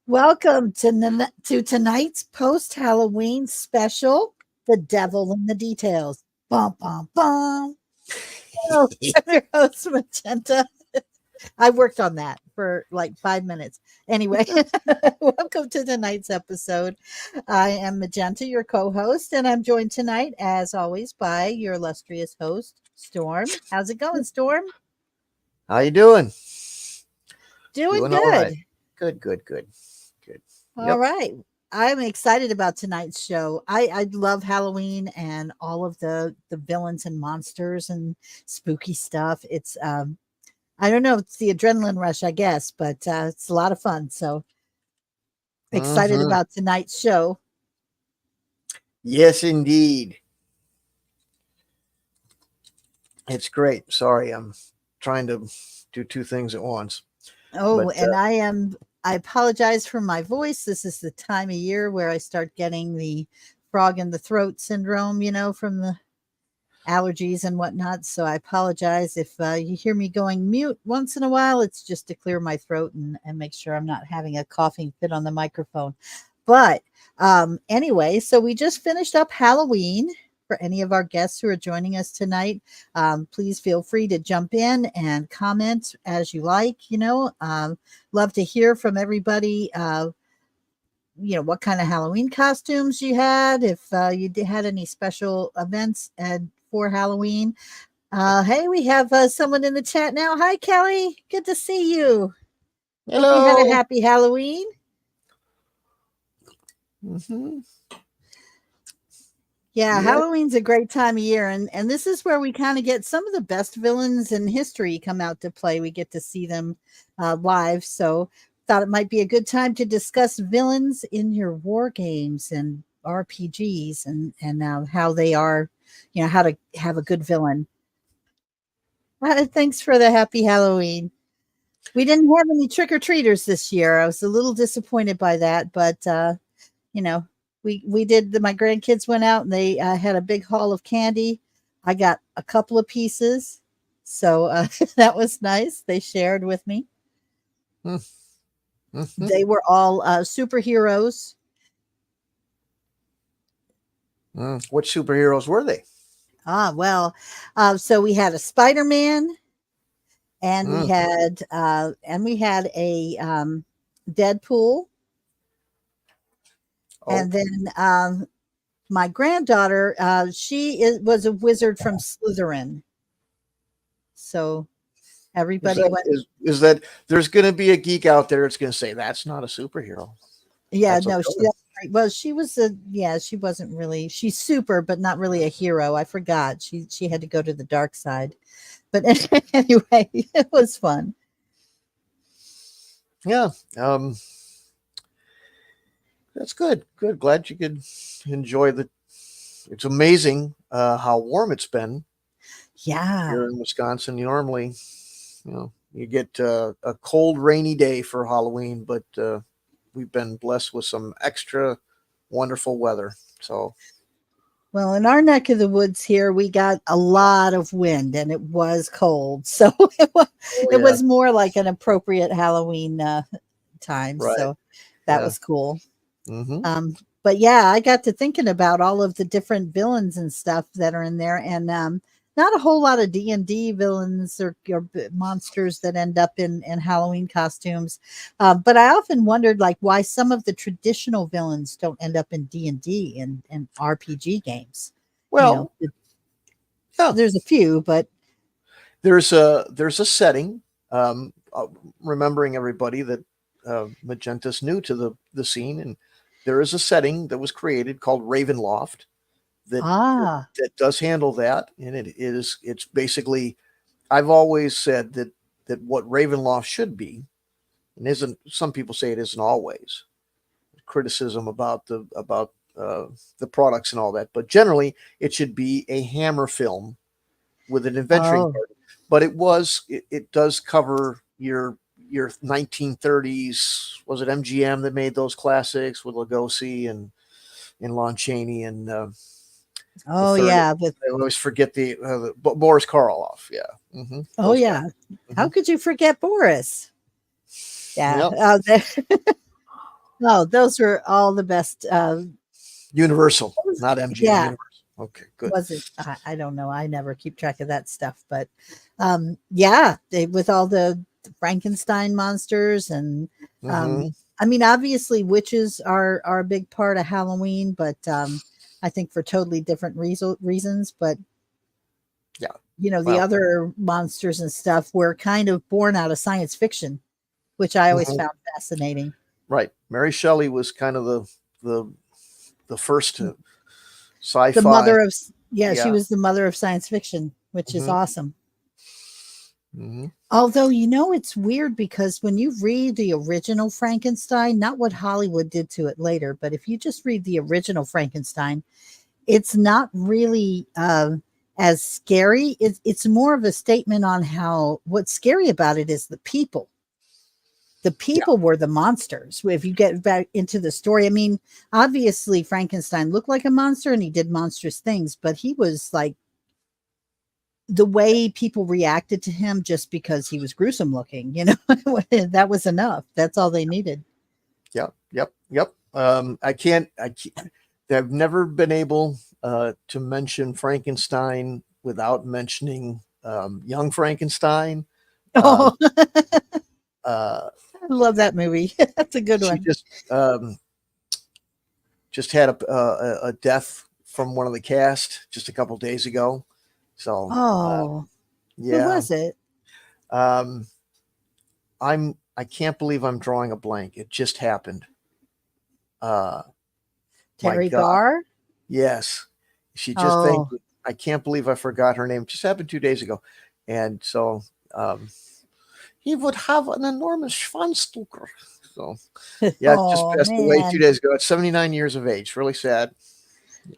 Welcome to tonight's post-Halloween special, The Devil in the Details. Bum, bum, bum. Hello, I'm your host, Magenta. I worked on that for like 5 minutes. Anyway, welcome to tonight's episode. I am Magenta, your co-host, and I'm joined tonight, as always, by your illustrious host, Storm. How's it going, Storm? How you doing? Doing all good. right. Good. All right. I'm excited about tonight's show. I love Halloween and all of the villains and monsters and spooky stuff. It's I don't know, it's the adrenaline rush, I guess, but it's a lot of fun. So excited about tonight's show. Yes, indeed. It's great. Sorry, I'm trying to do two things at once. Oh, but, and I apologize for my voice. This is the time of year where I start getting the frog in the throat syndrome, from the allergies and whatnot. So I apologize if you hear me going mute once in a while. It's just to clear my throat and make sure I'm not having a coughing fit on the microphone. But anyway, so we just finished up Halloween. For any of our guests who are joining us tonight, please feel free to jump in and comment as you like. Love to hear from everybody. What kind of Halloween costumes you had, if you had any special events for Halloween. Hey, we have someone in the chat now. Hi, Kelly. Good to see you. Hello. Hope you had a happy Halloween. Yeah, Halloween's a great time of year, and this is where we kind of get some of the best villains in history come out to play. We get to see them live, so thought it might be a good time to discuss villains in your war games and RPGs and how they are, how to have a good villain. Thanks for the happy Halloween. We didn't have any trick-or-treaters this year. I was a little disappointed by that, but we did. My grandkids went out and they had a big haul of candy. I got a couple of pieces, so that was nice. They shared with me. They were all superheroes. What superheroes were they? So we had a Spider-Man, and we had a Deadpool. And then my granddaughter, was a wizard from Slytherin. So everybody is that there's going to be a geek out there that's going to say that's not a superhero. Yeah, no, she was she wasn't really, she's super, but not really a hero. I forgot she had to go to the dark side. But anyway, it was fun. Yeah. That's good. Good. Glad you could enjoy it's amazing how warm it's been. Yeah. Here in Wisconsin, normally, you get a cold, rainy day for Halloween, but we've been blessed with some extra wonderful weather. So, well, in our neck of the woods here, we got a lot of wind and it was cold. So it was more like an appropriate Halloween time. Right. So that was cool. But yeah, I got to thinking about all of the different villains and stuff that are in there, and not a whole lot of D&D villains or monsters that end up in Halloween costumes. But I often wondered why some of the traditional villains don't end up in D&D and RPG games. Well, there's a few, but there's a setting. Remembering everybody that Magenta's new to the scene, and there is a setting that was created called Ravenloft that does handle that, and it's basically, I've always said that what Ravenloft should be, and isn't, some people say it isn't always, criticism about the products and all that, but generally it should be a Hammer film with an adventuring part. But it does cover your 1930s. Was it MGM that made those classics with Lugosi and Lon Chaney and I always forget the Boris Karloff. Yeah. Yeah. How could you forget Boris? Yeah. Oh, those were all the best. Universal, not MGM. Yeah, Universal. Okay, good. was it? I don't know. I never keep track of that stuff, but yeah, with all the Frankenstein monsters and Hmm. I mean, obviously, witches are a big part of Halloween, but I think for totally different reasons. But Yeah. the Well. other monsters and stuff were kind of born out of science fiction, which I always Mhm. found fascinating. Right. Mary Shelley was kind of the the first The sci-fi. mother of Yeah, she Yeah. was the mother of science fiction, which is Hmm. awesome. Hmm. Although, it's weird because when you read the original Frankenstein, not what Hollywood did to it later, but if you just read the original Frankenstein, it's not really as scary. It's more of a statement on how what's scary about it is the people. The Yeah. people were the monsters. If you get back into the story, I mean, obviously Frankenstein looked like a monster and he did monstrous things, but he was like the way people reacted to him just because he was gruesome looking, that was enough. That's all they needed. Yep. Yep. Yep. I can't. I've never been able to mention Frankenstein without mentioning Young Frankenstein. Um, Oh, uh, I love that movie. That's a good she one. just had a death from one of the cast just a couple days ago. So Oh, who yeah, was it? um, I can't believe I'm drawing a blank. It just happened. Uh, my Terry God, Garr? yes, she just thanked Oh, me. I can't believe I forgot her name. It just happened 2 days ago, and so um, he would have an enormous Schwanzstucker. So yeah, it just oh passed away two man. days ago. At 79 years of age. Really sad.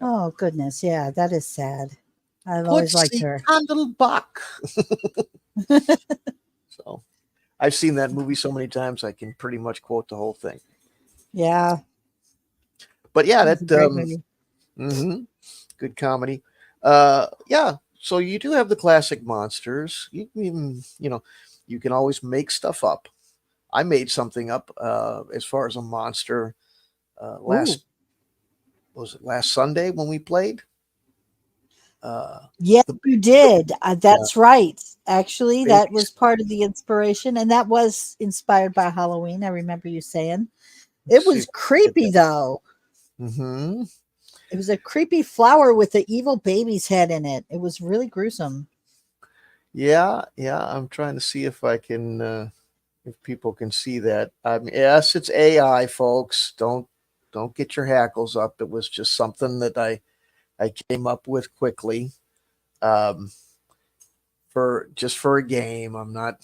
Oh goodness. Yeah, that is sad. I've Put always liked the her. candle back. So I've seen that movie so many times I can pretty much quote the whole thing. Yeah, But yeah, it was a that great movie. mhm, good comedy. Yeah, so you do have the classic monsters. You can even, you can always make stuff up. I made something up as far as a monster Ooh. last was it last Sunday when we played? Yes, The you the did. yeah, That's right. Actually, that babies. was part of the inspiration, and that was inspired by Halloween. I remember you saying Let's it see was if I can get creepy that. though. Hmm. It was a creepy flower with the evil baby's head in it. It was really gruesome. Yeah, yeah. I'm trying to see if I can if people can see that. I mean, yes, it's AI, folks. Don't get your hackles up. It was just something that I came up with quickly um, for a game. I'm not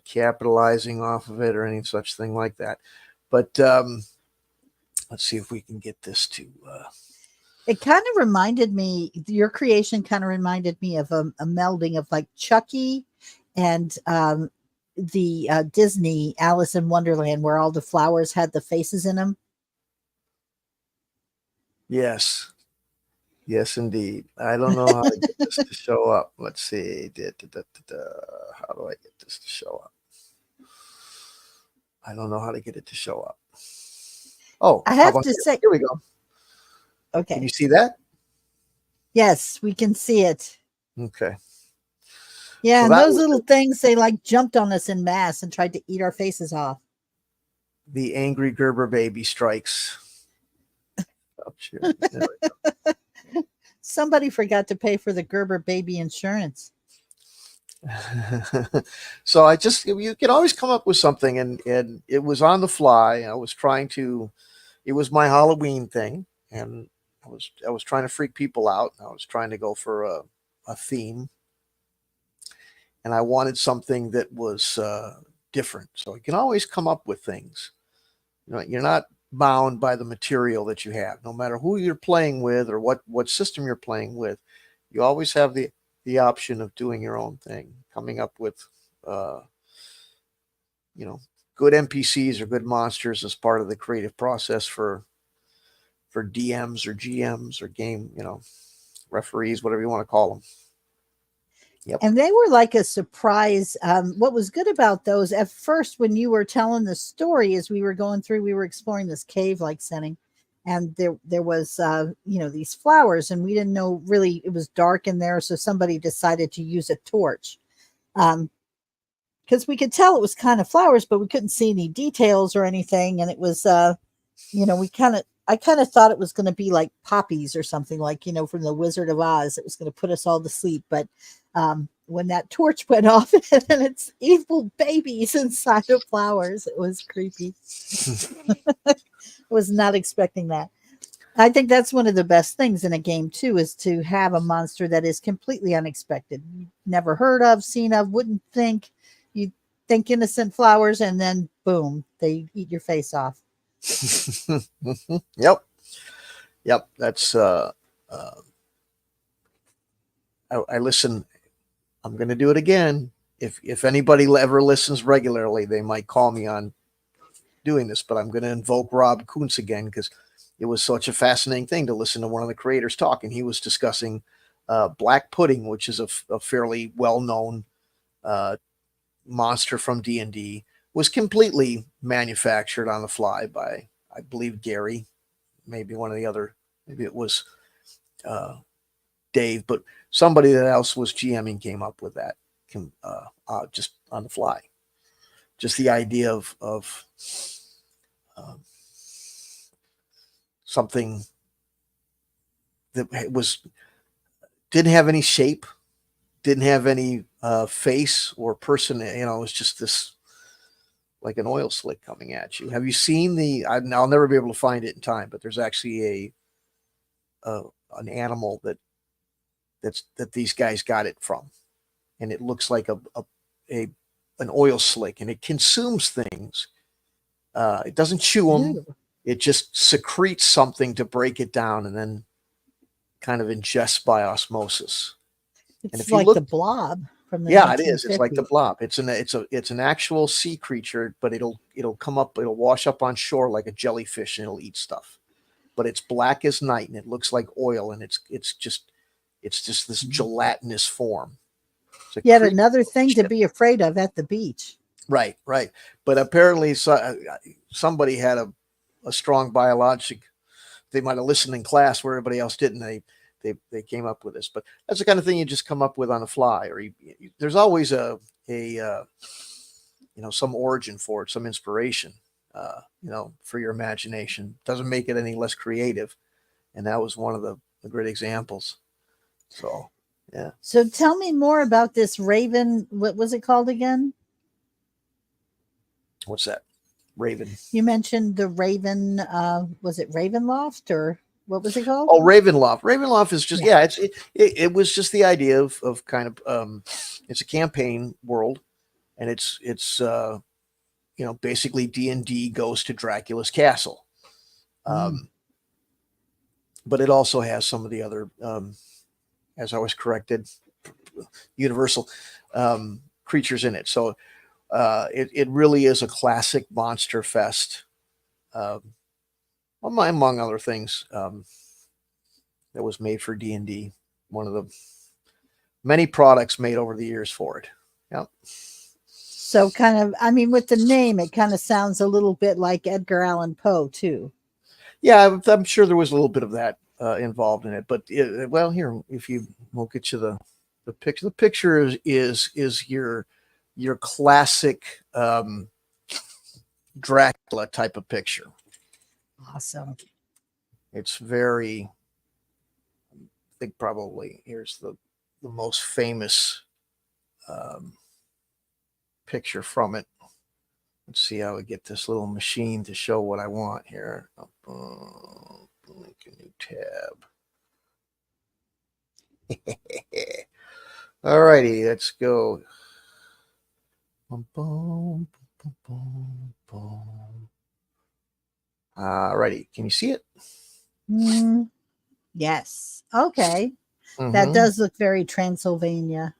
capitalizing off of it or any such thing like that. But let's see if we can get this to. It kind of reminded me, your creation kind of reminded me of a melding of like Chucky and the Disney Alice in Wonderland, where all the flowers had the faces in them. Yes, yes, indeed. I don't know how to get this to show up. Let's see. How do I get this to show up? I don't know how to get it to show up. Oh, I how have about to here? say, Here we go. Can you okay, see that? yes, we can see it. Okay. Yeah, So and that those was little things, they like jumped on us in mass and tried to eat our faces off. the angry Gerber baby strikes. Up here. There we Somebody forgot to pay for the Gerber baby insurance. go. So I just you can always come up with something, and it was on the fly. I was trying to. It was my Halloween thing, and I was trying to freak people out. I was trying to go for a theme, and I wanted something that was different. So you can always come up with things. You're not bound by the material that you have, no matter who you're playing with or what system you're playing with. You always have the option of doing your own thing, coming up with uh, you know good NPCs or good monsters as part of the creative process for DMs or GMs or game referees, whatever you want to call them. Yep. And they were like a surprise. What was good about those at first, when you were telling the story, as we were going through, we were exploring this cave-like setting, and there was these flowers, and we didn't know really. It was dark in there, so somebody decided to use a torch, because we could tell it was kind of flowers, but we couldn't see any details or anything, and it was I kind of thought it was going to be like poppies or something, like, from the Wizard of Oz. It was going to put us all to sleep. But when that torch went off and it's evil babies inside of flowers, it was creepy. I was not expecting that. I think that's one of the best things in a game too, is to have a monster that is completely unexpected. Never heard of, seen of, wouldn't think. You think innocent flowers, and then boom, they eat your face off. Yep. That's I listen. I'm going to do it again. If anybody ever listens regularly, they might call me on doing this, but I'm going to invoke Rob Kuntz again, because it was such a fascinating thing to listen to one of the creators talk, and he was discussing black pudding, which is a fairly well-known monster from D&D, was completely manufactured on the fly by, I believe, Gary, maybe one of the other, maybe it was Dave, but somebody that else was GMing came up with that just on the fly. Just the idea of something that didn't have any shape, didn't have any face or person. It was just this, like an oil slick coming at you. Have you seen I'll never be able to find it in time, but there's actually an animal that these guys got it from, and it looks like an oil slick, and it consumes things. It doesn't chew them. It just secretes something to break it down, and then kind of ingests by osmosis. It's like the blob from the it is. It's like the blob. It's an actual sea creature, but it'll come up, it'll wash up on shore like a jellyfish, and it'll eat stuff. But it's black as night, and it looks like oil, and it's just this gelatinous form. Yet another thing to be afraid of at the beach. Right. But apparently somebody had a strong biologic. They might have listened in class where everybody else didn't. They came up with this. But that's the kind of thing you just come up with on the fly, or there's always some origin for it, some inspiration, for your imagination. Doesn't make it any less creative. And that was one of the great examples. So, yeah. So tell me more about this Raven. What was it called again? What's that? Raven. You mentioned the Raven. Was it Ravenloft, or what was it called? Oh, Ravenloft. Ravenloft is just it was just the idea of kind of it's a campaign world, and it's basically D&D goes to Dracula's castle, but it also has some of the other, as I was corrected, universal creatures in it. So it really is a classic monster fest, among other things, that was made for D&D. One of the many products made over the years for it. Yep. So kind of, with the name, it kind of sounds a little bit like Edgar Allan Poe too. Yeah, I'm sure there was a little bit of that involved in it. But here, we'll get you the picture. The picture is your classic Dracula type of picture. Awesome. It's very, I think probably here's the most famous picture from it. Let's see how we get this little machine to show what I want here. Link a new tab. All righty, let's go. All righty, can you see it? Yes. Okay. That does look very Transylvania.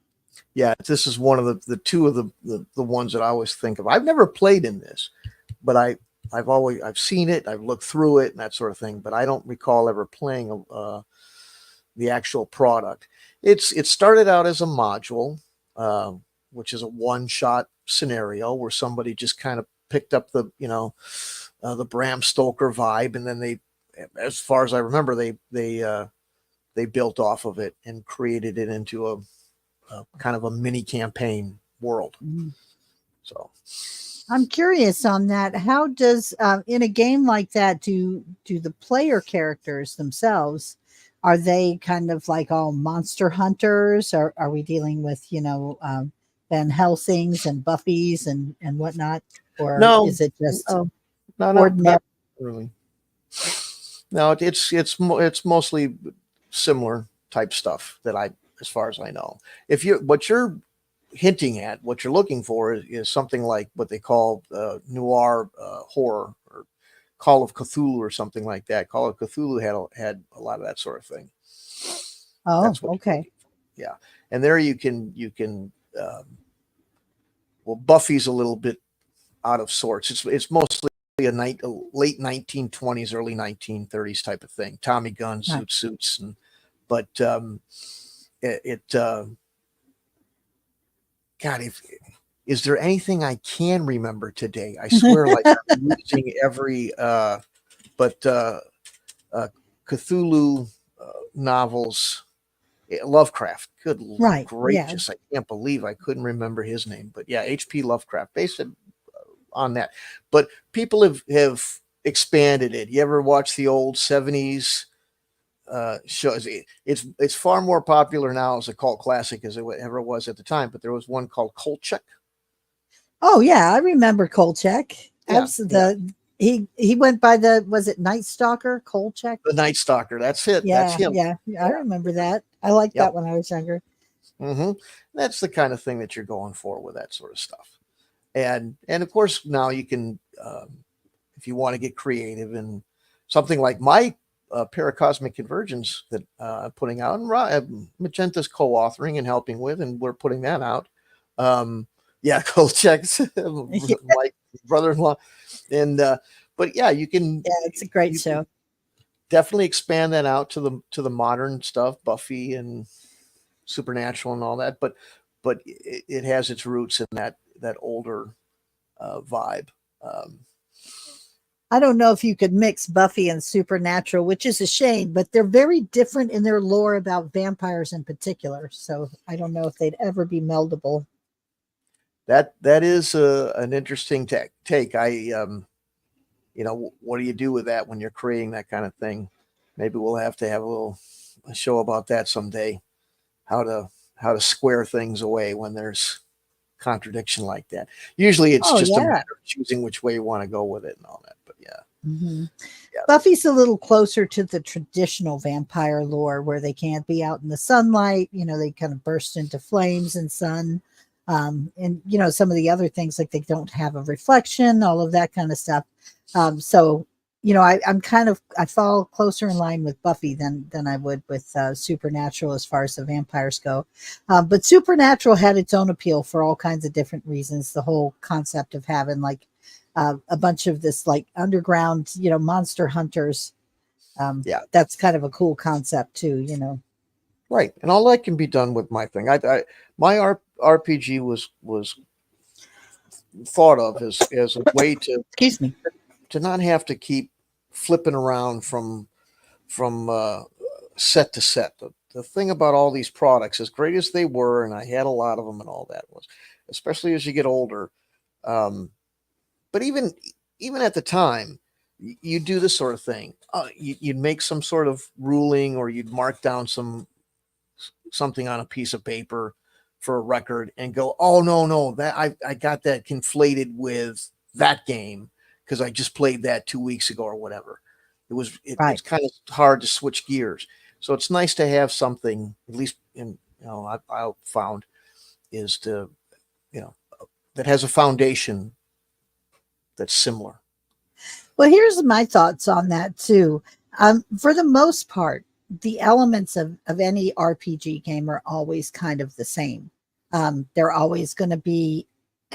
Yeah, this is one of the two of the ones that I always think of. I've never played in this, but I've seen it, I've looked through it and that sort of thing, but I don't recall ever playing the actual product. It started out as a module, which is a one-shot scenario where somebody just kind of picked up the Bram Stoker vibe, and then they, as far as I remember, they built off of it and created it into a kind of a mini campaign world. Mhm. So I'm curious on that. How does in a game like that do the player characters themselves, are they kind of like all monster hunters, or are we dealing with Van Helsings and Buffys and whatnot, or no, is it just no, no, ordinary? not really. No, it's mostly similar type stuff that as far as I know. If you what you're hinting at, what you're looking for is something like what they call noir horror, or Call of Cthulhu or something like that. Call of Cthulhu had a lot of that sort of thing. Oh, That's what you're okay. looking for. Yeah, and there you can well, Buffy's a little bit out of sorts. It's mostly a late 1920s, early 1930s type of thing. Tommy guns, Right. zoot suits, but God, is there anything I can remember today? I swear, like I'm losing every but Cthulhu novels, Lovecraft. Good Right. Yeah. gracious, I can't believe I couldn't remember his name. But yeah, H.P. Lovecraft, based on that. But people have expanded it. You ever watch the old 70s shows? It's far more popular now as a cult classic as it ever was at the time. But there was one called Kolchak. Oh yeah, I remember Kolchak. Yeah, yeah. Absolutely. He went by was it Night Stalker, Kolchak? The Night Stalker. That's it. That's Yeah, him. yeah, I Yeah. remember that. I liked Yep. that when I was younger. hmm That's the kind of thing that you're going for with that sort of stuff. And of course now you can, if you want to get creative, and something like my Paracosmic Convergence that I'm putting out, and Magenta's co-authoring and helping with, and we're putting that out. Yeah, Kolchak's Yeah, my brother-in-law, and but yeah, it's a great you can show. definitely expand that out to the modern stuff, Buffy and Supernatural and all that, but it has its roots in that older vibe. Um, I don't know if you could mix Buffy and Supernatural, which is a shame, but they're very different in their lore about vampires in particular. So I don't know if they'd ever be meldable. that is an interesting take. What do you do with that when you're creating that kind of thing? Maybe we'll have to have a show about that someday. How to square things away when there's contradiction like that. Usually, it's Oh just a matter yeah. of choosing which way you want to go with it and all that. But yeah, hmm yeah, Buffy's a little closer to the traditional vampire lore where they can't be out in the sunlight. They kind of burst into flames and sun. And some of the other things, like they don't have a reflection, all of that kind of stuff. So, I fall closer in line with Buffy than I would with Supernatural as far as the vampires go. But Supernatural had its own appeal for all kinds of different reasons. The whole concept of having like a bunch of this like underground, monster hunters. yeah. That's kind of a cool concept too, Right, and all that can be done with my thing. My RPG was thought of as a way Excuse me. to not have to keep flipping around from set to set. The thing about all these products, as great as they were, and I had a lot of them, and all that was, especially as you get older. But even at the time, you do this sort of thing. You'd make some sort of ruling, or you'd mark down something on a piece of paper for a record and go, oh no, that I got that conflated with that game because I just played that 2 weeks ago or whatever. Right. It's kind of hard to switch gears. So it's nice to have something, at least I found, is to, that has a foundation that's similar. Well, here's my thoughts on that too. For the most part, the elements of any RPG game are always kind of the same. They're always going to be,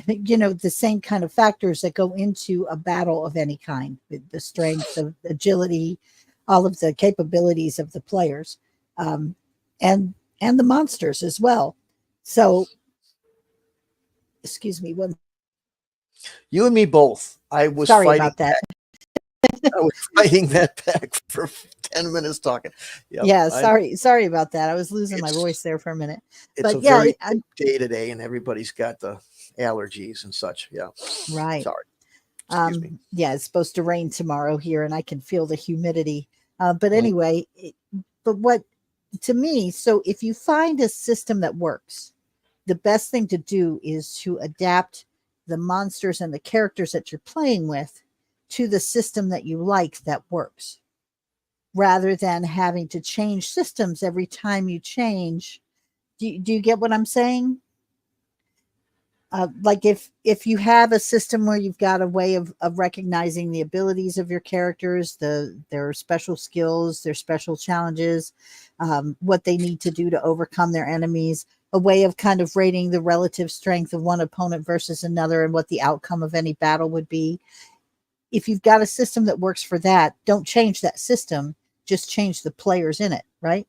the same kind of factors that go into a battle of any kind, the strength, of agility, all of the capabilities of the players. um, and the monsters as well. So, excuse me, one. You and me both. I was Sorry fighting. about that. I was fighting that back for 10 minutes talking. Yep. Yeah, sorry about that. I was losing my It's voice there for a minute. it's a But yeah, very thick day today, and everybody's got the allergies and such. Yeah. right. Sorry. Excuse me. Yeah, it's supposed to rain tomorrow here, and I can feel the humidity. But Mm. anyway, but what to me, so if you find a system that works, the best thing to do is to adapt the monsters and the characters that you're playing with to the system that you like that works, rather than having to change systems every time you change. Do you get what I'm saying? Like if you have a system where you've got a way of recognizing the abilities of your characters, their special skills, their special challenges, what they need to do to overcome their enemies, a way of kind of rating the relative strength of one opponent versus another and what the outcome of any battle would be. If you've got a system that works for that, don't change that system, just change the players in it, right?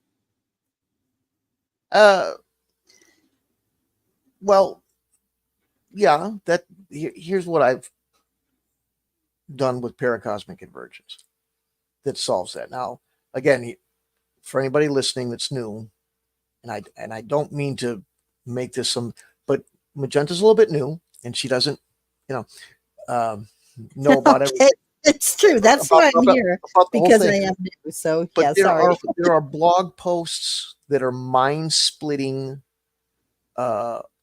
Uh, well, yeah. Here's what I've done with paracosmic convergence that solves that. Now, again, for anybody listening that's new, and I don't mean to make this some, but Magenta's a little bit new, and she doesn't, you know, know about Okay, everything it's true. That's about, why I'm about here, about the whole because I thing. am new. So But yeah, sorry. there are blog posts that are mind splitting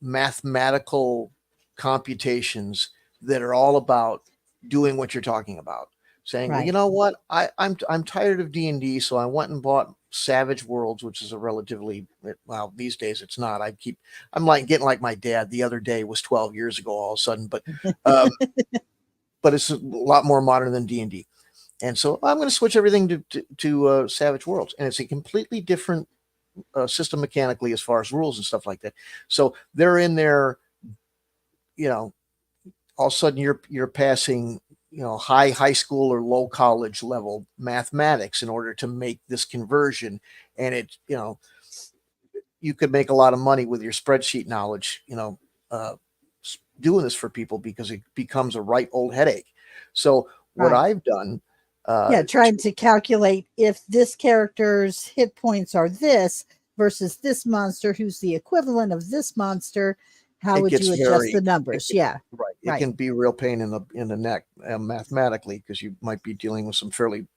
mathematical computations that are all about doing what you're talking about. Saying, well, you Right. know what, I'm tired of D&D, so I went and bought Savage Worlds, which is a relatively, well, these days it's not. I'm like getting like my dad. The other day was 12 years ago all of a sudden, um, but it's a lot more modern than D&D. And so I'm going to switch everything to Savage Worlds, and it's a completely different system mechanically as far as rules and stuff like that. So they're in there, all of a sudden you're passing, high school or low college level mathematics in order to make this conversion, and you could make a lot of money with your spreadsheet knowledge, uh, doing this for people because it becomes a right old headache. So what Right. I've done, Yeah, trying to calculate if this character's hit points are this versus this monster who's the equivalent of this monster, how it would gets you adjust the very numbers? Yeah, right. It right, can be a real pain in the neck mathematically, because you might be dealing with some fairly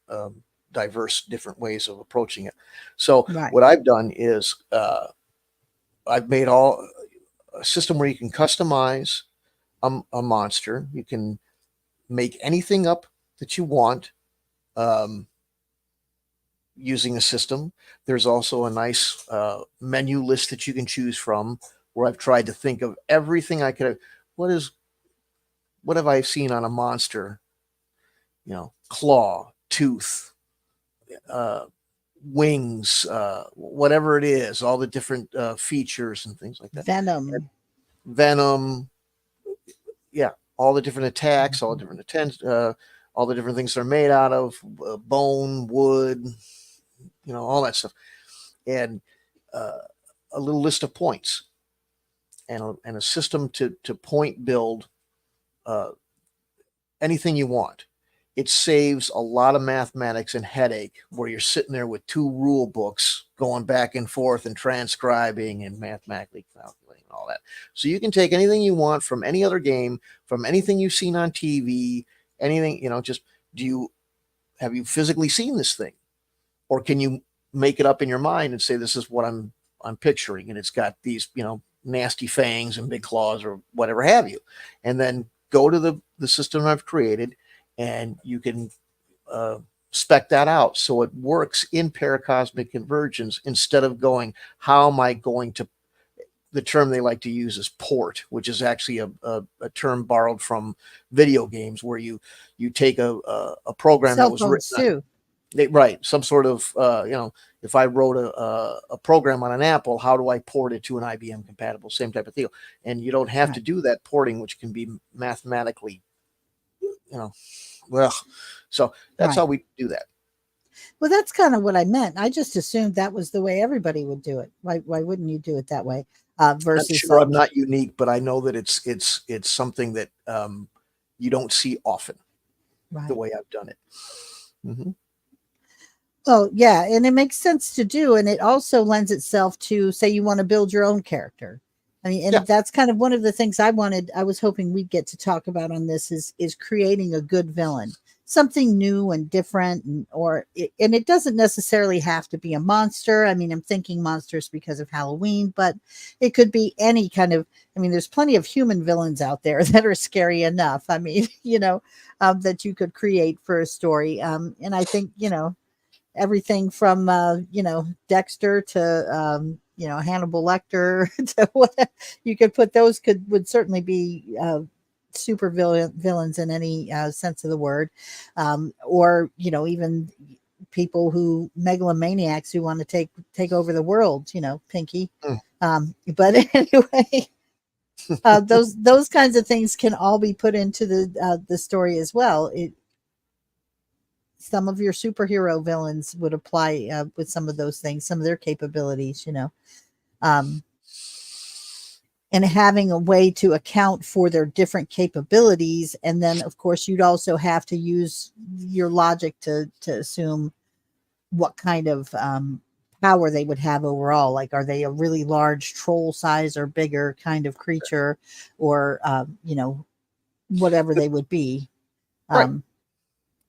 diverse different ways of approaching it. So right. what I've done is I've made all a system where you can customize a monster. You can make anything up that you want um, using a system. There's also a nice menu list that you can choose from, where I've tried to think of everything I could have. What have I seen on a monster? Claw, tooth, uh, wings, whatever it is, all the different features and things like that. And Venom. venom, yeah, all the different attacks, all the different all the different things they're made out of, bone, wood, all that stuff, and uh, a little list of points, and a system to point build uh, anything you want. It saves a lot of mathematics and headache where you're sitting there with two rule books going back and forth and transcribing and mathematically calculating and all that. So you can take anything you want from any other game, from anything you've seen on TV, anything, just have you physically seen this thing? Or can you make it up in your mind and say, this is what I'm picturing, and it's got these, nasty fangs and big claws or whatever have you. And then go to the system I've created, and you can spec that out so it works in paracosmic convergence, instead of going, how am I going to, the term they like to use is port, which is actually a term borrowed from video games, where you take a program that Cell was phones written on, too. right, some sort of if I wrote a program on an Apple, how do I port it to an IBM compatible, same type of deal. And you don't have to Right. do that porting, which can be mathematically, well, so that's Right. how we do that. Well, that's kind of what I meant. I just assumed that was the way everybody would do it. Why wouldn't you do it that way? I'm Versus sure like, I'm not unique, but I know that it's something that you don't see often the right. way I've done it. Hmm. Well, yeah, and it makes sense to do, and it also lends itself to, say, you want to build your own character. I mean, Yeah, and that's kind of one of the things I was hoping we'd get to talk about on this is creating a good villain, something new and different, and it doesn't necessarily have to be a monster. I mean, I'm thinking monsters because of Halloween, but it could be any kind of. I mean, there's plenty of human villains out there that are scary enough. I mean, that you could create for a story. And I think everything from Dexter to Hannibal Lecter to what you could put those would certainly be super villains in any sense of the word, or even people who megalomaniacs who want to take over the world, Pinky. mm, But anyway, those kinds of things can all be put into the story as well. Some of your superhero villains would apply with some of those things, some of their capabilities, um, and having a way to account for their different capabilities. And then, of course, you'd also have to use your logic to assume what kind of power they would have overall. Like, are they a really large troll size or bigger kind of creature, or, whatever they would be. right. Um,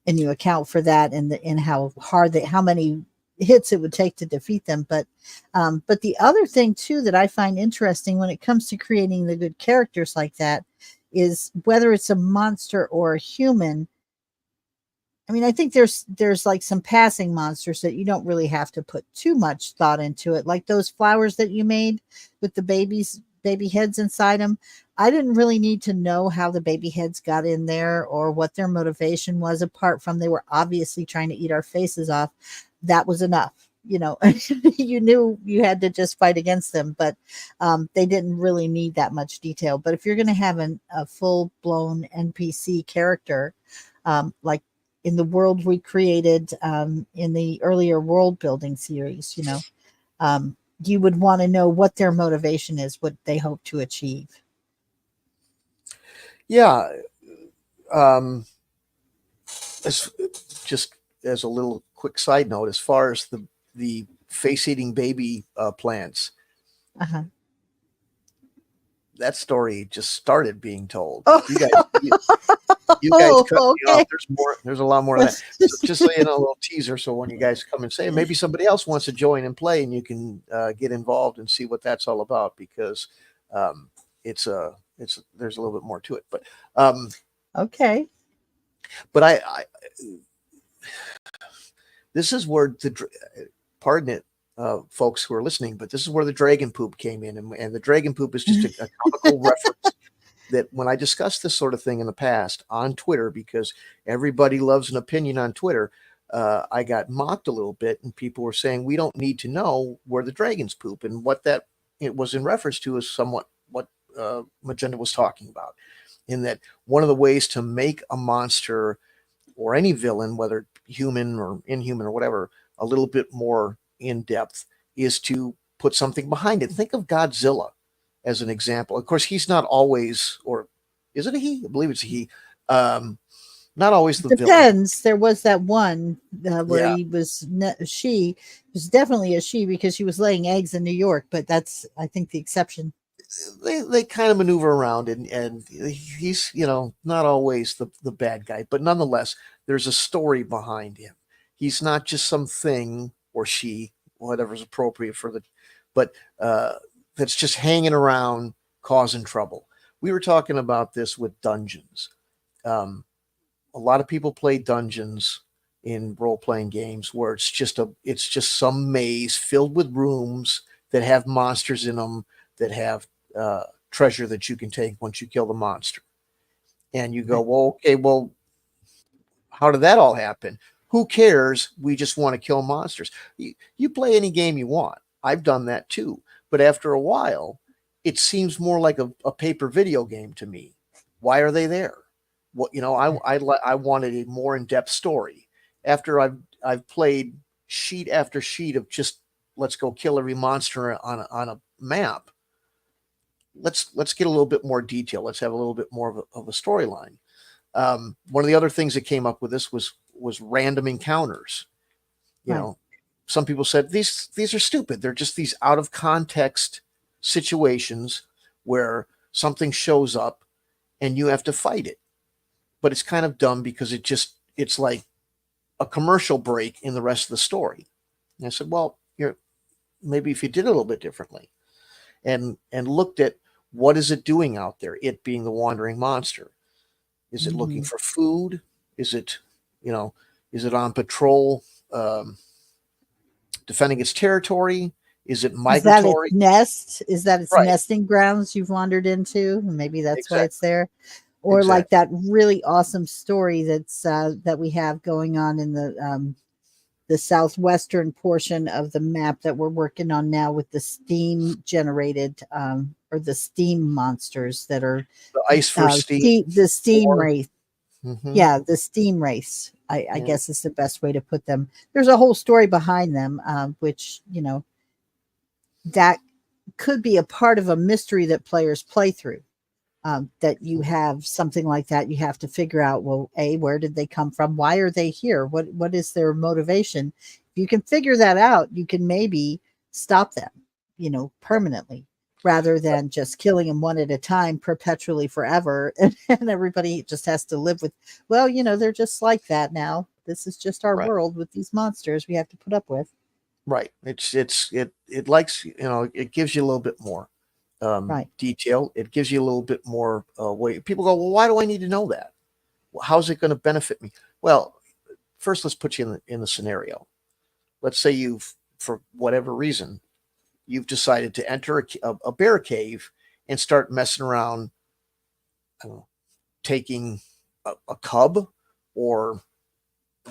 and you account for that and how hard how many hits it would take to defeat them. But the other thing too that I find interesting when it comes to creating the good characters like that is whether it's a monster or a human. I mean, I think there's like some passing monsters that you don't really have to put too much thought into it, like those flowers that you made with the baby heads inside them. I didn't really need to know how the baby heads got in there or what their motivation was, apart from they were obviously trying to eat our faces off. That was enough. You knew you had to just fight against them, but they didn't really need that much detail. But if you're going to have a full blown NPC character, like in the world we created in the earlier world building series, you would want to know what their motivation is, what they hope to achieve. Yeah. Um, as just as a little quick side note, as far as the face-eating baby plants, Uh-huh. that story just started being told. Oh, You guys cut me off. okay. There's more. There's a lot more of that. So just so you know, a little teaser. So when you guys come and say, maybe somebody else wants to join and play, and you can get involved and see what that's all about, because um, it's there's a little bit more to it. Um, Okay. but I this is where pardon it, folks who are listening, but this is where the dragon poop came in, and the dragon poop is just a comical reference that when I discussed this sort of thing in the past on Twitter, because everybody loves an opinion on Twitter, I got mocked a little bit, and people were saying we don't need to know where the dragons poop, and what that it was in reference to is somewhat what Magenta was talking about, in that one of the ways to make a monster or any villain, whether human or inhuman or whatever, a little bit more in depth is to put something behind it. Think of Godzilla as an example. Of course, he's not always, or is it a he? I believe it's a he. Um, Not always the villain. Depends. There was that one where Yeah, he was she it was definitely a she because she was laying eggs in New York, but that's I think the exception. they kind of maneuver around, and he's not always the bad guy, but nonetheless, there's a story behind him. He's not just something, or she, whatever's appropriate for the, but that's just hanging around causing trouble. We were talking about this with dungeons. Um, a lot of people play dungeons in role-playing games where it's just some maze filled with rooms that have monsters in them, that have treasure that you can take once you kill the monster. And you go, Right. well, okay, well, how did that all happen? Who cares? We just want to kill monsters. You play any game you want. I've done that too. But after a while, it seems more like a paper video game to me. Why are they there? What I wanted a more in-depth story. After I've played sheet after sheet of just let's go kill every monster on a map. Let's get a little bit more detail. Let's have a little bit more of a storyline. One of the other things that came up with this was random encounters. You Right. know, some people said these are stupid. They're just these out of context situations where something shows up and you have to fight it. But it's kind of dumb because it's like a commercial break in the rest of the story. And I said, well, maybe if you did it a little bit differently and looked at what is it doing out there, it being the wandering monster. Is it looking Mhm. for food? Is it, is it on patrol, defending its territory? Is it Is that its migratory? nest? Is that its Right. nesting grounds you've wandered into? Maybe that's why it's Exactly. there. Or like Exactly. that really awesome story that's that we have going on in the southwestern portion of the map that we're working on now with the steam generated or the steam monsters that are The ice for steam the steam or race. hmm Yeah, the steam race. I yeah. guess is the best way to put them. There's a whole story behind them, which that could be a part of a mystery that players play through. That you have something like that, you have to figure out, well, where did they come from? Why are they here? What is their motivation? If you can figure that out, you can maybe stop them, permanently, rather than just killing them one at a time perpetually forever, and everybody just has to live with, well, they're just like that now. This is just our Right. world with these monsters we have to put up with. Right. It likes, it gives you a little bit more Right. detail. It gives you a little bit more way. People go, well, why do I need to know that? Well, how's it going to benefit me? Well, first, let's put you in the scenario. Let's say for whatever reason, you've decided to enter a bear cave and start messing around, I don't know, taking a cub or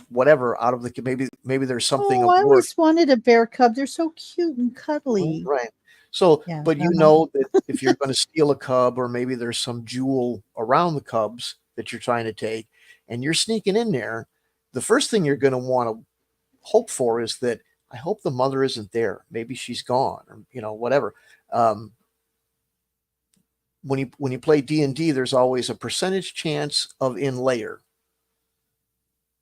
whatever out of the, maybe there's something Oh, of I worth. always wanted a bear cub. They're so cute and cuddly. Right. So, Yeah. but Uh-huh. that if you're going to steal a cub, or maybe there's some jewel around the cubs that you're trying to take, and you're sneaking in there, the first thing you're going to want to hope for is that I hope the mother isn't there. Maybe she's gone, or whatever. Um, when you play D&D, there's always a percentage chance of in layer,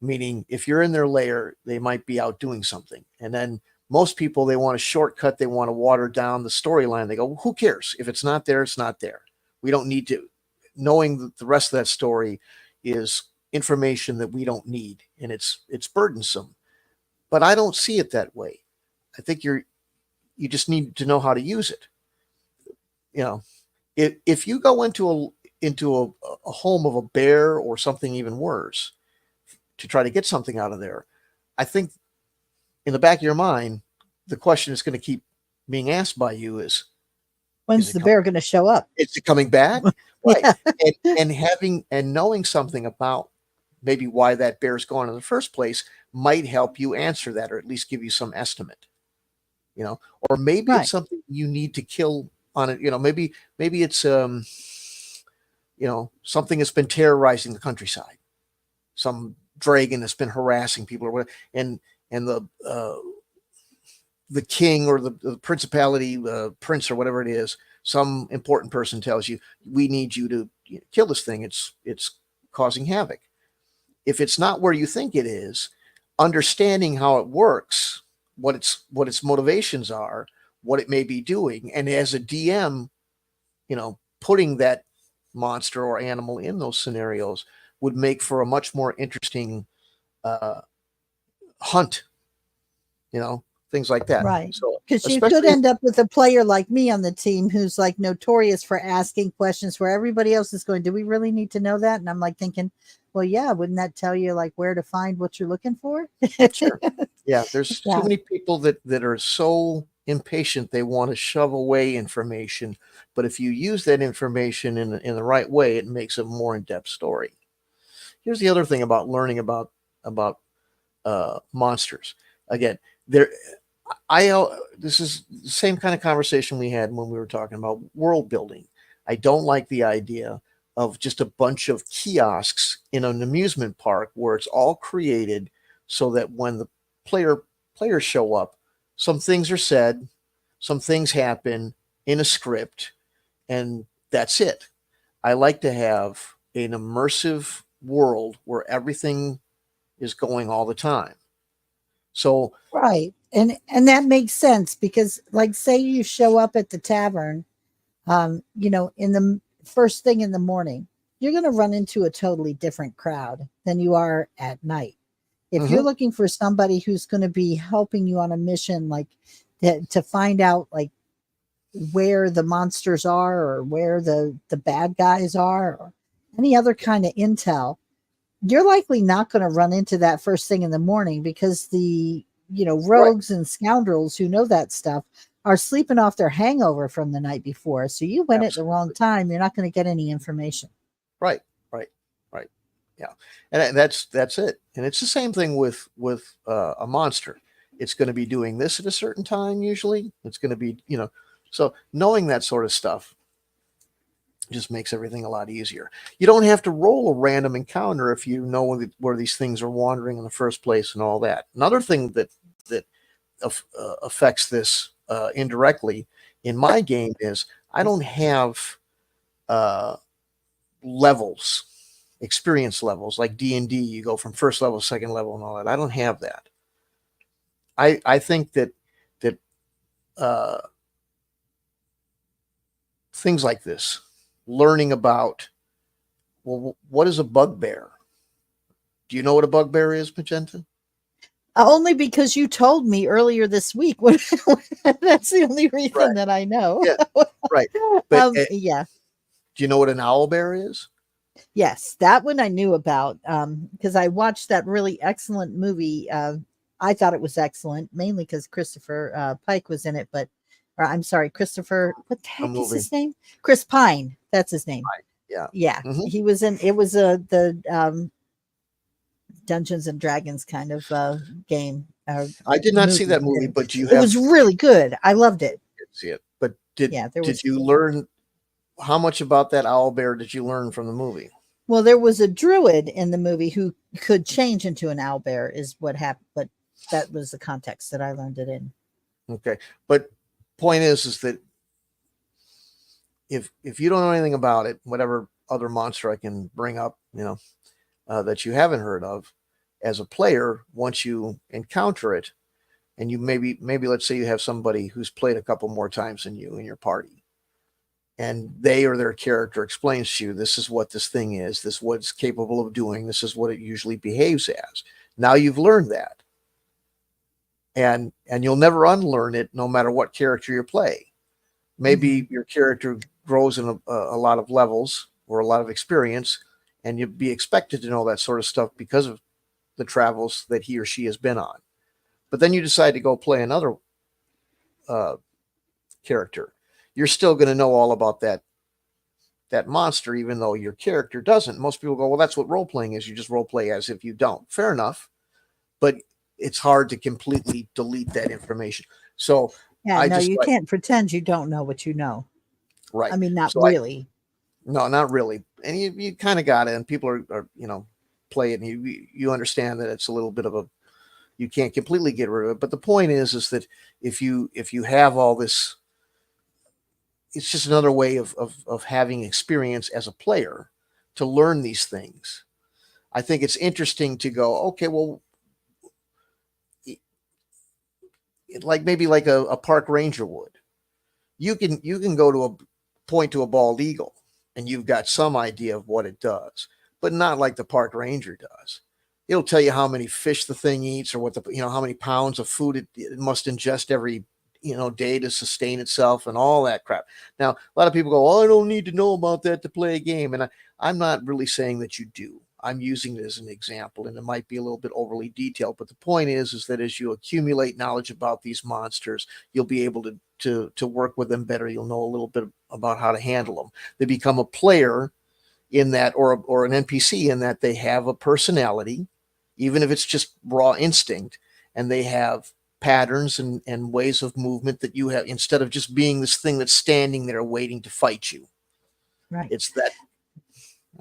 meaning if you're in their layer, they might be out doing something. And then most people, they want a shortcut, they want to water down the storyline. They go, well, who cares? If it's not there, it's not there. We don't need to. Knowing that the rest of that story is information that we don't need, and it's burdensome. But I don't see it that way. I think you just need to know how to use it. If you go into a home of a bear or something even worse to try to get something out of there, I think in the back of your mind, the question is going to keep being asked by you is When's it the bear going to show up? is it coming back? Right. Yeah. And knowing something about maybe why that bear's gone in the first place might help you answer that, or at least give you some estimate, or maybe Right. it's something you need to kill on it. Maybe it's, something that's been terrorizing the countryside, some dragon that's been harassing people or whatever. And the king or the principality, the prince or whatever it is, some important person tells you, we need you to kill this thing. It's causing havoc. If it's not where you think it is, understanding how it works, what its motivations are, what it may be doing, and as a DM, putting that monster or animal in those scenarios would make for a much more interesting hunt, things like that. Right. So Because you could especially, end up with a player like me on the team who's like notorious for asking questions where everybody else is going, do we really need to know that? And I'm like thinking, well, yeah, wouldn't that tell you like where to find what you're looking for? sure, yeah, there's too Yeah. many people that are so impatient they want to shove away information, but if you use that information in the right way, it makes a more in-depth story. Here's the other thing about learning about monsters. Again, there, this is the same kind of conversation we had when we were talking about world building. I don't like the idea of just a bunch of kiosks in an amusement park where it's all created so that when players show up, some things are said, some things happen in a script, and that's it. I like to have an immersive world where everything is going all the time. So Right. And that makes sense because like say you show up at the tavern in the first thing in the morning, you're going to run into a totally different crowd than you are at night. If you're mhm, looking for somebody who's going to be helping you on a mission, like to find out like where the monsters are or where the bad guys are or any other kind of intel, you're likely not going to run into that first thing in the morning because the right, rogues and scoundrels who know that stuff are sleeping off their hangover from the night before. So you went at the wrong absolutely. time. You're not going to get any information. Right, right, right. Yeah, and that's it. And it's the same thing with a monster. It's going to be doing this at a certain time. Usually, it's going to be So knowing that sort of stuff just makes everything a lot easier. You don't have to roll a random encounter if you know where these things are wandering in the first place and all that. Another thing that affects this indirectly in my game is I don't have uh, levels, experience levels like D&D. You go from first level, second level, and all that. I don't have that. I think that uh, things like this, learning about, well, what is a bugbear? Do you know what a bugbear is, Magenta? Only because you told me earlier this week. That's the only reason Right. that I know. Yeah. Right. But Yeah. do you know what an owl bear is? Yes, that one I knew about because I watched that really excellent movie. I thought it was excellent, mainly because Christopher Pike was in it, or I'm sorry, Christopher, what the A heck is movie. his name? Chris Pine. That's his name. Right. Yeah. Yeah, Hmm. he was in. It was the Dungeons and Dragons kind of game I did not see movie. that movie, but do you It was have really good. I loved it. see it? But did Yeah, there did was. you learn how much about that owl bear did you learn from the movie? Well, there was a druid in the movie who could change into an owlbear, is what happened. But that was the context that I learned it in. Okay. But point is that if you don't know anything about it, whatever other monster I can bring up, that you haven't heard of, as a player, once you encounter it, and you maybe let's say you have somebody who's played a couple more times than you in your party, and they or their character explains to you, this is what this thing is, this is what it's capable of doing, this is what it usually behaves as. Now you've learned that, and you'll never unlearn it, no matter what character you play. Mhm. Maybe your character grows in a lot of levels or a lot of experience, and you'd be expected to know that sort of stuff because of the travels that he or she has been on. But then you decide to go play another uh, character. You're still going to know all about that monster, even though your character doesn't. Most people go, well, that's what role playing is. You just role play as if you don't. Fair enough, but it's hard to completely delete that information. So Yeah, I no, just you like can't pretend you don't know what you know. I right. mean, not So I really. no, not really. And you kind of got it. And people are play it, and you understand that it's a little bit of a you can't completely get rid of it. But the point is that if you have all this, it's just another way of having experience as a player to learn these things. I think it's interesting to go, okay, well, like maybe like a park ranger would. You can go to a point to a bald eagle, and you've got some idea of what it does, but not like the park ranger does. It'll tell you how many fish the thing eats, or what how many pounds of food it must ingest every day to sustain itself and all that crap. Now, a lot of people go, "Oh, I don't need to know about that to play a game," and I'm not really saying that you do. I'm using it as an example, and it might be a little bit overly detailed. But the point is that as you accumulate knowledge about these monsters, you'll be able to work with them better. You'll know a little bit about how to handle them. They become a player in that, or an NPC in that they have a personality, even if it's just raw instinct, and they have patterns and ways of movement that you have, instead of just being this thing that's standing there waiting to fight you. Right. It's that.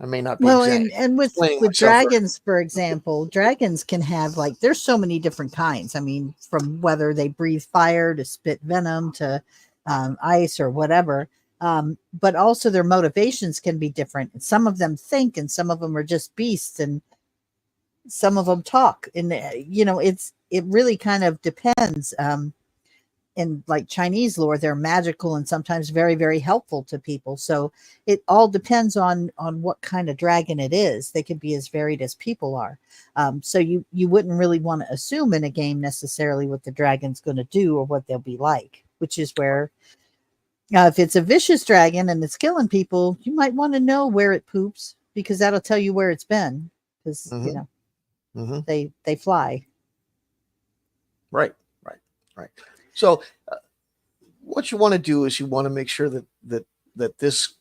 I may not be Well, exact and explaining with myself very. dragons, for example, dragons can have like there's so many different kinds. I mean, from whether they breathe fire to spit venom to ice or whatever. But also their motivations can be different. Some of them think, and some of them are just beasts, and some of them talk. And it really kind of depends. In like Chinese lore, they're magical and sometimes very, very helpful to people. So it all depends on what kind of dragon it is. They could be as varied as people are. So you wouldn't really want to assume in a game necessarily what the dragon's going to do or what they'll be like, which is where if it's a vicious dragon and it's killing people, you might want to know where it poops because that'll tell you where it's been because Mm-hmm. Mm-hmm. they fly. Right, right, right. So, what you want to do is you want to make sure that this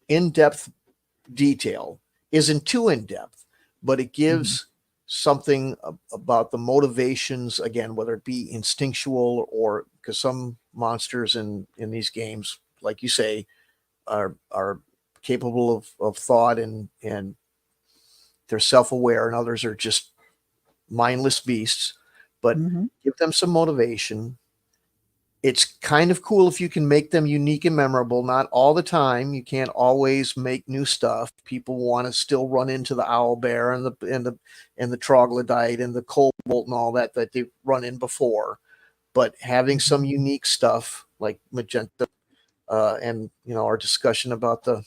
in-depth detail isn't too in-depth, but it gives something about the motivations again, whether it be instinctual or because some monsters in these games, like you say, are capable of thought and they're self-aware, and others are just mindless beasts. But Mm-hmm. give them some motivation. It's kind of cool if you can make them unique and memorable. Not all the time. You can't always make new stuff. People want to still run into the owl bear and the troglodyte and the cobalt and all that they've run in before. But having some unique stuff like magenta and our discussion about the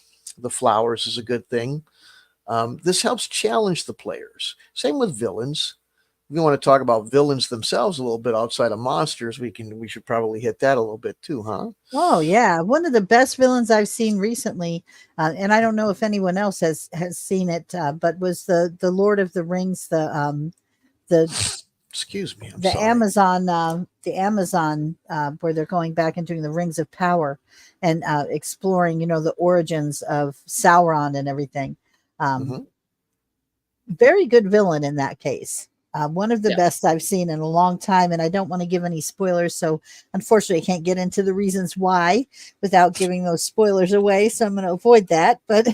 flowers is a good thing. This helps challenge the players. Same with villains. If we want to talk about villains themselves a little bit outside of monsters, we should probably hit that a little bit too, huh? Oh yeah, one of the best villains I've seen recently, and I don't know if anyone else has seen it, but was the Lord of the Rings, the Excuse me, I'm the sorry. Amazon where they're going back and doing the Rings of Power and exploring, the origins of Sauron and everything. Um, Hmm. Very good villain in that case. One of the Yeah. best I've seen in a long time, and I don't want to give any spoilers, so unfortunately, I can't get into the reasons why without giving those spoilers away. So I'm going to avoid that. But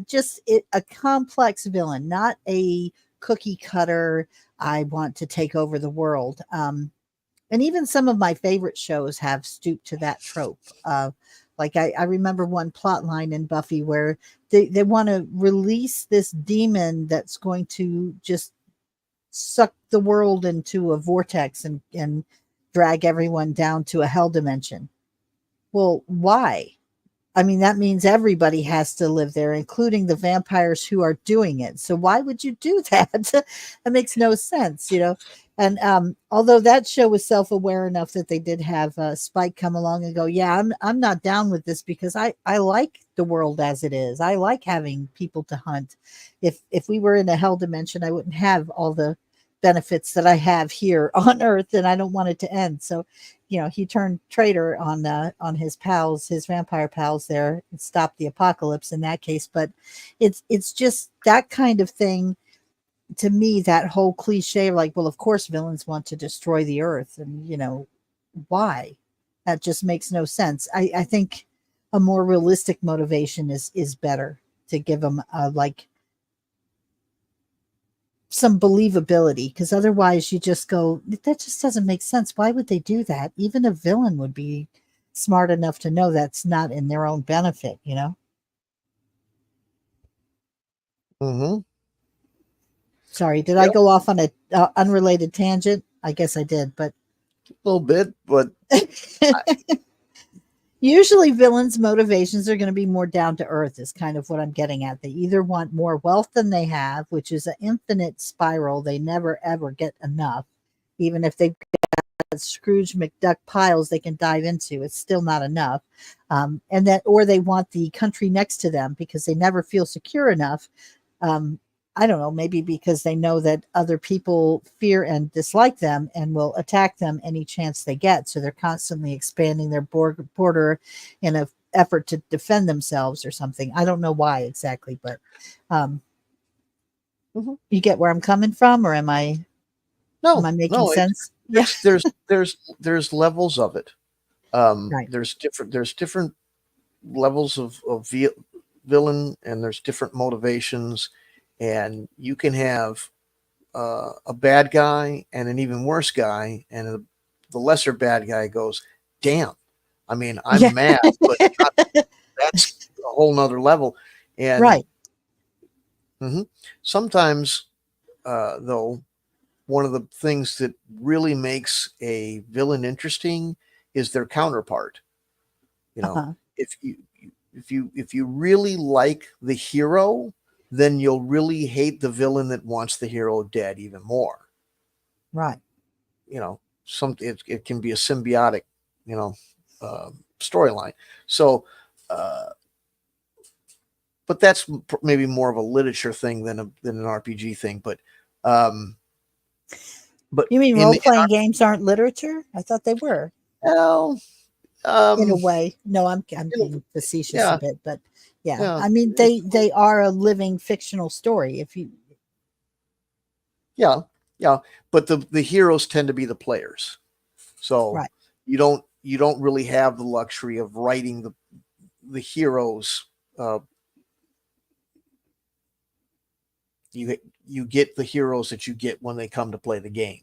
just a complex villain, not a cookie cutter. I want to take over the world. And even some of my favorite shows have stooped to that trope. Like I remember one plot line in Buffy where they want to release this demon that's going to just suck the world into a vortex and drag everyone down to a hell dimension. Well, why? I mean, that means everybody has to live there, including the vampires who are doing it. So why would you do that? That makes no sense. And although that show was self-aware enough that they did have Spike come along and go, "Yeah, I'm not down with this because I like the world as it is. I like having people to hunt. If we were in a hell dimension, I wouldn't have all the benefits that I have here on Earth, and I don't want it to end." So he turned traitor on his pals, his vampire pals there, and stopped the apocalypse in that case. But it's just that kind of thing to me, that whole cliche, like, well, of course villains want to destroy the earth, and why? That just makes no sense. I think a more realistic motivation is better to give them like some believability, because otherwise you just go, that just doesn't make sense. Why would they do that? Even a villain would be smart enough to know that's not in their own benefit. Hmm. Sorry, did I Yep, go off on a unrelated tangent? I guess I did, but a little bit, but usually villains' motivations are going to be more down to earth, is kind of what I'm getting at. They either want more wealth than they have, which is an infinite spiral. They never ever get enough. Even if they've got Scrooge McDuck piles they can dive into, it's still not enough. Or they want the country next to them because they never feel secure enough. Um, I don't know, maybe because they know that other people fear and dislike them and will attack them any chance they get. So they're constantly expanding their border in an effort to defend themselves or something. I don't know why exactly, but um, Mhm. you get where I'm coming from, or am I No, making no, sense? Yeah, there's levels of it. right. There's different levels of villain, and there's different motivations, and you can have a bad guy and an even worse guy, and the lesser bad guy goes, "Damn, I mean, I'm Yeah. mad, but that's a whole nother level." And Right. mhm, sometimes, though, one of the things that really makes a villain interesting is their counterpart. You know, Uh-huh. if you if you really like the hero, then you'll really hate the villain that wants the hero dead even more. Right. You know, it can be a symbiotic, you know, storyline. So, uh, but that's maybe more of a literature thing than an RPG thing. Um, but You mean in role-playing games aren't literature? I thought they were. well, In a um, way. No, I'm in a- being facetious a yeah, bit, but yeah. yeah, I mean, they are a living fictional story. If you yeah, yeah. But the heroes tend to be the players, so right, you don't really have the luxury of writing the heroes. Uh, you get the heroes that you get when they come to play the game.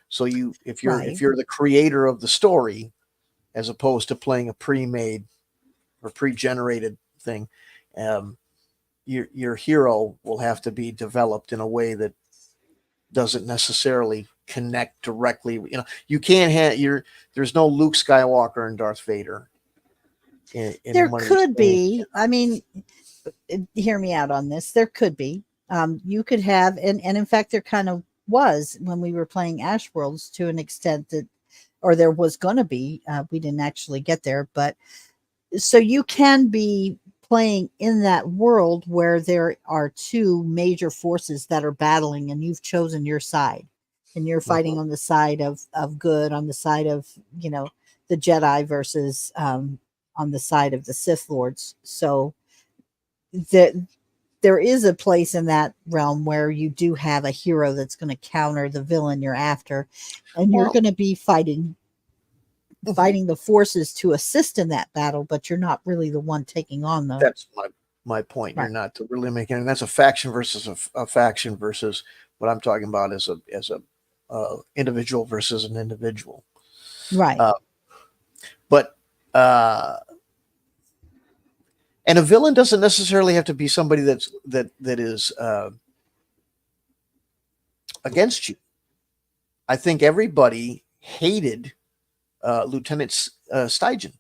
So if right. you're the creator of the story, as opposed to playing a pre-made or pre-generated thing, um, your hero will have to be developed in a way that doesn't necessarily connect directly. You know, you can't have your there's no Luke Skywalker and Darth Vader in There one of these could games. be. I mean, hear me out on this. There could be. You could have, and in fact, there kind of was when we were playing Ash Worlds to an extent that, or there was going to be. We didn't actually get there, but so you can be playing in that world where there are two major forces that are battling and you've chosen your side and you're fighting Mhm. on the side of good, on the side of, you know, the Jedi versus on the side of the Sith lords. So that there is a place in that realm where you do have a hero that's going to counter the villain you're after, and you're Well, going to be fighting mhm. fighting the forces to assist in that battle, but you're not really the one taking on the That's my point. You're right. not really making, and that's a faction versus a faction versus what I'm talking about as a individual versus an individual. Right. Uh, but uh, and a villain doesn't necessarily have to be somebody that is against you. I think everybody hated Lieutenant Stygian,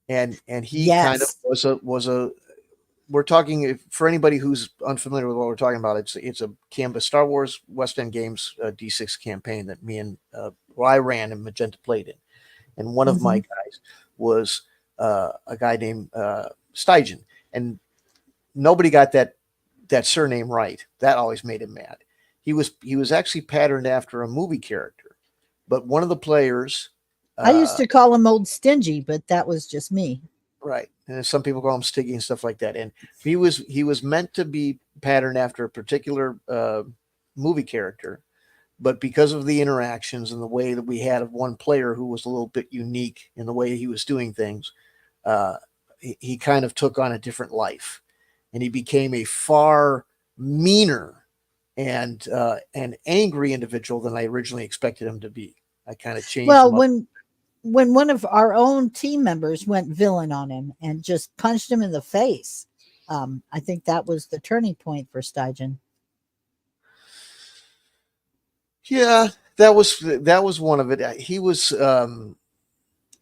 and he kind of Yes. was a we're talking for anybody who's unfamiliar with what we're talking about. It's a Star Wars West End Games D6 campaign that me and well, I ran and Magenta played in, and one of my Mhm. guys was a guy named Stygian, and nobody got that surname right. That always made him mad. He was actually patterned after a movie character, but one of the players, I used uh, to call him old stingy, but that was just me. right, and some people call him Stiggy and stuff like that, and he was meant to be patterned after a particular movie character, but because of the interactions and the way that we had of one player who was a little bit unique in the way he was doing things, uh, he kind of took on a different life, and he became a far meaner and angry individual than I originally expected him to be. I kind of changed Well, him up. when one of our own team members went villain on him and just punched him in the face, I think that was the turning point for Stygian. Yeah, that was one of it. He was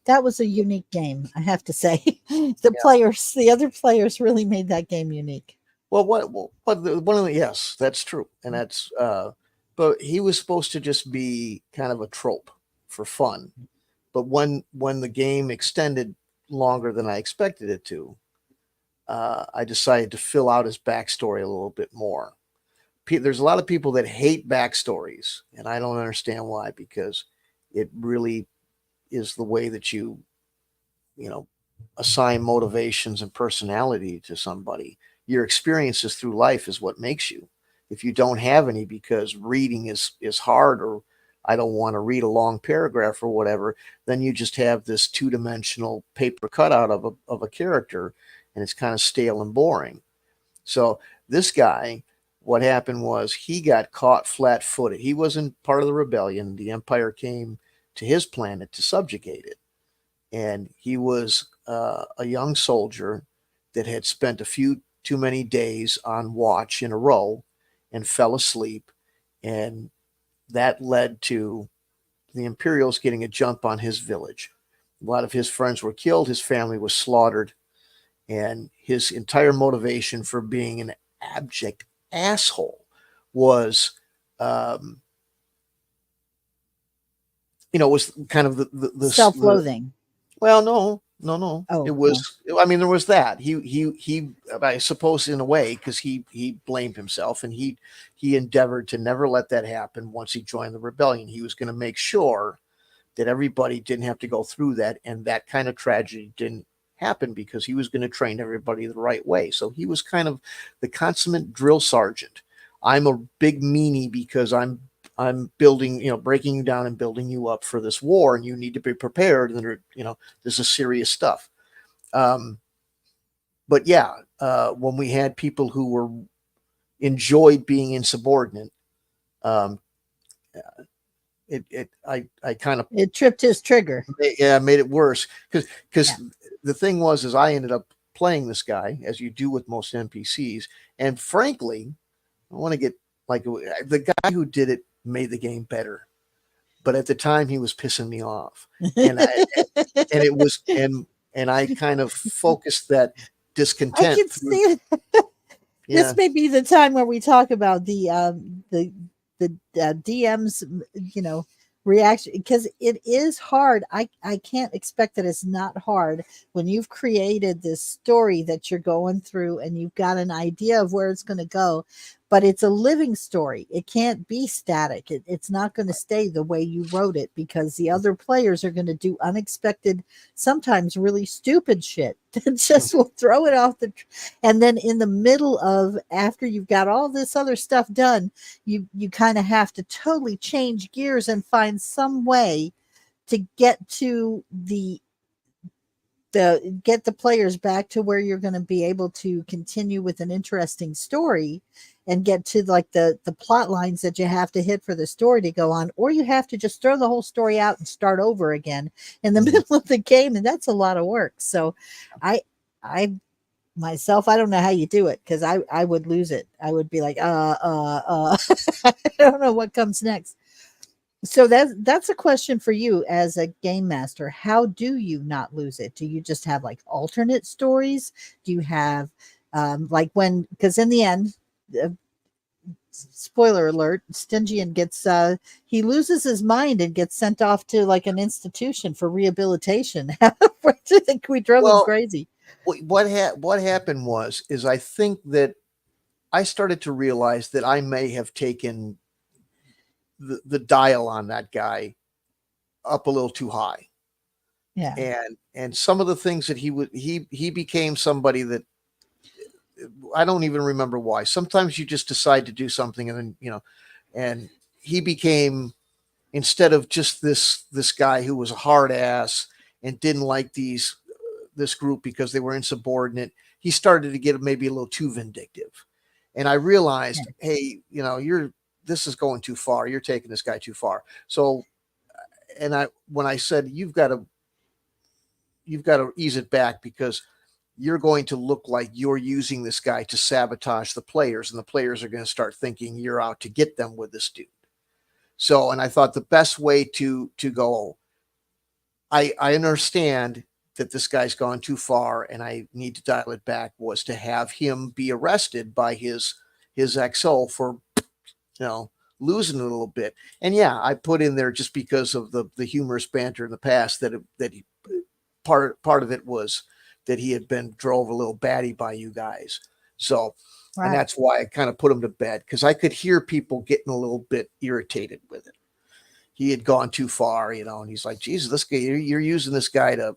That was a unique game, I have to say. yeah. The other players really made that game unique. Well, one of the yes, that's true, and that's but he was supposed to just be kind of a trope for fun. But when the game extended longer than I expected it to, I decided to fill out his backstory a little bit more. There's a lot of people that hate backstories, and I don't understand why, because it really is the way that you know assign motivations and personality to somebody. Your experiences through life is what makes you. If you don't have any because reading is hard, or I don't want to read a long paragraph or whatever, then you just have this two-dimensional paper cutout of a character, and it's kind of stale and boring. So this guy, what happened was he got caught flat-footed. He wasn't part of the rebellion. The Empire came to his planet to subjugate it, and he was a young soldier that had spent a few too many days on watch in a row and fell asleep, and that led to the Imperials getting a jump on his village. A lot of his friends were killed, his family was slaughtered, and his entire motivation for being an abject asshole was, um, was kind of the Self-loathing. well, no. It Oh, no. was, I mean, there was that. I suppose, in a way, because he blamed himself, and he endeavored to never let that happen. Once he joined the rebellion, he was going to make sure that everybody didn't have to go through that, and that kind of tragedy didn't happen, because he was going to train everybody the right way. So he was kind of the consummate drill sergeant. I'm a big meanie because I'm building, breaking you down and building you up for this war, and you need to be prepared. And this is serious stuff. But yeah, when we had people who were enjoyed being insubordinate, um, I kind of It tripped his trigger. made it worse, because Yeah. the thing was, is I ended up playing this guy, as you do with most NPCs, and frankly, I want to get like the guy who did it made the game better, but at the time he was pissing me off, and it was, and I kind of focused that I discontent can through. see it. Yeah. This may be the time where we talk about the DM's, reaction, because it is hard. I can't expect that it's not hard when you've created this story that you're going through and you've got an idea of where it's going to go, but it's a living story. It can't be static. It's not going to stay the way you wrote it, because the other players are going to do unexpected, sometimes really stupid shit that just will throw it off and then in the middle of, after you've got all this other stuff done, you kind of have to totally change gears and find some way to get to get the players back to where you're going to be able to continue with an interesting story and get to like the plot lines that you have to hit for the story to go on, or you have to just throw the whole story out and start over again in the middle of the game, and that's a lot of work. So I myself, I don't know how you do it, because I would lose it. I would be like I don't know what comes next. So that's a question for you as a game master. How do you not lose it? Do you just have like alternate stories? Do you have like when, because in the end, spoiler alert, Stygian gets he loses his mind and gets sent off to like an institution for rehabilitation. Where do you think we drove him crazy? What happened was, is I think that I started to realize that I may have taken the dial on that guy up a little too high. Yeah. And some of the things that he became somebody that I don't even remember why. Sometimes you just decide to do something, and then, and he became, instead of just this guy who was a hard ass and didn't like this group because they were insubordinate, he started to get maybe a little too vindictive. And I realized, hey, this is going too far. You're taking this guy too far. So, and when I said, you've got to ease it back, because you're going to look like you're using this guy to sabotage the players, and the players are going to start thinking you're out to get them with this dude. So, and I thought the best way to go, I understand that this guy's gone too far and I need to dial it back, was to have him be arrested by his XO for, losing a little bit. And yeah, I put in there, just because of the humorous banter in the past, that he, part of it was that he had been drove a little batty by you guys. So, Right. And that's why I kind of put him to bed, because I could hear people getting a little bit irritated with it. He had gone too far, and he's like, Jesus, this guy, you're using this guy to,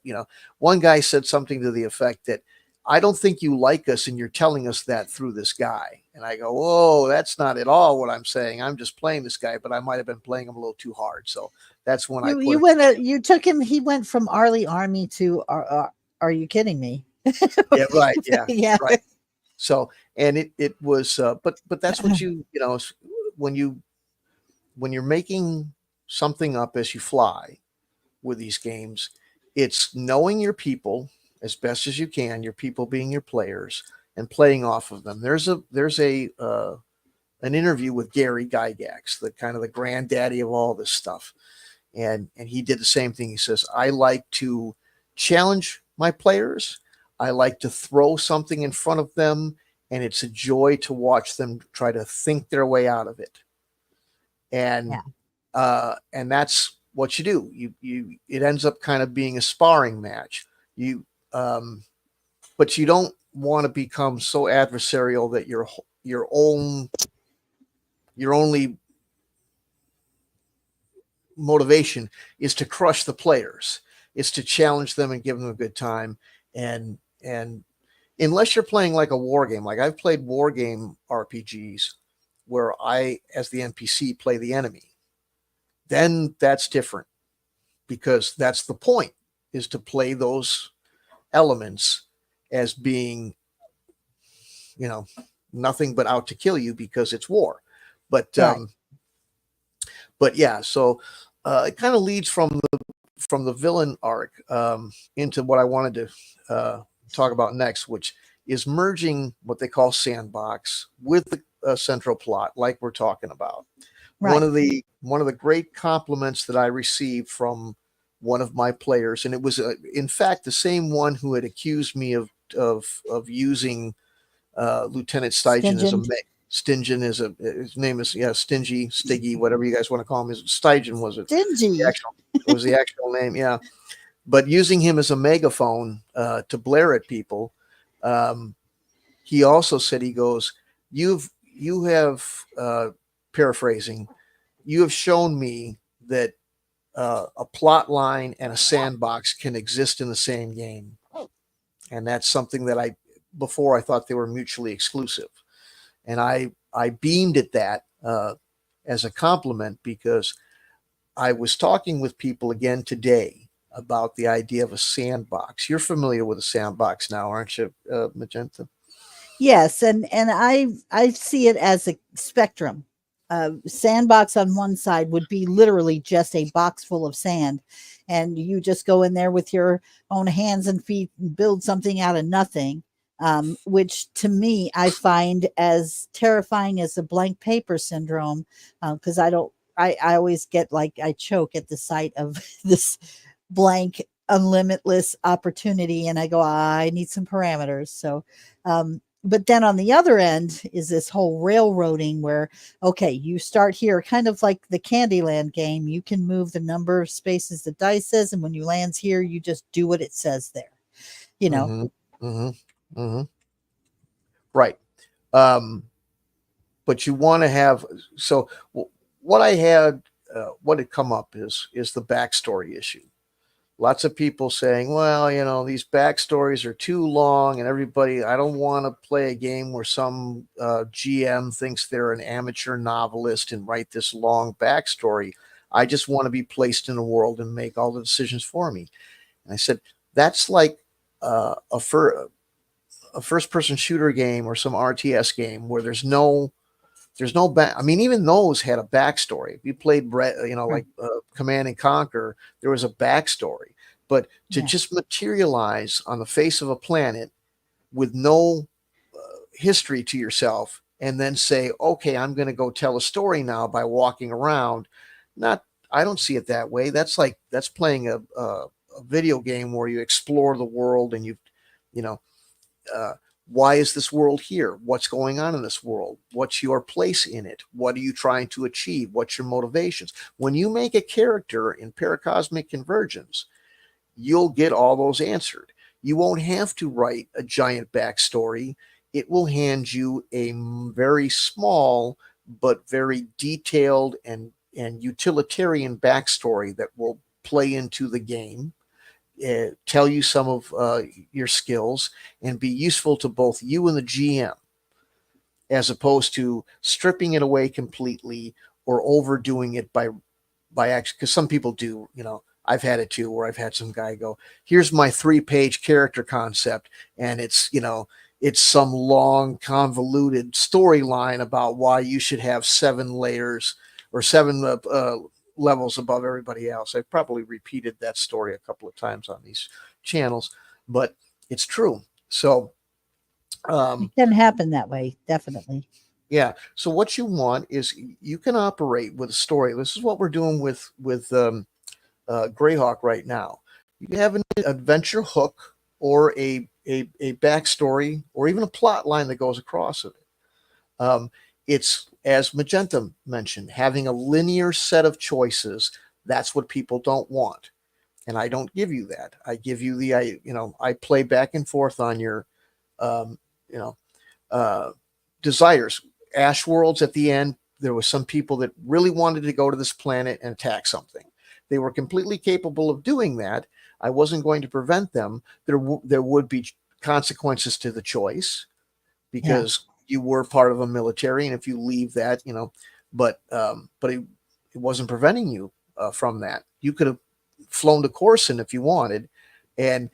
one guy said something to the effect that, I don't think you like us, and you're telling us that through this guy. And I go, whoa, that's not at all what I'm saying. I'm just playing this guy, but I might have been playing him a little too hard. So that's when you took him. He went from Arlie Army to Are You Kidding Me? Yeah, right. Yeah, Yeah. right. So, and it was, but that's what when you're making something up as you fly with these games, it's knowing your people as best as you can, your people being your players, and playing off of them. There's an interview with Gary Gygax, the kind of the granddaddy of all this stuff, and he did the same thing. He says, I like to challenge my players. I like to throw something in front of them, and it's a joy to watch them try to think their way out of it. Yeah. And that's what you do. You it ends up kind of being a sparring match. You um, but you don't want to become so adversarial that your only motivation is to crush the players. It's to challenge them and give them a good time. And unless you're playing like a war game, like I've played war game RPGs where I, as the NPC, play the enemy, then that's different because that's the point, is to play those elements as being, you know, nothing but out to kill you because it's war. But Right. but yeah, so it kind of leads from the villain arc into what I wanted to talk about next, which is merging what they call Sandbox with the central plot, like we're talking about. Right. One of the great compliments that I received from one of my players, and it was in fact the same one who had accused me of using Lieutenant Stygian as a Stingent. Stingian is a his name is, yeah, Stingy, Stiggy, whatever you guys want to call him. His Stygian was it the Stingy. actual was the actual name, yeah. But using him as a megaphone to blare at people, um, he also said, he goes, you have paraphrasing, you have shown me that a plot line and a sandbox can exist in the same game, and that's something that I thought they were mutually exclusive, and I beamed at that as a compliment, because I was talking with people again today about the idea of a sandbox. You're familiar with a sandbox now, aren't you, Magenta? Yes, and I see it as a spectrum. Sandbox on one side would be literally just a box full of sand, and you just go in there with your own hands and feet and build something out of nothing. Which to me I find as terrifying as the blank paper syndrome, because I don't. I always get like I choke at the sight of this blank unlimitless opportunity, and I go, I need some parameters. So but then on the other end is this whole railroading where, okay, you start here, kind of like the Candyland game. You can move the number of spaces the dice says, and when you lands here, you just do what it says there. You know, Mm-hmm. Mm-hmm. Mm-hmm. Right. Um, but you want to have, so what I had, what had come up is the backstory issue. Lots of people saying, well, these backstories are too long, and I don't want to play a game where some GM thinks they're an amateur novelist and write this long backstory. I just want to be placed in the world and make all the decisions for me. And I said, that's like a first person shooter game or some RTS game where there's no back. I mean, even those had a backstory. If you played, right. like Command and Conquer, there was a backstory. But to Yeah. just materialize on the face of a planet with no history to yourself, and then say, "Okay, I'm going to go tell a story now by walking around," not. I don't see it that way. That's playing a video game where you explore the world and you know, uh, why is this world here? What's going on in this world? What's your place in it? What are you trying to achieve? What's your motivations? When you make a character in Paracosmic Convergence, you'll get all those answered. You won't have to write a giant backstory. It will hand you a very small but very detailed and utilitarian backstory that will play into the game, tell you some of your skills, and be useful to both you and the GM, as opposed to stripping it away completely or overdoing it by action. Because some people do, I've had it too, where I've had some guy go, "Here's my 3-page character concept," and it's, it's some long convoluted storyline about why you should have 7 layers or 7 levels above everybody else. I've probably repeated that story a couple of times on these channels, but it's true. So It can happen that way, definitely. yeah. So what you want is you can operate with a story. This is what we're doing with Greyhawk right now. You have an adventure hook or a backstory or even a plot line that goes across it. It's, as Magenta mentioned, having a linear set of choices. That's what people don't want, and I don't give you that. I give you I play back and forth on your um, you know desires. Ash Worlds at the end, there was some people that really wanted to go to this planet and attack something. They were completely capable of doing that. I wasn't going to prevent them. There would be consequences to the choice Yeah. because you were part of a military, and if you leave that, but it wasn't preventing you from that. You could have flown to Coruscant if you wanted, and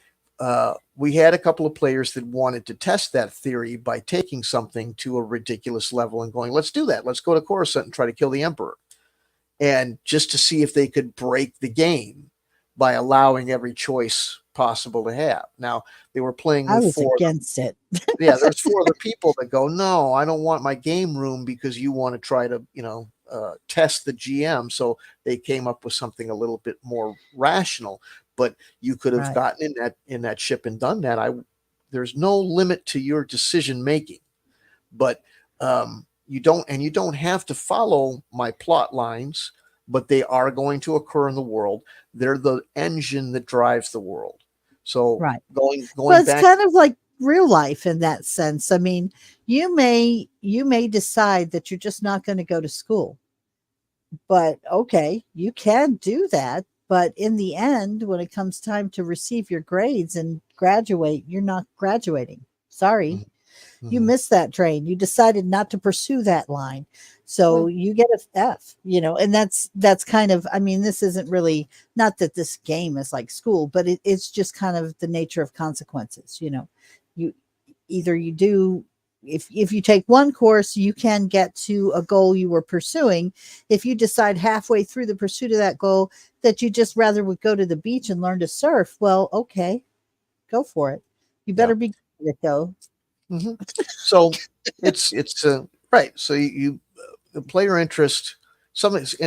we had a couple of players that wanted to test that theory by taking something to a ridiculous level and going, "Let's do that. Let's go to Coruscant and try to kill the Emperor," and just to see if they could break the game by allowing every choice possible to have. Now they were playing I with was 4. against it. Yeah, there's 4 other people that go, "No, I don't want my game room because you want to try to, test the GM." So they came up with something a little bit more rational. But you could have Right. gotten in that ship and done that. There's no limit to your decision making, but you don't have to follow my plot lines, but they are going to occur in the world. They're the engine that drives the world. So Right. Well, going it's back, kind of like real life in that sense. I mean, you may decide that you're just not going to go to school. But okay, you can do that. But in the end, when it comes time to receive your grades and graduate, you're not graduating. Sorry, you Mhm. missed that train. You decided not to pursue that line. So Well, you get a F, and that's kind of, I mean, this isn't really, not that this game is like school, but it's just kind of the nature of consequences. You either you do, if you take one course, you can get to a goal you were pursuing. If you decide halfway through the pursuit of that goal that you just rather would go to the beach and learn to surf, well, okay, go for it. You yeah. better be good at it though. hmm So it's right. So the player interest, sometimes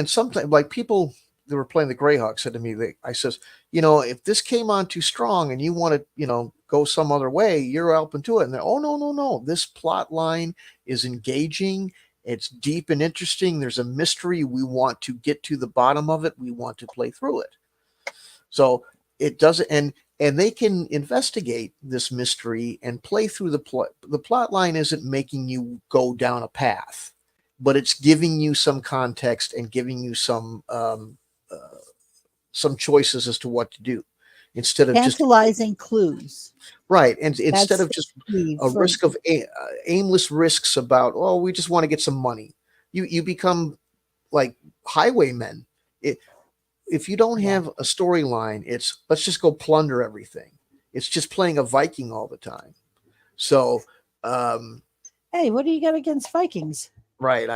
like people that were playing the Greyhawk said to me, I says, if this came on too strong and you want to, go some other way, you're open to it. And they're, "Oh, no, no, no. This plot line is engaging. It's deep and interesting. There's a mystery. We want to get to the bottom of it. We want to play through it." So it doesn't, and they can investigate this mystery and play through the plot. The plot line isn't making you go down a path, but it's giving you some context and giving you some choices as to what to do instead of just Tantalizing clues. right, and instead That's of the just key a for, risk of aimless risks about, "Oh, we just want to get some money." You become like highwaymen. If you don't yeah. have a storyline, it's let's just go plunder everything. It's just playing a Viking all the time. So, um, Hey, what do you got against Vikings? right,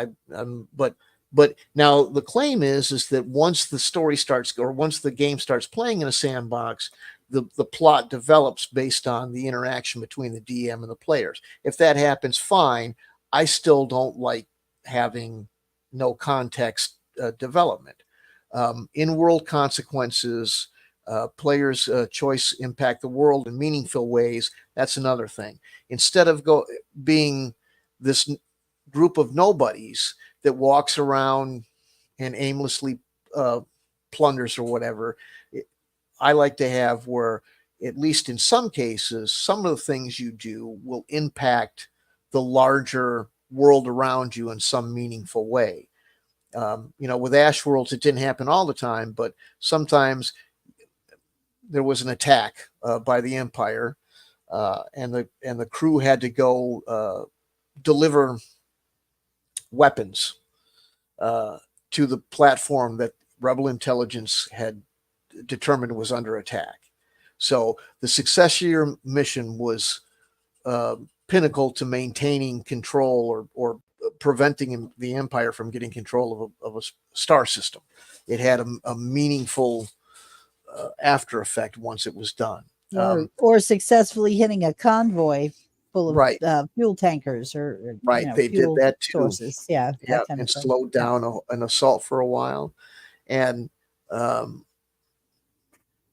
but now the claim is that once the story starts or once the game starts playing in a sandbox, the plot develops based on the interaction between the DM and the players. If that happens, fine. I still don't like having no context development. In-world consequences, players' choice impact the world in meaningful ways. That's another thing. Instead of being this group of nobodies that walks around and aimlessly uh, plunders or whatever, I like to have where, at least in some cases, some of the things you do will impact the larger world around you in some meaningful way. With Ash Worlds, it didn't happen all the time, but sometimes there was an attack by the Empire, and the crew had to go deliver weapons uh, to the platform that Rebel intelligence had determined was under attack. So the success of your mission was pinnacle to maintaining control or preventing the Empire from getting control of a star system. It had a meaningful after effect once it was done. Or successfully hitting a convoy full of Right. Fuel tankers or Right. They did fuel that too. sources. Yeah, Yeah, that kind and of thing. slowed down an assault for a while. And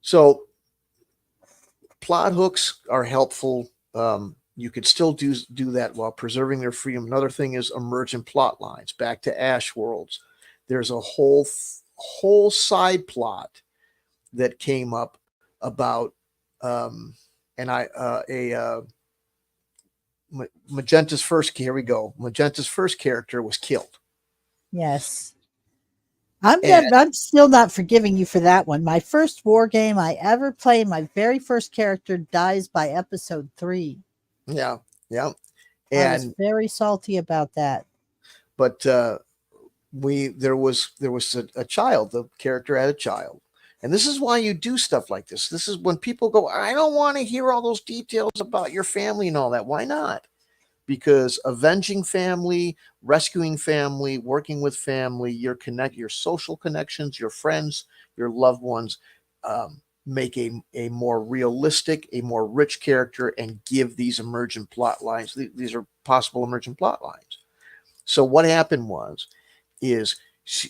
so plot hooks are helpful. You could still do that while preserving their freedom. Another thing is emergent plot lines. Back to Ash Worlds, there's a whole side plot that came up about Magenta's first. Here we go. Magenta's first character was killed. Yes. I'm still not forgiving you for that one. My first war game I ever played, my very first character dies by episode 3. Yeah. I was very salty about that. But there was a child. The character had a child, and this is why you do stuff like this. This is when people go, I don't want to hear all those details about your family and all that. Why not? Because avenging family, rescuing family, working with family, your social connections, your friends, your loved ones, make a more realistic, a more rich character, and give these emergent plot lines. These are possible emergent plot lines. So what happened is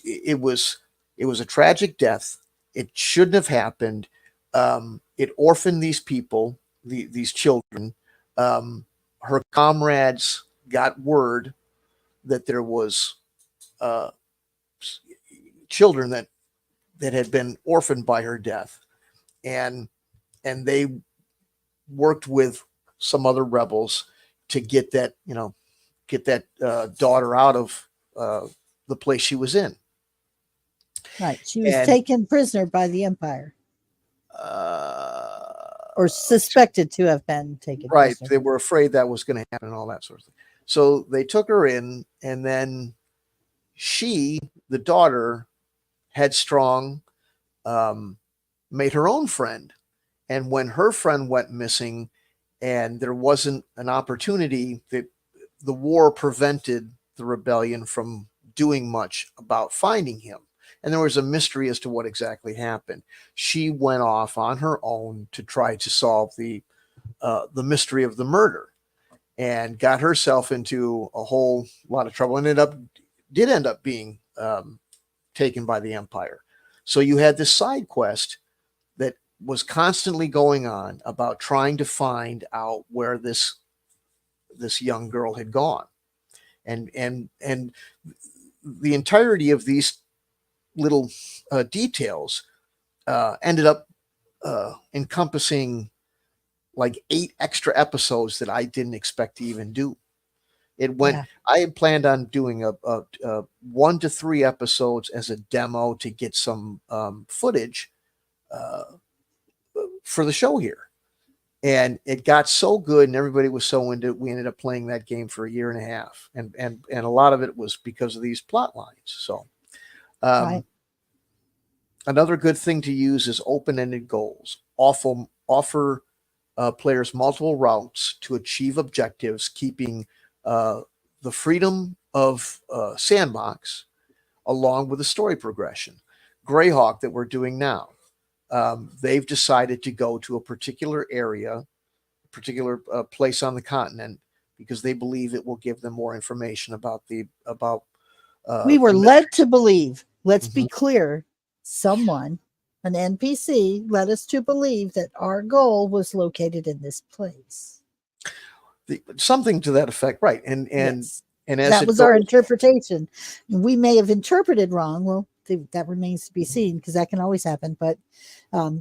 it was a tragic death. It shouldn't have happened. It orphaned these people, these children. Her comrades got word that there was children that had been orphaned by her death, and they worked with some other rebels to get that daughter out of the place she was in. Right, she was taken prisoner by the Empire. Or suspected to have been taken. Right. prisoner. They were afraid that was going to happen and all that sort of thing. So they took her in, and then she, the daughter, headstrong, made her own friend. And when her friend went missing and there wasn't an opportunity, that the war prevented the rebellion from doing much about finding him. And there was a mystery as to what exactly happened. She went off on her own to try to solve the mystery of the murder, and got herself into a whole lot of trouble. And did end up being taken by the Empire. So you had this side quest that was constantly going on about trying to find out where this young girl had gone, and the entirety of these little details ended up encompassing like 8 extra episodes that I didn't expect to even do. It went. Yeah. I had planned on doing a 1 to 3 episodes as a demo to get some footage for the show here, and it got so good and everybody was so into it. We ended up playing that game for 1.5 years, and a lot of it was because of these plot lines. So, right. Another good thing to use is open-ended goals. Offer players multiple routes to achieve objectives, keeping the freedom of Sandbox along with the story progression. Greyhawk that we're doing now, they've decided to go to a particular area, a particular place on the continent, because they believe it will give them more information about we were led to believe. Let's be clear. Someone, an NPC, led us to believe that our goal was located in this place. Something to that effect, right? And yes. And as that was our interpretation. We may have interpreted wrong. Well, that remains to be seen, because that can always happen. But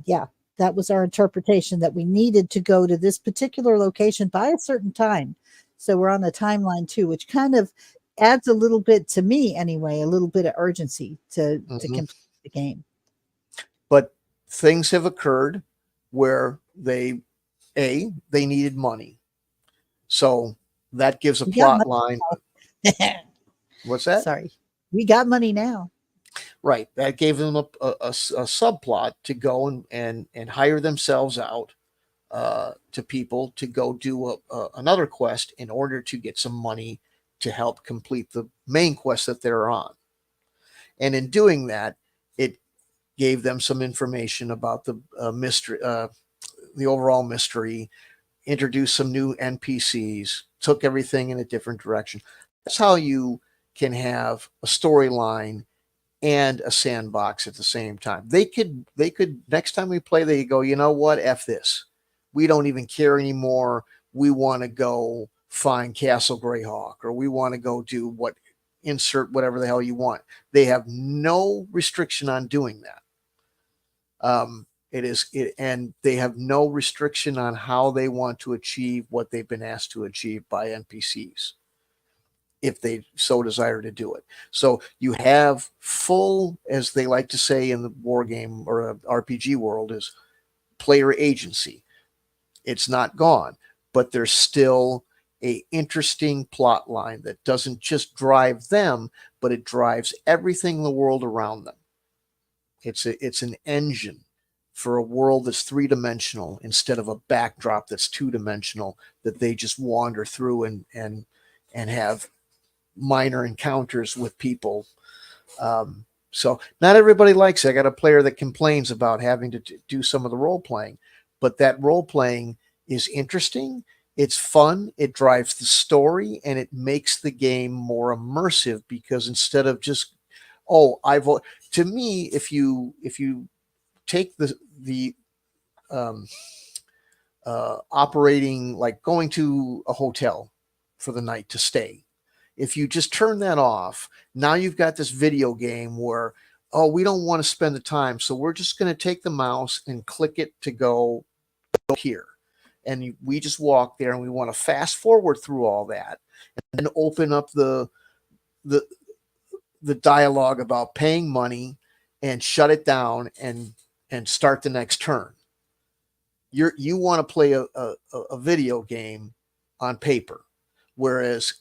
yeah, that was our interpretation, that we needed to go to this particular location by a certain time. So we're on a timeline too, which kind of adds a little bit, to me anyway, a little bit of urgency to complete the game. But things have occurred where they needed money. So that gives a plot line. What's that? Sorry. We got money now. Right. That gave them a subplot to go and hire themselves out to people to go do another quest in order to get some money to help complete the main quest that they're on. And in doing that, it gave them some information about the mystery, the overall mystery, introduced some new NPCs, took everything in a different direction. That's how you can have a storyline and a sandbox at the same time. They could next time we play, they go, you know what, F this. We don't even care anymore. We want to go find Castle Greyhawk, or we want to go do what, insert whatever the hell you want. They have no restriction on doing that. And they have no restriction on how they want to achieve what they've been asked to achieve by NPCs, if they so desire to do it. So you have full, as they like to say in the war game or RPG world, is player agency. It's not gone, but there's still a interesting plot line that doesn't just drive them, but it drives everything in the world around them. It's an engine for a world that's three-dimensional instead of a backdrop that's two-dimensional that they just wander through and have minor encounters with people. So not everybody likes it. I got a player that complains about having to do some of the role playing, but that role playing is interesting. It's fun. It drives the story, and it makes the game more immersive, because instead of just, oh, to me, if you take the operating, like going to a hotel for the night to stay, if you just turn that off, now you've got this video game where, oh, we don't want to spend the time, so we're just going to take the mouse and click it to go here. And we just walk there, and we want to fast forward through all that and open up the dialogue about paying money and shut it down and start the next turn. You want to play a video game on paper, whereas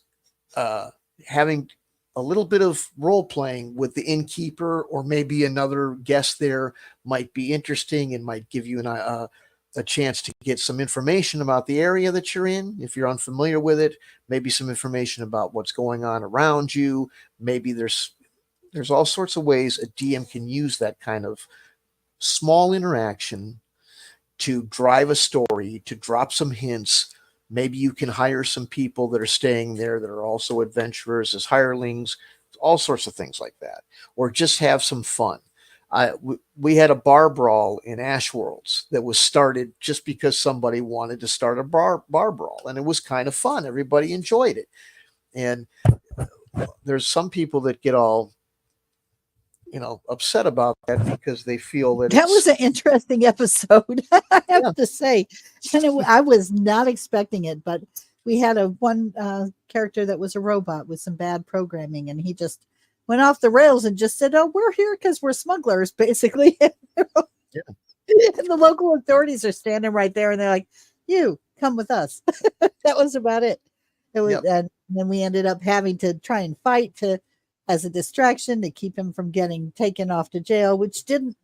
having a little bit of role playing with the innkeeper or maybe another guest there might be interesting and might give you a chance to get some information about the area that you're in. If you're unfamiliar with it, maybe some information about what's going on around you. Maybe there's all sorts of ways a DM can use that kind of small interaction to drive a story, to drop some hints. Maybe you can hire some people that are staying there that are also adventurers as hirelings, all sorts of things like that, or just have some fun. We had a bar brawl in Ash Worlds that was started just because somebody wanted to start a bar brawl, and it was kind of fun. Everybody enjoyed it. And there's some people that get all, upset about that because they feel that was an interesting episode, I have to say. And I was not expecting it, but we had one character that was a robot with some bad programming, and he just went off the rails and just said, oh, we're here because we're smugglers, basically. Yeah. And the local authorities are standing right there, and they're like, you come with us. That was about it. It was, yep. And then we ended up having to try and fight as a distraction to keep him from getting taken off to jail, which didn't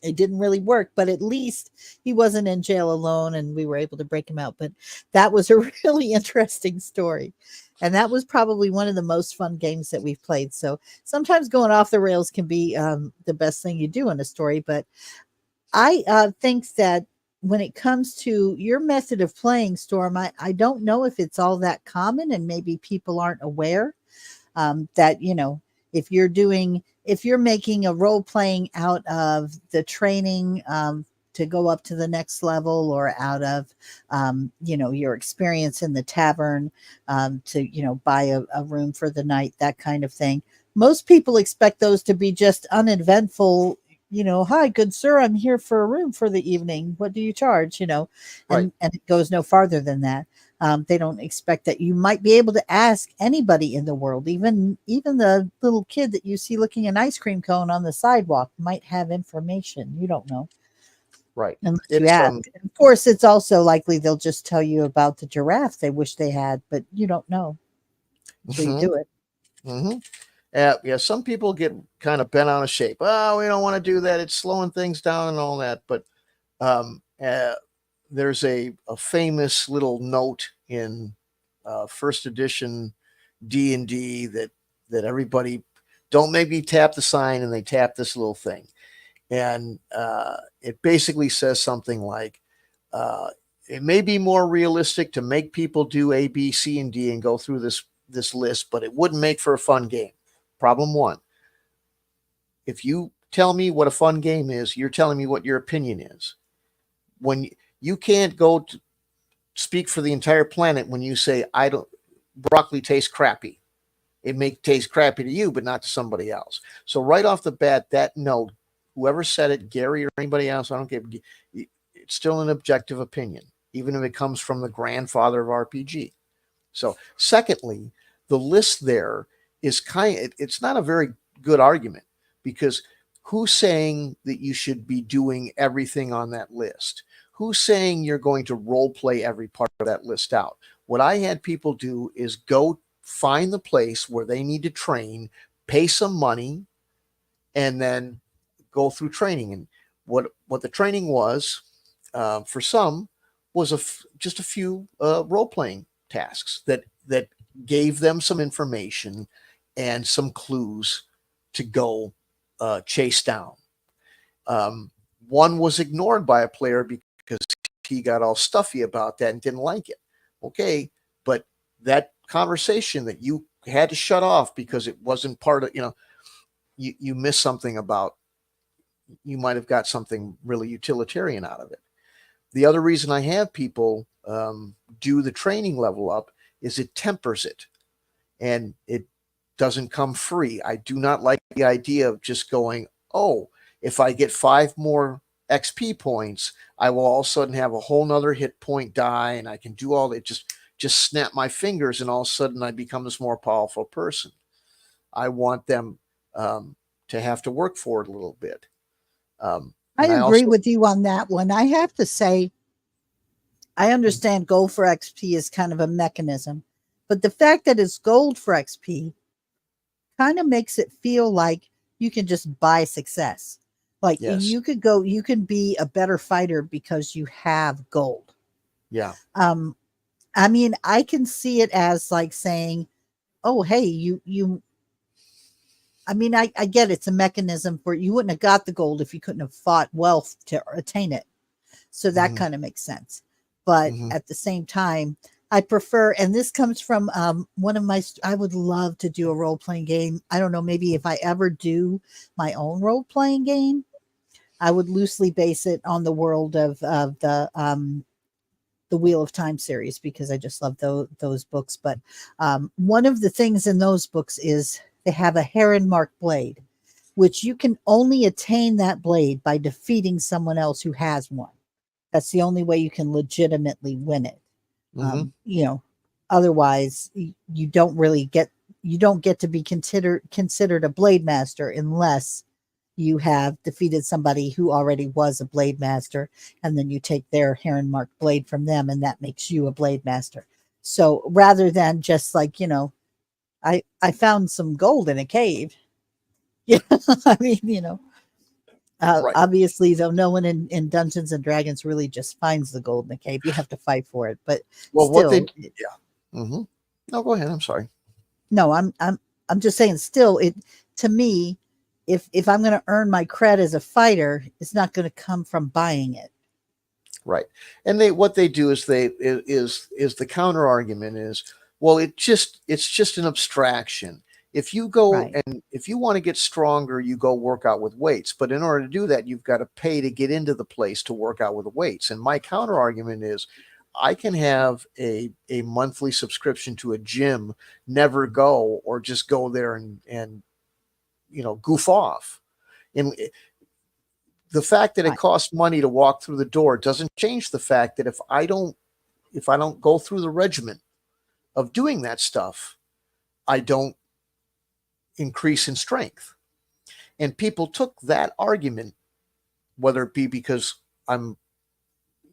it didn't really work, but at least he wasn't in jail alone and we were able to break him out. But that was a really interesting story. And that was probably one of the most fun games that we've played. So sometimes going off the rails can be the best thing you do in a story. But I think that when it comes to your method of playing, Storm, I don't know if it's all that common, and maybe people aren't aware that, if you're making a role playing out of the training to go up to the next level, or out of, your experience in the tavern to, buy a room for the night, that kind of thing. Most people expect those to be just uneventful, hi, good sir, I'm here for a room for the evening. What do you charge? Right. And it goes no farther than that. They don't expect that you might be able to ask anybody in the world, even the little kid that you see looking an ice cream cone on the sidewalk might have information. You don't know. Right. Unless you ask. Of course, it's also likely they'll just tell you about the giraffe they wish they had, but you don't know until you do it. Mm-hmm. Yeah, some people get kind of bent out of shape. Oh, we don't want to do that. It's slowing things down and all that. But um, uh, there's a famous little note in first edition D&D that everybody don't make me tap the sign, and they tap this little thing, and it basically says something like, uh, "It may be more realistic to make people do A, B, C, and D and go through this list, but it wouldn't make for a fun game." Problem one: if you tell me what a fun game is, you're telling me what your opinion is. When you can't go to speak for the entire planet when you say I don't broccoli tastes crappy. It may taste crappy to you, but not to somebody else. So right off the bat, that note, whoever said it, Gary or anybody else, I don't care. It's still an objective opinion, even if it comes from the grandfather of RPG. So, secondly, the list there is it's not a very good argument, because who's saying that you should be doing everything on that list? Who's saying you're going to role play every part of that list out? What I had people do is go find the place where they need to train, pay some money, and then go through training. And what the training was, for some, was just a few role playing tasks that gave them some information and some clues to go chase down. Um, One was ignored by a player because he got all stuffy about that and didn't like it. Okay, but that conversation that you had to shut off because it wasn't part of, you missed something about, you might have got something really utilitarian out of it. The other reason I have people do the training level up is it tempers it, and it doesn't come free. I do not like the idea of just going, oh, if I get 5 more XP points, I will all of a sudden have a whole nother hit point die, and I can do all that. Just snap my fingers, and all of a sudden I become this more powerful person. I want them to have to work for it a little bit. I And I agree also, with you on that one. I have to say, I understand gold for XP is kind of a mechanism, but the fact that it's gold for XP kind of makes it feel like you can just buy success. Like yes, you can be a better fighter because you have gold. yeah, Um, I mean, I can see it as like saying, "Oh, hey, you." I mean, I get it's a mechanism for you wouldn't have got the gold if you couldn't have fought well to attain it. So that hmm kind of makes sense. But hmm at the same time, I prefer, and this comes from one of my, I would love to do a role playing game. I don't know, maybe if I ever do my own role playing game, I would loosely base it on the world of the Wheel of Time series because I just love those books. But one of the things in those books is they have a heron mark blade, which you can only attain that blade by defeating someone else who has one. That's the only way you can legitimately win it. hmm You know, otherwise you don't really get you don't get to be considered a blade master unless you have defeated somebody who already was a blade master, and then you take their heron mark blade from them, and that makes you a blade master. So rather than just like I found some gold in a cave. Yeah, I mean, right. obviously, though, no one in Dungeons and Dragons really just finds the gold in the cave. You have to fight for it, but Well, what they, still, yeah. hmm No, go ahead. I'm sorry. no, I'm just saying. Still, it to me, if I'm going to earn my cred as a fighter, it's not going to come from buying it. Right. And what they do is is the counter argument is, well, it's just an abstraction. If you go Right. and if you want to get stronger, you go work out with weights. But in order to do that, you've got to pay to get into the place to work out with the weights. And my counter argument is, I can have a monthly subscription to a gym, never go, or just go there and goof off. And the fact that it Right. costs money to walk through the door doesn't change the fact that if I don't go through the regimen of doing that stuff, I don't increase in strength. And people took that argument, whether it be because I'm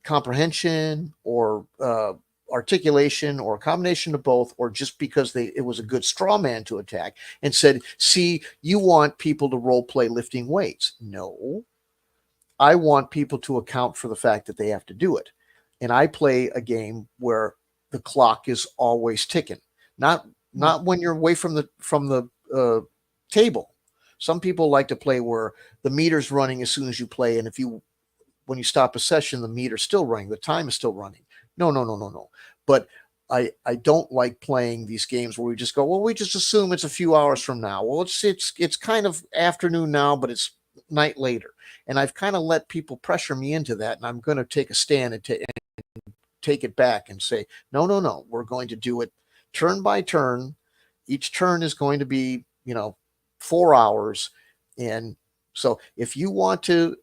comprehension or articulation or a combination of both, or just because it was a good straw man to attack, and said, see, you want people to role play lifting weights. No, I want people to account for the fact that they have to do it. And I play a game where the clock is always ticking. Not when you're away from the table. Some people like to play where the meter's running as soon as you play, and when you stop a session, the meter's still running, the time is still running. No, no, no, no, no. But I don't like playing these games where we just go, well, we just assume it's a few hours from now. Well, it's kind of afternoon now, but it's night later. And I've kind of let people pressure me into that, and I'm going to take a stand and take it back and say, no, no, no, we're going to do it turn by turn. Each turn is going to be, 4 hours. And so if you want to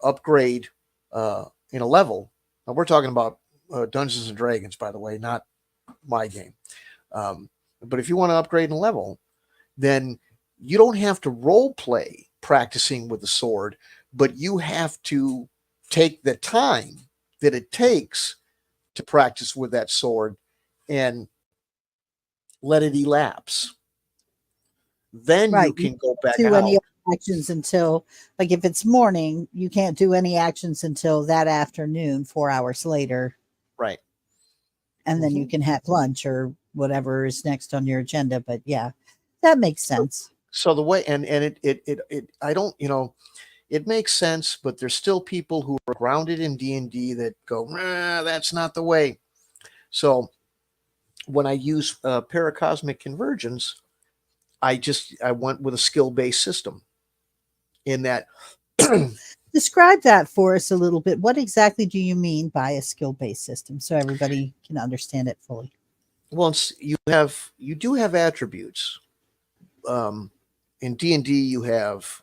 upgrade in a level, now we're talking about Dungeons and Dragons, by the way, not my game. But if you want to upgrade in a level, then you don't have to role play practicing with the sword, but you have to take the time that it takes to practice with that sword and let it elapse. Then you Right. can go back Do out. any actions until, like, if it's morning, you can't do any actions until that afternoon, 4 hours later. Right. And then you can have lunch or whatever is next on your agenda. But yeah, that makes sense. So the way, and it I don't, it makes sense, but there's still people who are grounded in D&D that go, that's not the way. So when I use paracosmic convergence, I went with a skill-based system in that. Describe that for us a little bit. What exactly do you mean by a skill-based system so everybody can understand it fully? Well, you do have attributes. In D&D, you have,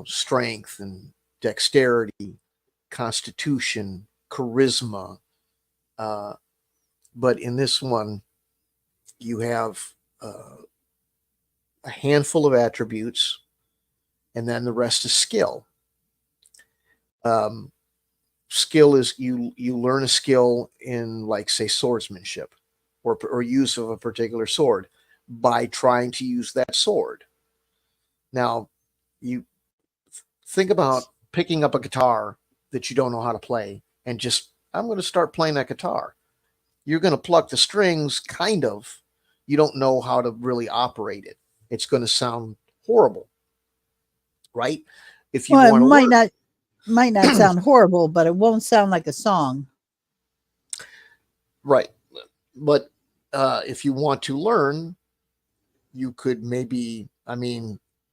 strength and dexterity, constitution, charisma. But in this one, you have a handful of attributes, and then the rest is skill. Skill is you learn a skill in, like, say, swordsmanship or use of a particular sword by trying to use that sword. Now, you think about picking up a guitar that you don't know how to play and just, I'm going to start playing that guitar. You're going to pluck the strings, kind of. You don't know how to really operate it. It's going to sound horrible, right? If you Well, it want to might not sound horrible, but it won't sound like a song. right. But if you want to learn, you could maybe,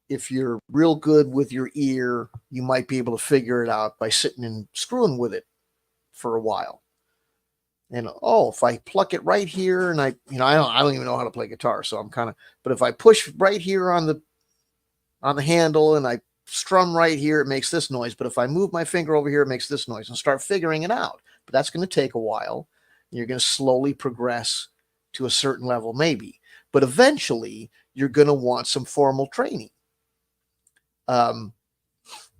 if you're real good with your ear, you might be able to figure it out by sitting and screwing with it for a while. And if I pluck it right here, and I don't even know how to play guitar, so but if I push right here on the handle and I strum right here, it makes this noise. But if I move my finger over here, it makes this noise, and start figuring it out. But that's going to take a while. You're going to slowly progress to a certain level, maybe. But eventually, you're going to want some formal training. And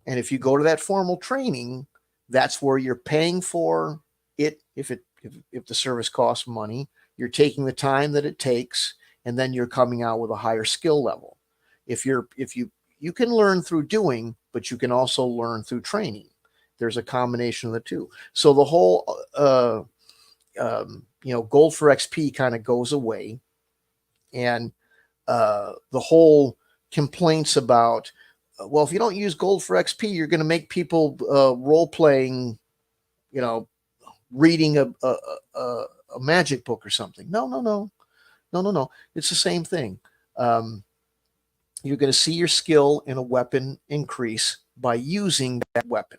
if you go to that formal training, that's where you're paying for it. If the service costs money, you're taking the time that it takes, and then you're coming out with a higher skill level. If you can learn through doing, but you can also learn through training. There's a combination of the two. So the whole gold for XP kind of goes away, and the whole complaints about, well, if you don't use gold for XP, you're going to make people role playing, reading a magic book or something. No. It's the same thing. You're going to see your skill in a weapon increase by using that weapon.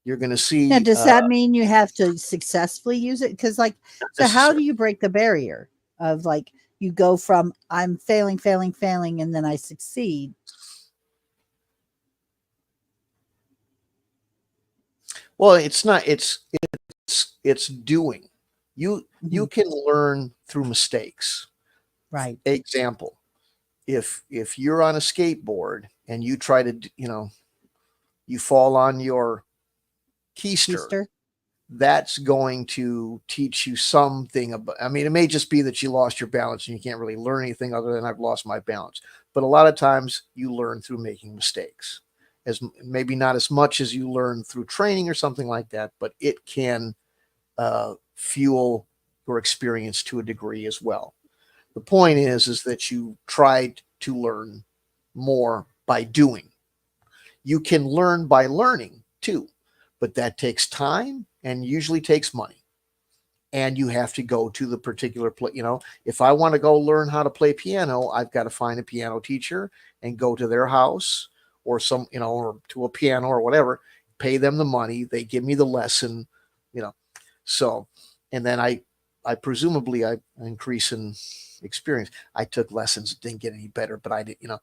You're going to see. Now, does that mean you have to successfully use it? Because, like, so how do you break the barrier of, like, you go from I'm failing, and then I succeed? Well, it's not. It's doing. You can learn through mistakes. Right. Example: if you're on a skateboard and you try to, you fall on your keister. that's going to teach you something about, I mean, it may just be that you lost your balance and you can't really learn anything other than I've lost my balance. But a lot of times you learn through making mistakes, as maybe not as much as you learn through training or something like that, but it can fuel your experience to a degree as well. The point is that you tried to learn more by doing. You can learn by learning too, but that takes time and usually takes money. And you have to go to the particular place. You know, if I want to go learn how to play piano, I've got to find a piano teacher and go to their house or some, you know, or to a piano or whatever, pay them the money. They give me the lesson, you know. So, and then I presumably I increase in experience. I took lessons, didn't get any better, but I did, you know,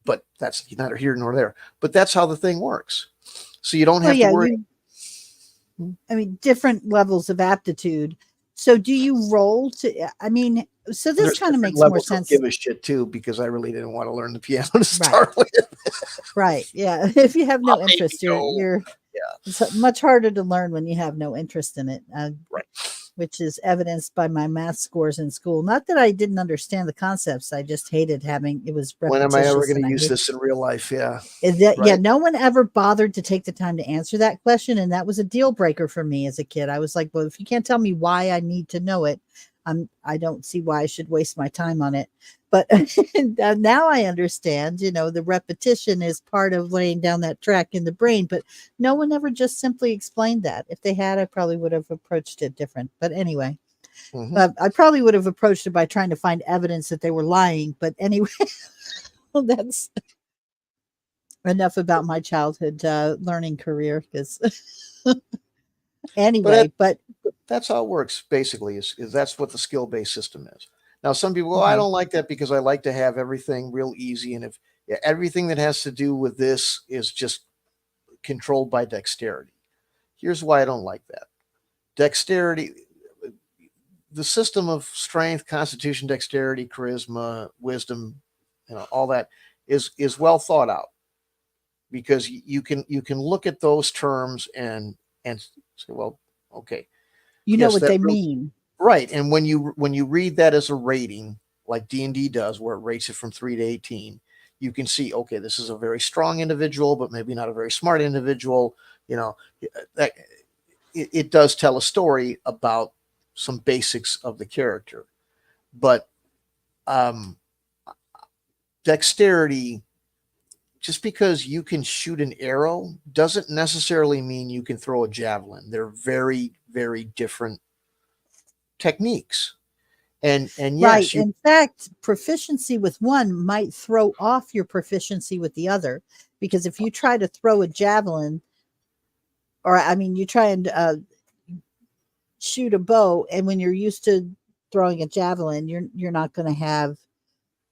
but that's neither here nor there. But that's how the thing works. So you don't Well, have to yeah, worry. I mean, different levels of aptitude. So do you roll to, I mean, so And this there's kind of different makes more levels of sense. give a shit too, because I really didn't want to learn the piano to Right. start with. Right. Yeah. If you have no I interest, know. you're, Yeah. it's much harder to learn when you have no interest in it. Right. Which is evidenced by my math scores in school. Not that I didn't understand the concepts, I just hated having it was When am I ever repetitious, going and to I use hate this in real life? Yeah. that. Yeah, Right. no one ever bothered to take the time to answer that question, and that was a deal breaker for me as a kid. I was like, well, if you can't tell me why I need to know it, I don't see why I should waste my time on it. But now I understand, you know, the repetition is part of laying down that track in the brain. But no one ever just simply explained that. If they had, I probably would have approached it different. But anyway, Mm-hmm. I probably would have approached it by trying to find evidence that they were lying. But anyway, well, that's enough about my childhood learning career. Because But anyway, but that's how it works. Basically, is that's what the skill based system is. Now, some people, well, I mhm. don't like that because I like to have everything real easy, and if everything that has to do with this is just controlled by dexterity. Here's why I don't like that. Dexterity, the system of strength, constitution, dexterity, charisma, wisdom, you know, all that is well thought out, because you can look at those terms and say, well, okay, You know yes, what that they real, mean. right. And when you read that as a rating, like D&D does, where it rates it from 3 to 18, you can see, okay, this is a very strong individual, but maybe not a very smart individual. You know, that it does tell a story about some basics of the character. But um, dexterity, just because you can shoot an arrow doesn't necessarily mean you can throw a javelin. They're very, very different techniques. And Right. yes, you In fact, proficiency with one might throw off your proficiency with the other. Because if you try to throw a javelin, or I mean, you try and shoot a bow, and when you're used to throwing a javelin, you're not going to have,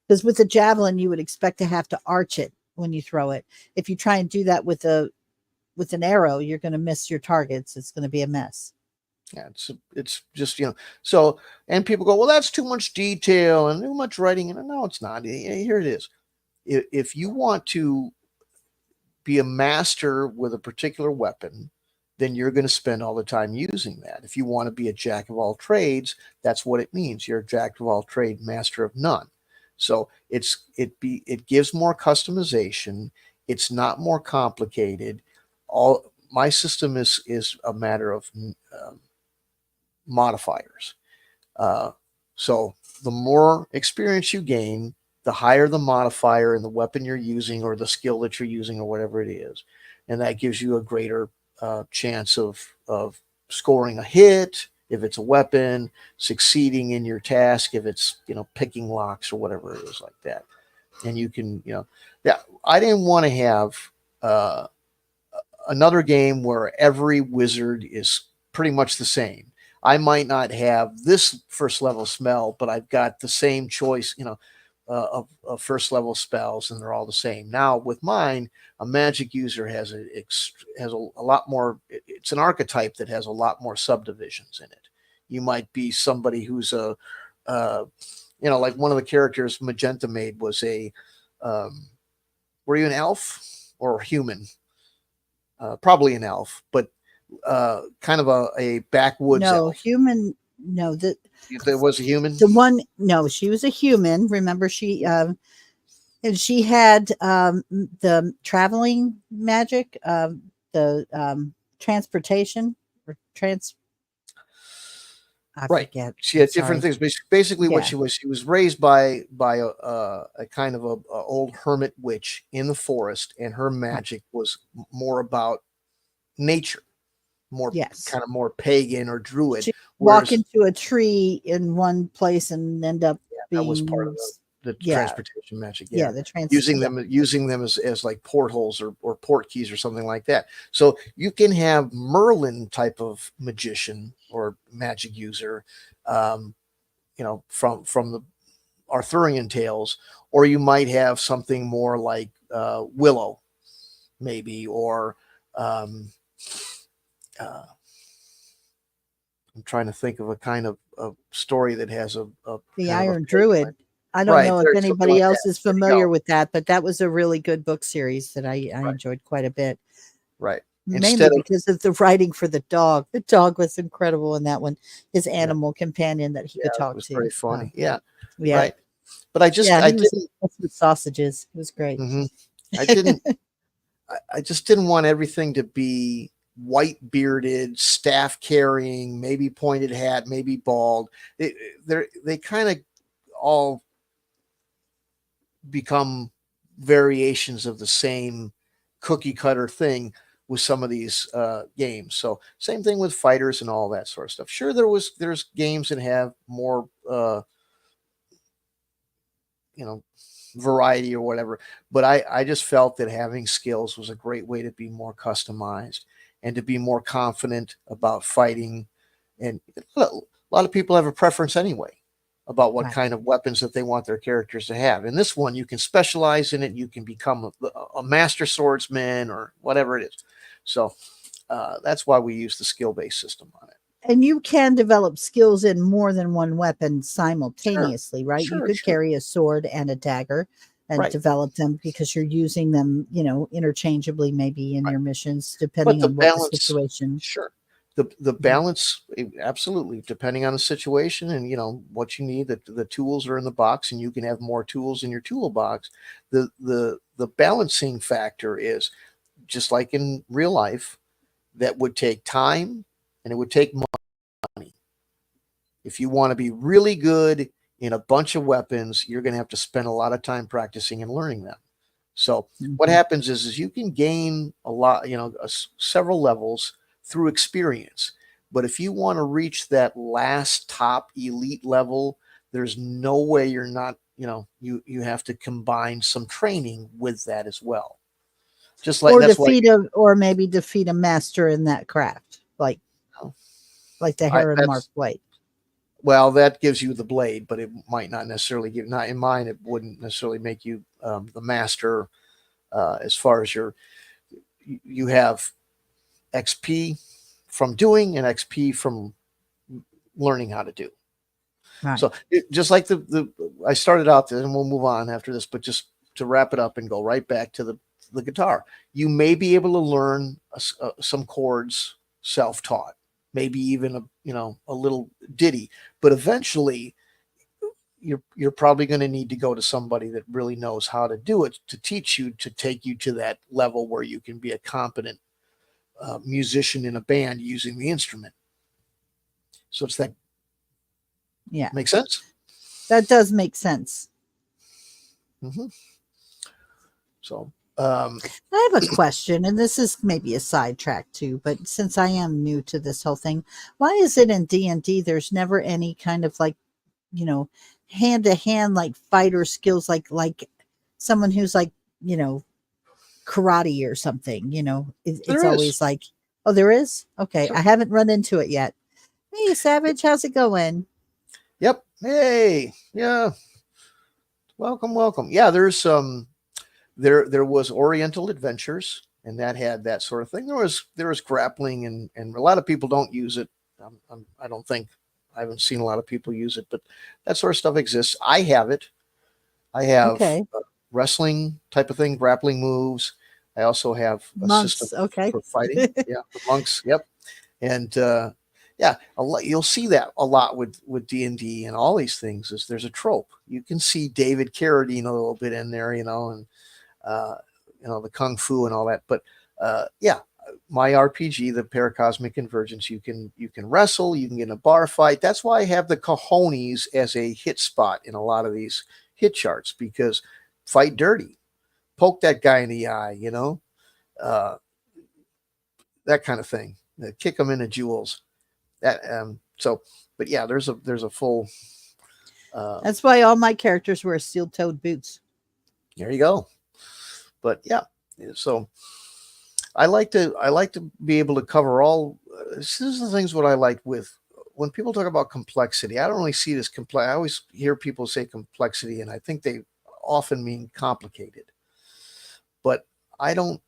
because with a javelin you would expect to have to arch it when you throw it. If you try and do that with an arrow, you're going to miss your targets. It's going to be a mess. yeah, it's just, you know, so, and people go, well, that's too much detail and too much writing, and no, it's not. Here it is. If you want to be a master with a particular weapon, then you're going to spend all the time using that. If you want to be a jack of all trades, that's what it means. You're a jack of all trade, master of none. So it gives more customization. It's not more complicated. All my system is a matter of modifiers. Uh, so the more experience you gain, the higher the modifier in the weapon you're using or the skill that you're using or whatever it is, and that gives you a greater chance of scoring a hit if it's a weapon, succeeding in your task if it's, you know, picking locks or whatever it is like that. And you can, you know, yeah. I didn't want to have uh, another game where every wizard is pretty much the same. I might not have this first level spell, but I've got the same choice, you know, of first level spells, and they're all the same. Now with mine, a magic user has a lot more. It's an archetype that has a lot more subdivisions in it. You might be somebody who's uh, you know, like one of the characters Magenta made was a. Were you an elf or a human? Probably an elf, but kind of a backwoods No, elf. human. No, There was a human. the one. No, she was a human. Remember, and she had the traveling magic, the transportation or I Right. forget. She I'm had different sorry. things. Basically, what Yeah, she was raised by a kind of a old hermit witch in the forest, and her right. magic was more about nature, more Yes. kind of more pagan or druid. She walk Whereas into a tree in one place and end up yeah, that was part of being the yeah, transportation magic. yeah, Yeah, using them as like portholes or port keys or something like that. So you can have Merlin type of magician or magic user, um, from the Arthurian tales, or you might have something more like Willow, maybe, or um, uh, I'm trying to think of a kind of story that has a the kind of a Iron pagan. Druid. I don't Right know if there, something anybody like that. else is There you familiar go. with that, but that was a really good book series that I Right, enjoyed quite a bit. right. Mainly Instead of because of the writing for the dog. The dog was incredible in that one. His yeah, animal companion that he yeah, could it talk was to. very funny. Yeah, Yeah, right. But yeah, I he was didn't. with sausages. It was great. Mhm. I didn't. I just didn't want everything to be white bearded, staff carrying, maybe pointed hat, maybe bald. They kind of all become variations of the same cookie cutter thing with some of these games. So same thing with fighters and all that sort of stuff. Sure, there's games that have more you know variety or whatever, but I just felt that having skills was a great way to be more customized and to be more confident about fighting. And a lot of people have a preference anyway about what Right. kind of weapons that they want their characters to have. In this one, you can specialize in it. You can become a master swordsman or whatever it is. So that's why we use the skill-based system on it. And you can develop skills in more than one weapon Sure, simultaneously, right? You sure, could sure. carry a sword and a dagger and Right, develop them because you're using them, interchangeably maybe in right. your missions, But depending the on what the balance, situation. sure. The Mhm. balance, absolutely, depending on the situation and what you need. The tools are in the box, and you can have more tools in your toolbox. The balancing factor is just like in real life. That would take time, and it would take money. If you want to be really good in a bunch of weapons, you're going to have to spend a lot of time practicing and learning them. So what Mhm. happens is you can gain a lot, several levels through experience. But if you want to reach that last top elite level, there's no way you're not, you have to combine some training with that as well. Just like Or that's why or maybe defeat a master in that craft, like the I Heron Mark that's White. well, that gives you the blade, but it might not necessarily give. Not in mine, it wouldn't necessarily make you the master. As far as you have XP from doing and XP from learning how to do. Right. So just like the I started out there, and we'll move on after this, but just to wrap it up and go right back to the guitar, you may be able to learn some chords self-taught, maybe even a little ditty, but eventually you're probably going to need to go to somebody that really knows how to do it to teach you to take you to that level where you can be a competent musician in a band using the instrument. So it's that Yeah. make sense? That does make sense. Hmm. So um, I have a question, and this is maybe a sidetrack too, but since I am new to this whole thing, why is it in D&D there's never any kind of like, you know, hand to hand like fighter skills like someone who's like, you know, karate or something, it's there is. always like, oh, there is? Okay, Sure. I haven't run into it yet. Hey, Savage, how's it going? Yep. Hey. Yeah. Welcome. Welcome. Yeah. There's there was Oriental Adventures, and that had that sort of thing. There was grappling, and a lot of people don't use it. I don't think I haven't seen a lot of people use it, but that sort of stuff exists. I have it. I have Okay. wrestling type of thing, grappling moves. I also have a system Monks, okay. for fighting. Yeah, for monks. Yep. And yeah, you'll see that a lot with D&D and all these things. Is there's a trope. You can see David Carradine a little bit in there, and uh, the kung fu and all that. But yeah, my RPG, the Paracosmic Convergence, you can wrestle, you can get in a bar fight. That's why I have the cojones as a hit spot in a lot of these hit charts, because fight dirty, poke that guy in the eye, uh, that kind of thing. Kick him into jewels. That so, but yeah, there's a full. That's why all my characters wear steel-toed boots. There you go. But yeah, so I like to be able to cover all. This is the things what I like with when people talk about complexity. I don't really see it as complex. I always hear people say complexity, and I think they often mean complicated. But I don't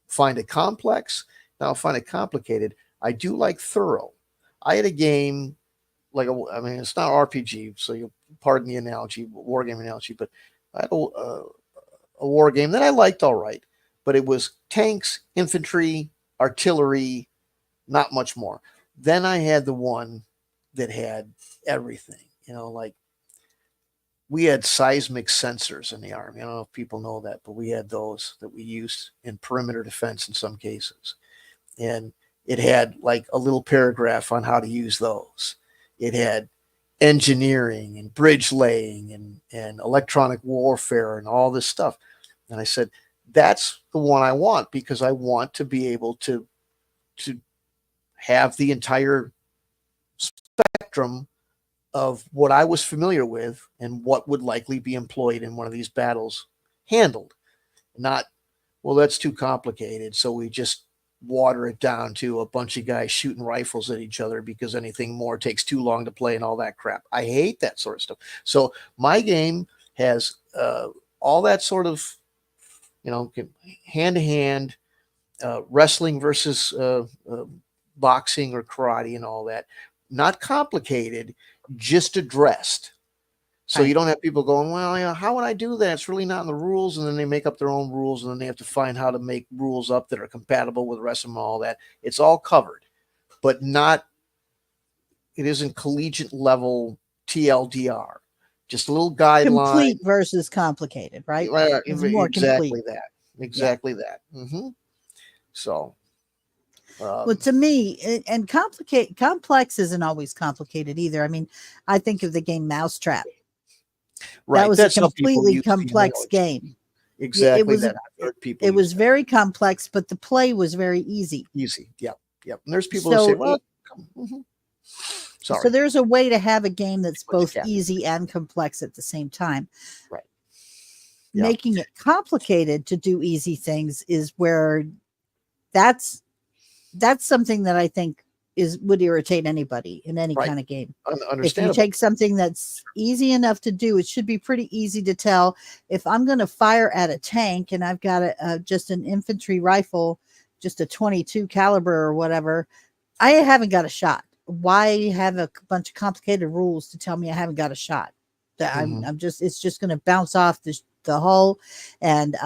find it complex. Now I find it complicated. I do like thorough. I had a game I mean, it's not RPG, so you'll pardon the analogy, war game analogy, but I had a war game that I liked all right, but it was tanks, infantry, artillery, not much more. Then I had the one that had everything, like we had seismic sensors in the army. I don't know if people know that, but we had those that we used in perimeter defense in some cases. And it had like a little paragraph on how to use those. It had engineering and bridge laying and electronic warfare and all this stuff. And I said, that's the one I want, because I want to be able to have the entire spectrum of what I was familiar with and what would likely be employed in one of these battles handled. Not, well, that's too complicated, so we just water it down to a bunch of guys shooting rifles at each other because anything more takes too long to play and all that crap. I hate that sort of stuff. So my game has all that sort of, hand-to-hand wrestling versus boxing or karate and all that. Not complicated, just addressed. So Right. you don't have people going, well, how would I do that? It's really not in the rules. And then they make up their own rules, and then they have to find how to make rules up that are compatible with the rest of them, all that. It's all covered, but it isn't collegiate level TLDR. Just a little guideline. Complete versus complicated, right? It's more exactly complete. that. Exactly that. Mm-hmm. So. Well, to me, and complex isn't always complicated either. I mean, I think of the game Mousetrap. Right. That was a completely complex game. Exactly. It was, that. I've heard people it was that. very complex, but the play was very easy. Easy. Yep. Yep. And there's people who say, well, sorry. So there's a way to have a game that's both easy and complex at the same time. Right. Yep. Making it complicated to do easy things is where that's something that I think would irritate anybody in any kind of game. If you take something that's easy enough to do, it should be pretty easy to tell. If I'm going to fire at a tank and I've got just an infantry rifle, just a 22 caliber or whatever, I haven't got a shot. Why have a bunch of complicated rules to tell me I haven't got a shot? It's just going to bounce off the hull, and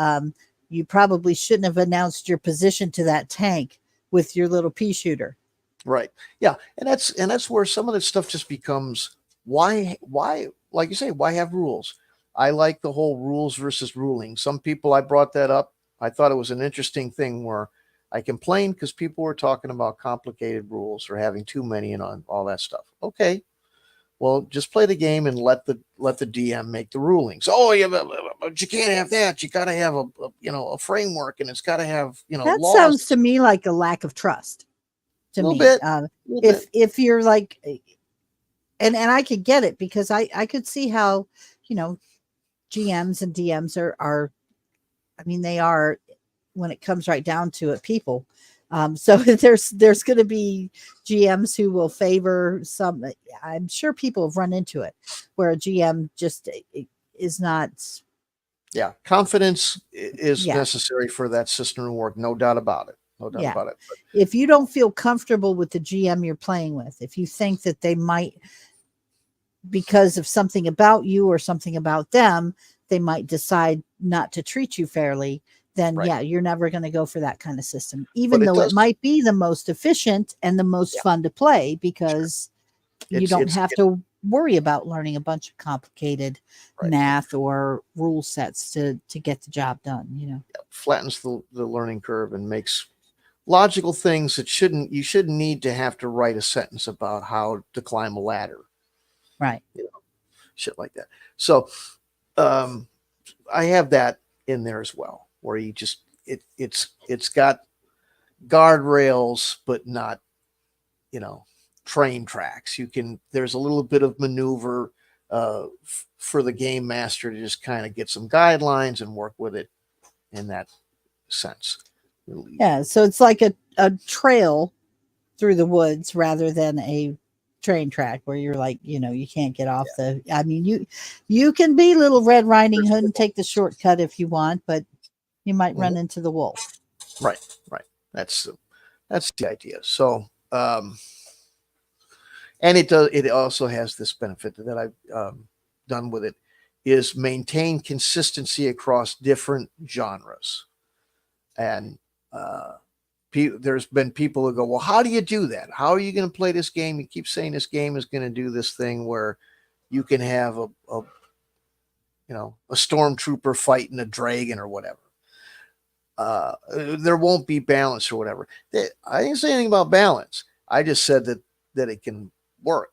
you probably shouldn't have announced your position to that tank with your little pea shooter. Right. Yeah. And that's where some of this stuff just becomes why, like you say, why have rules? I like the whole rules versus ruling. Some people, I brought that up. I thought it was an interesting thing where I complained because people were talking about complicated rules or having too many and all that stuff. Okay. Well, just play the game and let the DM make the rulings. Oh, yeah, but you can't have that. You got to have a framework, and it's got to have that laws. Sounds to me like a lack of trust. To me, if you're like, and I could get it, because I could see how GMs and DMs are. I mean, they are, when it comes right down to it, people. So there's going to be GMs who will favor some. I'm sure people have run into it where a GM just is not. Yeah, confidence is necessary for that system to work. No doubt about it. No doubt about it. But if you don't feel comfortable with the GM you're playing with, if you think that they might, because of something about you or something about them, they might decide not to treat you fairly, then Right. yeah, you're never going to go for that kind of system, But even it though it does. might be the most efficient and the most Yeah. fun to play, Sure. because you don't have It to worry about learning a bunch of complicated right. math or rule sets to get the job done, you know. Flattens the learning curve and makes logical things that you shouldn't need to have to write a sentence about how to climb a ladder, Right. you know, shit like that. So um, I have that in there as well, where you just it's got guardrails, but not, you know, train tracks. There's a little bit of maneuver for the game master to just kind of get some guidelines and work with it in that sense. Yeah, so it's like a trail through the woods rather than a train track where you're like, you know, you can't get off the, I mean, you can be little Red Riding Hood and take the shortcut if you want, but you might run into the wolf. Right, right. That's the idea. So and it also has this benefit that I've done with it, is maintain consistency across different genres. And there's been people who go, well, how do you do that? How are you going to play this game? You keep saying this game is going to do this thing where you can have a stormtrooper fighting a dragon or whatever. There won't be balance or whatever. I didn't say anything about balance. I just said that it can work.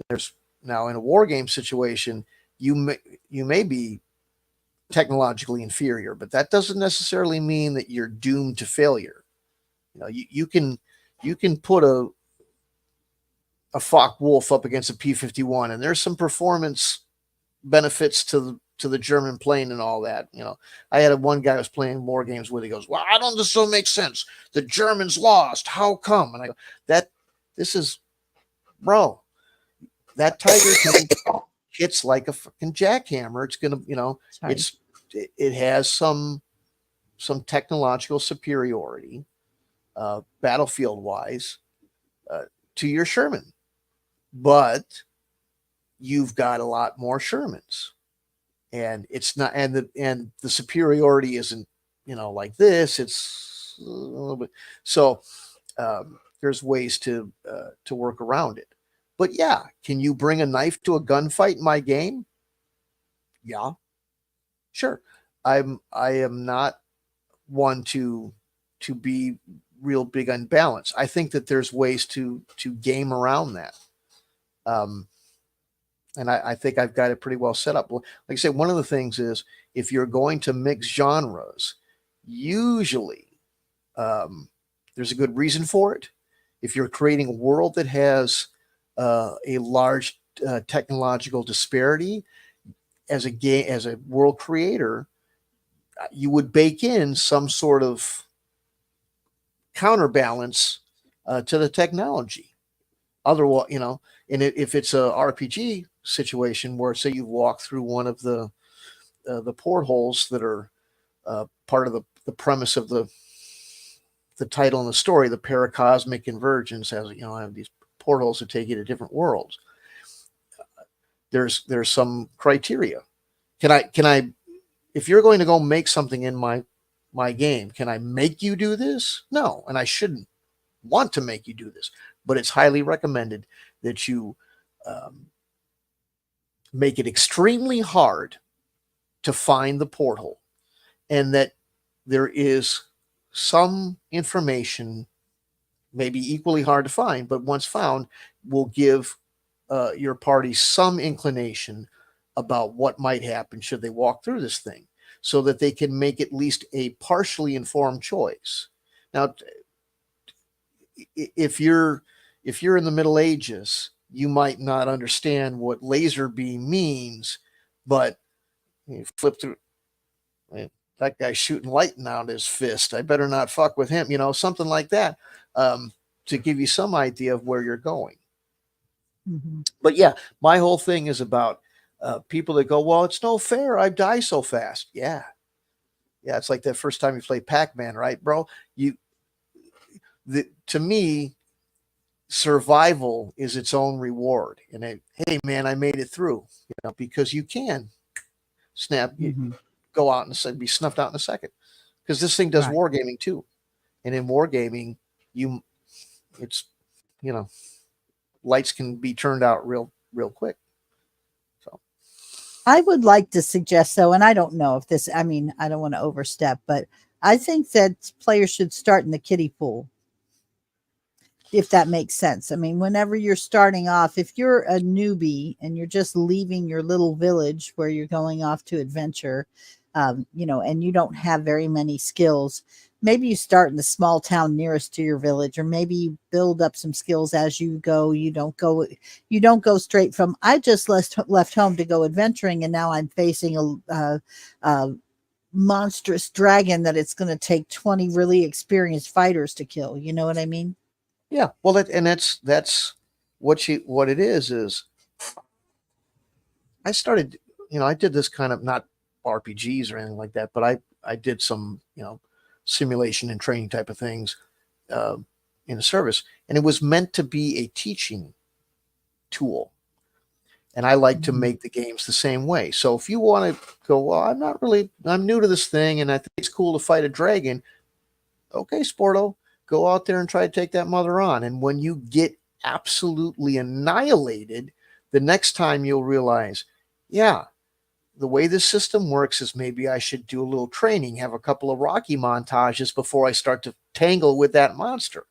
There's now, in a war game situation, you may be technologically inferior, but that doesn't necessarily mean that you're doomed to failure. You know, you can put a Focke Wolf up against a P-51, and there's some performance benefits to the German plane and all that. You know, I had one guy I was playing war games with. He goes, "Well, this don't make sense. The Germans lost. How come?" And I go, this is, bro, that Tiger hits like a fucking jackhammer. It's gonna, Sorry. it has some technological superiority, battlefield wise, to your Sherman, but you've got a lot more Shermans, and it's not, and the superiority isn't, like this. It's a little bit, so there's ways to work around it. But yeah, can you bring a knife to a gunfight in my game? Yeah, sure. I am not one to be real big on balance. I think that there's ways to game around that. And I think I've got it pretty well set up. Like I said, one of the things is, if you're going to mix genres, usually there's a good reason for it. If you're creating a world that has a large technological disparity, as a world creator, you would bake in some sort of counterbalance to the technology. Otherwise, and if it's a RPG situation where, say, you walk through one of the portholes that are part of the premise of the title and the story, the paracosmic convergence, has, I have these portholes that take you to different worlds. There's some criteria. Can I, if you're going to go make something in my game, can I make you do this? No, and I shouldn't want to make you do this, but it's highly recommended that you make it extremely hard to find the porthole, and that there is some information, maybe equally hard to find, but once found, will give your party some inclination about what might happen should they walk through this thing, so that they can make at least a partially informed choice. Now, if you're in the Middle Ages, you might not understand what laser beam means, but you flip through, that guy's shooting lightning out of his fist, I better not fuck with him, something like that, to give you some idea of where you're going. Mm-hmm. But yeah, my whole thing is about people that go, well, it's no fair, I die so fast. Yeah, it's like that first time you play Pac-Man, right, bro? To me, survival is its own reward. And hey, man, I made it through, because you can snap, Mm-hmm. go out and be snuffed out in a second. because this thing does Right. wargaming too. And in wargaming, it's, lights can be turned out real quick. So I would like to suggest so, and I don't know if this, I mean, I don't want to overstep, but I think that players should start in the kiddie pool, if that makes sense. I mean, whenever you're starting off, if you're a newbie and you're just leaving your little village where you're going off to adventure, and you don't have very many skills, maybe you start in the small town nearest to your village, or maybe you build up some skills as you go. You don't go straight from, I just left home to go adventuring, and now I'm facing a monstrous dragon that it's going to take 20 really experienced fighters to kill. You know what I mean? yeah, well, that's what it is. I started, I did this kind of, not RPGs or anything like that, but I did some, simulation and training type of things uh, in the service, and it was meant to be a teaching tool. And I like to Mhm. make the games the same way. So if you want to go, well, I'm new to this thing, and I think it's cool to fight a dragon. Okay, Sporto, go out there and try to take that mother on. And when you get absolutely annihilated, the next time you'll realize, yeah, the way this system works is maybe I should do a little training, have a couple of Rocky montages before I start to tangle with that monster.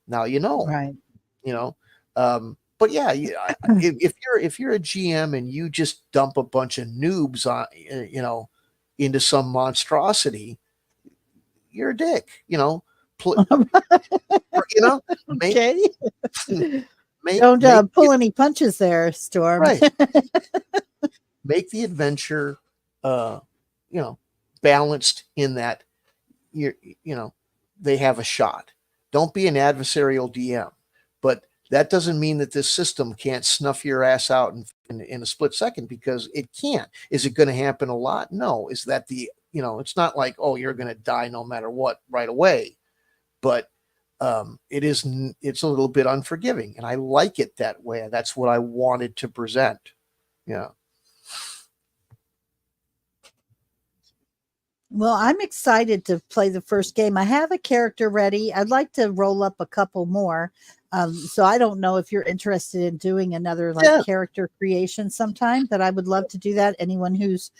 Now Right. you know. But yeah, if you're a GM and you just dump a bunch of noobs on, into some monstrosity, you're a dick. Pl- you know, make Okay. make Don't make pull any punches there, Storm. right. Make the adventure, uh, you know, balanced in that you're, you know, they have a shot. Don't be an adversarial DM, but that doesn't mean that this system can't snuff your ass out in a split second, because it can't. Is it going to happen a lot? No. Is that it's not like, oh, you're going to die no matter what right away, but it's a little bit unforgiving, and I like it that way. That's what I wanted to present. Yeah. Well, I'm excited to play the first game. I have a character ready. I'd like to roll up a couple more. So I don't know if you're interested in doing another like Yeah. character creation sometime, but I would love to do that. Anyone who's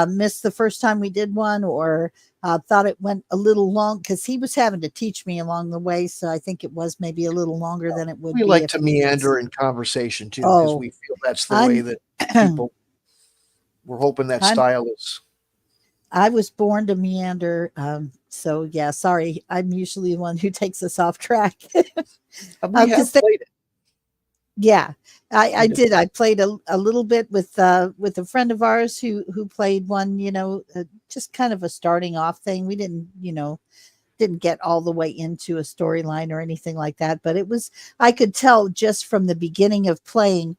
missed the first time we did one, or thought it went a little long, because he was having to teach me along the way. So I think it was maybe a little longer than it would We be like if to he was. meander in conversation too, because Oh, we feel that's the way I'm that people, we're hoping that I'm style is. I was born to meander. So yeah, sorry. I'm usually the one who takes us off track. We have Because played it. yeah, I We did. did. I played a little bit with a friend of ours who played one. Just kind of a starting off thing. We didn't get all the way into a storyline or anything like that. But it was, I could tell just from the beginning of playing,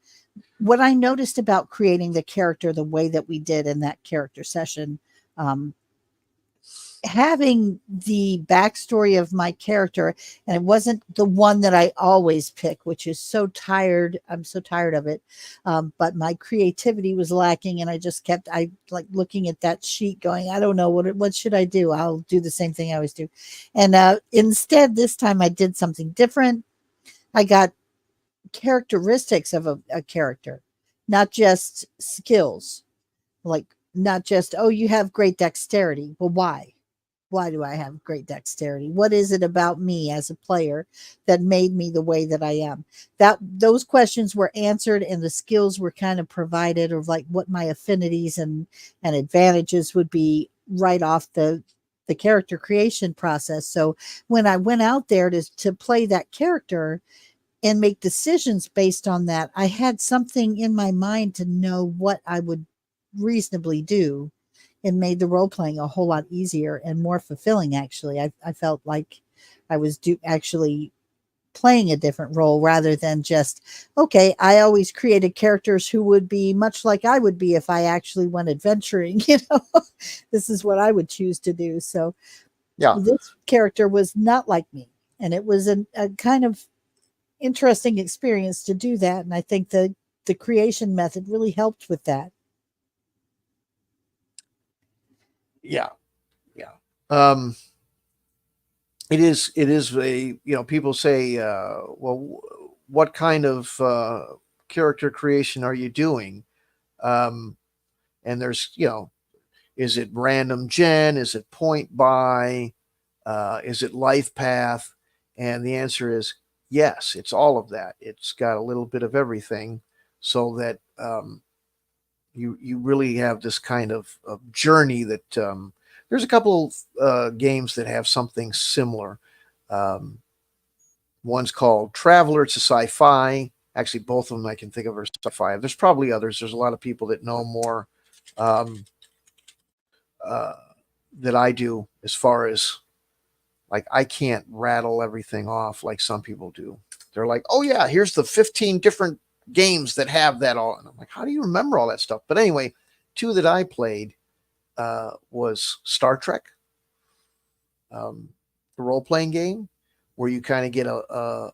what I noticed about creating the character the way that we did in that character session. Um, Having the backstory of my character, and it wasn't the one that I always pick, which is so tired. I'm so tired of it. But my creativity was lacking, and I like looking at that sheet going, I don't know what should I do? I'll do the same thing I always do. And instead, this time I did something different. I got characteristics of a character, not just skills. Like, not just, oh, you have great dexterity. Well, why do I have great dexterity? What is it about me as a player that made me the way that I am? That those questions were answered, and the skills were kind of provided, of like what my affinities and advantages would be right off the character creation process. So when I went out there to play that character and make decisions based on that, I had something in my mind to know what I would reasonably do, and made the role playing a whole lot easier and more fulfilling. Actually, I felt like I was actually playing a different role, rather than just, okay, I always created characters who would be much like I would be if I actually went adventuring. This is what I would choose to do. So Yeah. this character was not like me, and it was a kind of interesting experience to do that. And I think the creation method really helped with that. Yeah. Yeah. Um, it is a, people say, well, what kind of character creation are you doing? Um, and there's, is it random gen? Is it point buy? Is it life path? And the answer is yes, it's all of that. It's got a little bit of everything, so that you really have this kind of journey that there's a couple games that have something similar. Um, One's called Traveler. It's a sci-fi. Actually, both of them I can think of are sci-fi. There's probably others. There's a lot of people that know more um, uh, that I do, as far as, like, I can't rattle everything off like some people do. They're like, oh yeah, here's the 15 different games that have that all. And I'm like, how do you remember all that stuff? But anyway, two that I played was Star Trek, the role playing game, where you kind of get a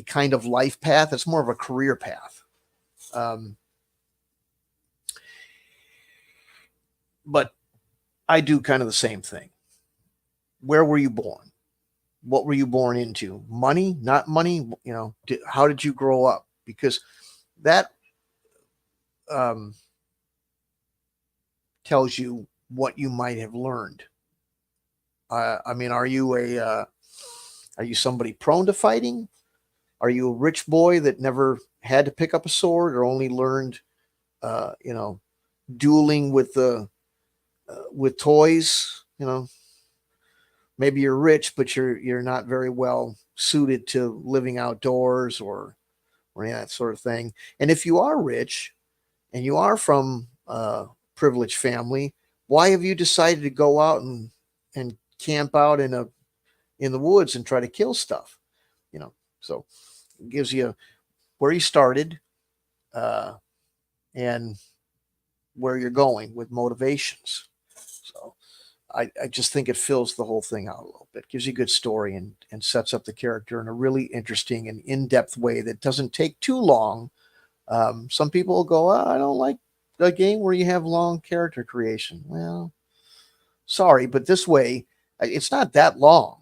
kind of life path. It's more of a career path. But I do kind of the same thing. Where were you born? What were you born into? Money, not money? How did you grow up? Because that um, tells you what you might have learned. I mean, are you somebody prone to fighting? Are you a rich boy that never had to pick up a sword, or only learned, dueling with toys? Maybe you're rich, but you're not very well suited to living outdoors, or any of that sort of thing. And if you are rich and you are from a privileged family, why have you decided to go out and camp out in the woods and try to kill stuff? So it gives you where you started, and where you're going with motivations. So I just think it fills the whole thing out a little bit, gives you a good story, and sets up the character in a really interesting and in-depth way that doesn't take too long. Some people will go, oh, I don't like a game where you have long character creation. Well, sorry, but this way, it's not that long.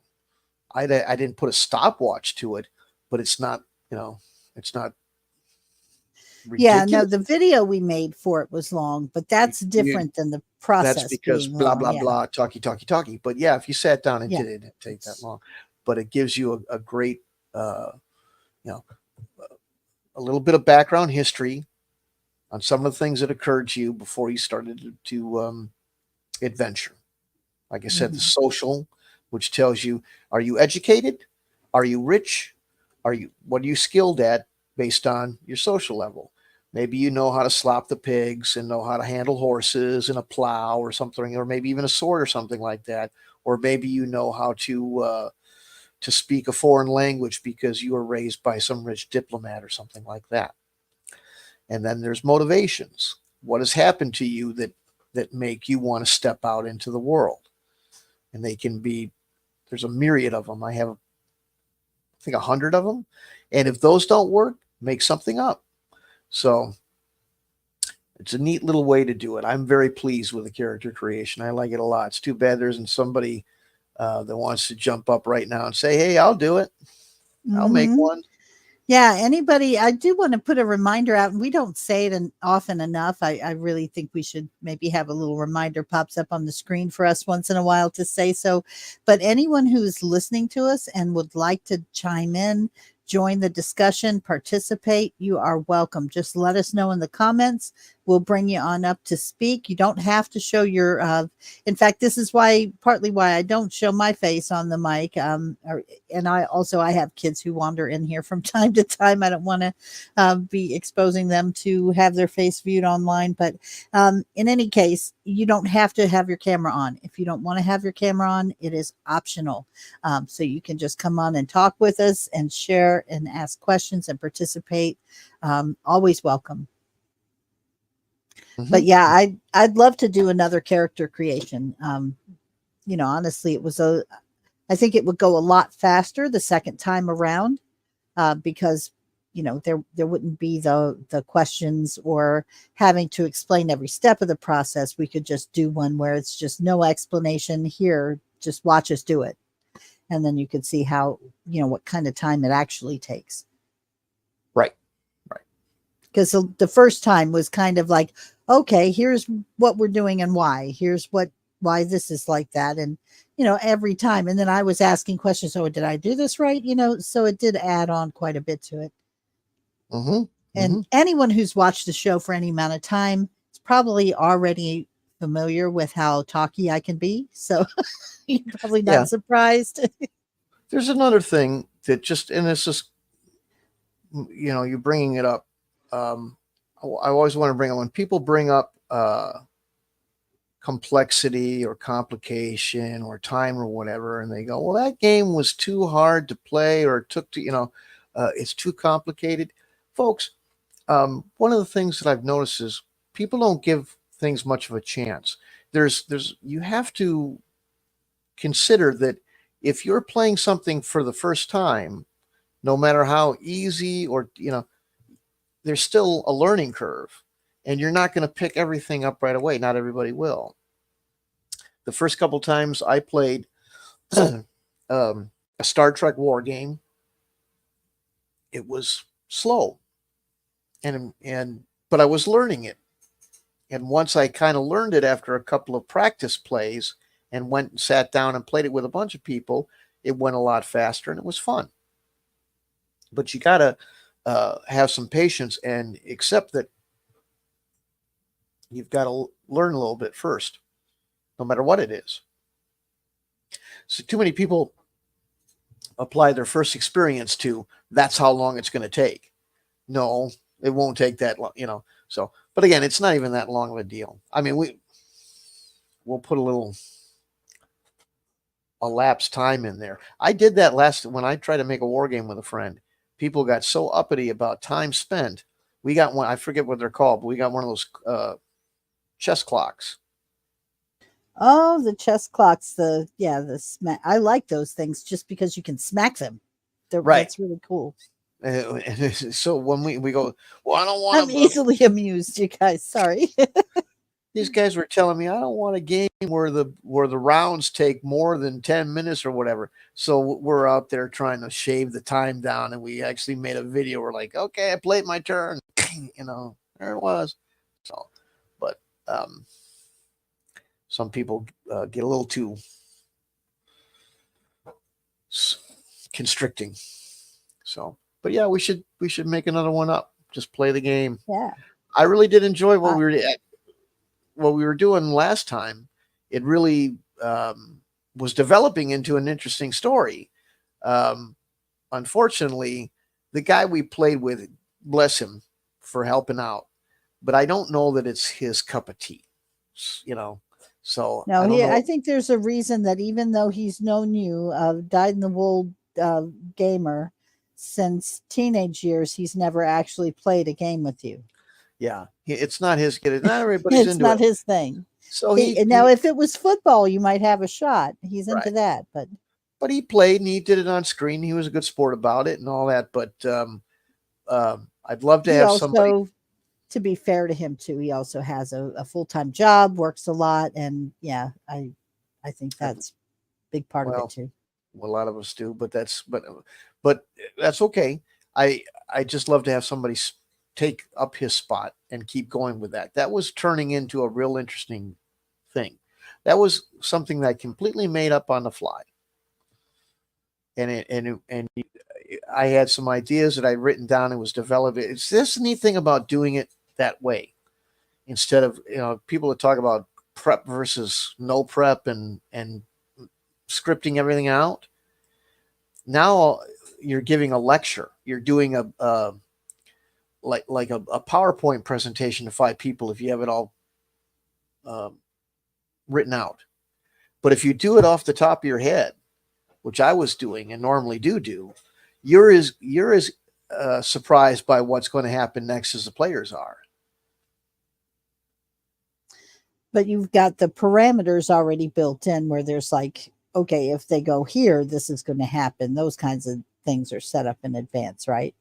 I didn't put a stopwatch to it, but it's not, it's not Yeah, no, ridiculous. the video we made for it was long, but that's You, different than the that's process because being blah, long. blah, Yeah. blah, talky. But yeah, if you sat down and Yeah. did it, it'd take that It's, long. But it gives you a great, you know, a little bit of background history on some of the things that occurred to you before you started to adventure. Like I said, the mhm. social, which tells you, are you educated? Are you rich? What are you skilled at based on your social level? Maybe you know how to slop the pigs and know how to handle horses and a plow or something, or maybe even a sword or something like that. Or maybe you know how to speak a foreign language because you were raised by some rich diplomat or something like that. And then there's motivations. What has happened to you that make you want to step out into the world? And they can be, there's a myriad of them. I have, I think, 100 of them. And if those don't work, make something up. So it's a neat little way to do it. I'm very pleased with the character creation. I like it a lot. It's too bad there isn't somebody that wants to jump up right now and say, hey, I'll do it. I'll make Mhm. one. Yeah, anybody, I do want to put a reminder out, and we don't say it often enough. I really think we should maybe have a little reminder pops up on the screen for us once in a while to say so. But anyone who's listening to us and would like to chime in, join the discussion, participate, you are welcome. Just let us know in the comments. We'll bring you on up to speak. You don't have to show your, in fact, this is partly why I don't show my face on the mic. And I have kids who wander in here from time to time. I don't want to be exposing them to have their face viewed online. But in any case, you don't have to have your camera on. If you don't want to have your camera on, it is optional. So you can just come on and talk with us and share and ask questions and participate. Always welcome. But Mm-hmm. yeah, I'd love to do another character creation. Honestly, I think it would go a lot faster the second time around, because there wouldn't be the questions or having to explain every step of the process. We could just do one where it's just no explanation here, just watch us do it. And then you could see how, what kind of time it actually takes. Right. Because the first time was kind of like, okay, here's what we're doing and why. Here's why this is like that. And, every time. And then I was asking questions. Oh, did I do this right? So it did add on quite a bit to it. Mm-hmm. And anyone who's watched the show for any amount of time is probably already familiar with how talky I can be. So you're probably not surprised. There's another thing that and this is, you're bringing it up. I always want to bring up when people bring up complexity or complication or time or whatever, and they go, well, that game was too hard to play, or it took to, it's too complicated. Folks, one of the things that I've noticed is people don't give things much of a chance. You have to consider that if you're playing something for the first time, no matter how easy or, there's still a learning curve, and you're not going to pick everything up right away. Not everybody will. The first couple times I played a Star Trek war game, it was slow, but I was learning it. And once I kind of learned it after a couple of practice plays and went and sat down and played it with a bunch of people, it went a lot faster and it was fun. But you got to have some patience and accept that you've got to learn a little bit first, no matter what it is. So too many people apply their first experience to that's how long it's going to take. No, it won't take that long, So, but again, it's not even that long of a deal. I mean, we'll put a elapsed time in there. I did that when I tried to make a war game with a friend. People got so uppity about time spent. We got one, I forget what they're called, but we got one of those chess clocks. Oh, the chess clocks. I like those things just because you can smack them. Right. That's really cool. So when we go, well, I don't want I'm easily amused, you guys. Sorry. These guys were telling me I don't want a game where the rounds take more than 10 minutes or whatever. So we're out there trying to shave the time down, and we actually made a video. We're like, okay, I played my turn. There it was. So, but some people get a little too constricting. So, but yeah, we should make another one up. Just play the game. Yeah. I really did enjoy what we were doing last time. It really was developing into an interesting story. Unfortunately, the guy we played with, bless him for helping out, but I don't know that it's his cup of tea, So no, I think there's a reason that even though he's known you, dyed-in-the-wool gamer since teenage years, he's never actually played a game with you. Yeah, it's not his kid. Not everybody's it's into not it. his thing. So now, if it was football, you might have a shot. He's into that, but he played and he did it on screen. He was a good sport about it and all that. But I'd love to have somebody. To be fair to him too, he also has a full-time job, works a lot, and yeah, I think that's a big part of it too. A lot of us do, but that's okay. I just love to have somebody take up his spot and keep going with that. That was turning into a real interesting thing. That was something that I completely made up on the fly. And I had some ideas that I'd written down and was developed. It's this neat thing about doing it that way. Instead of, people that talk about prep versus no prep and scripting everything out. Now you're giving a lecture. You're doing a PowerPoint presentation to 5 people if you have it all written out. But if you do it off the top of your head, which I was doing and normally do, you're as surprised by what's going to happen next as the players are. But you've got the parameters already built in where there's like, okay, if they go here, this is going to happen. Those kinds of things are set up in advance, right?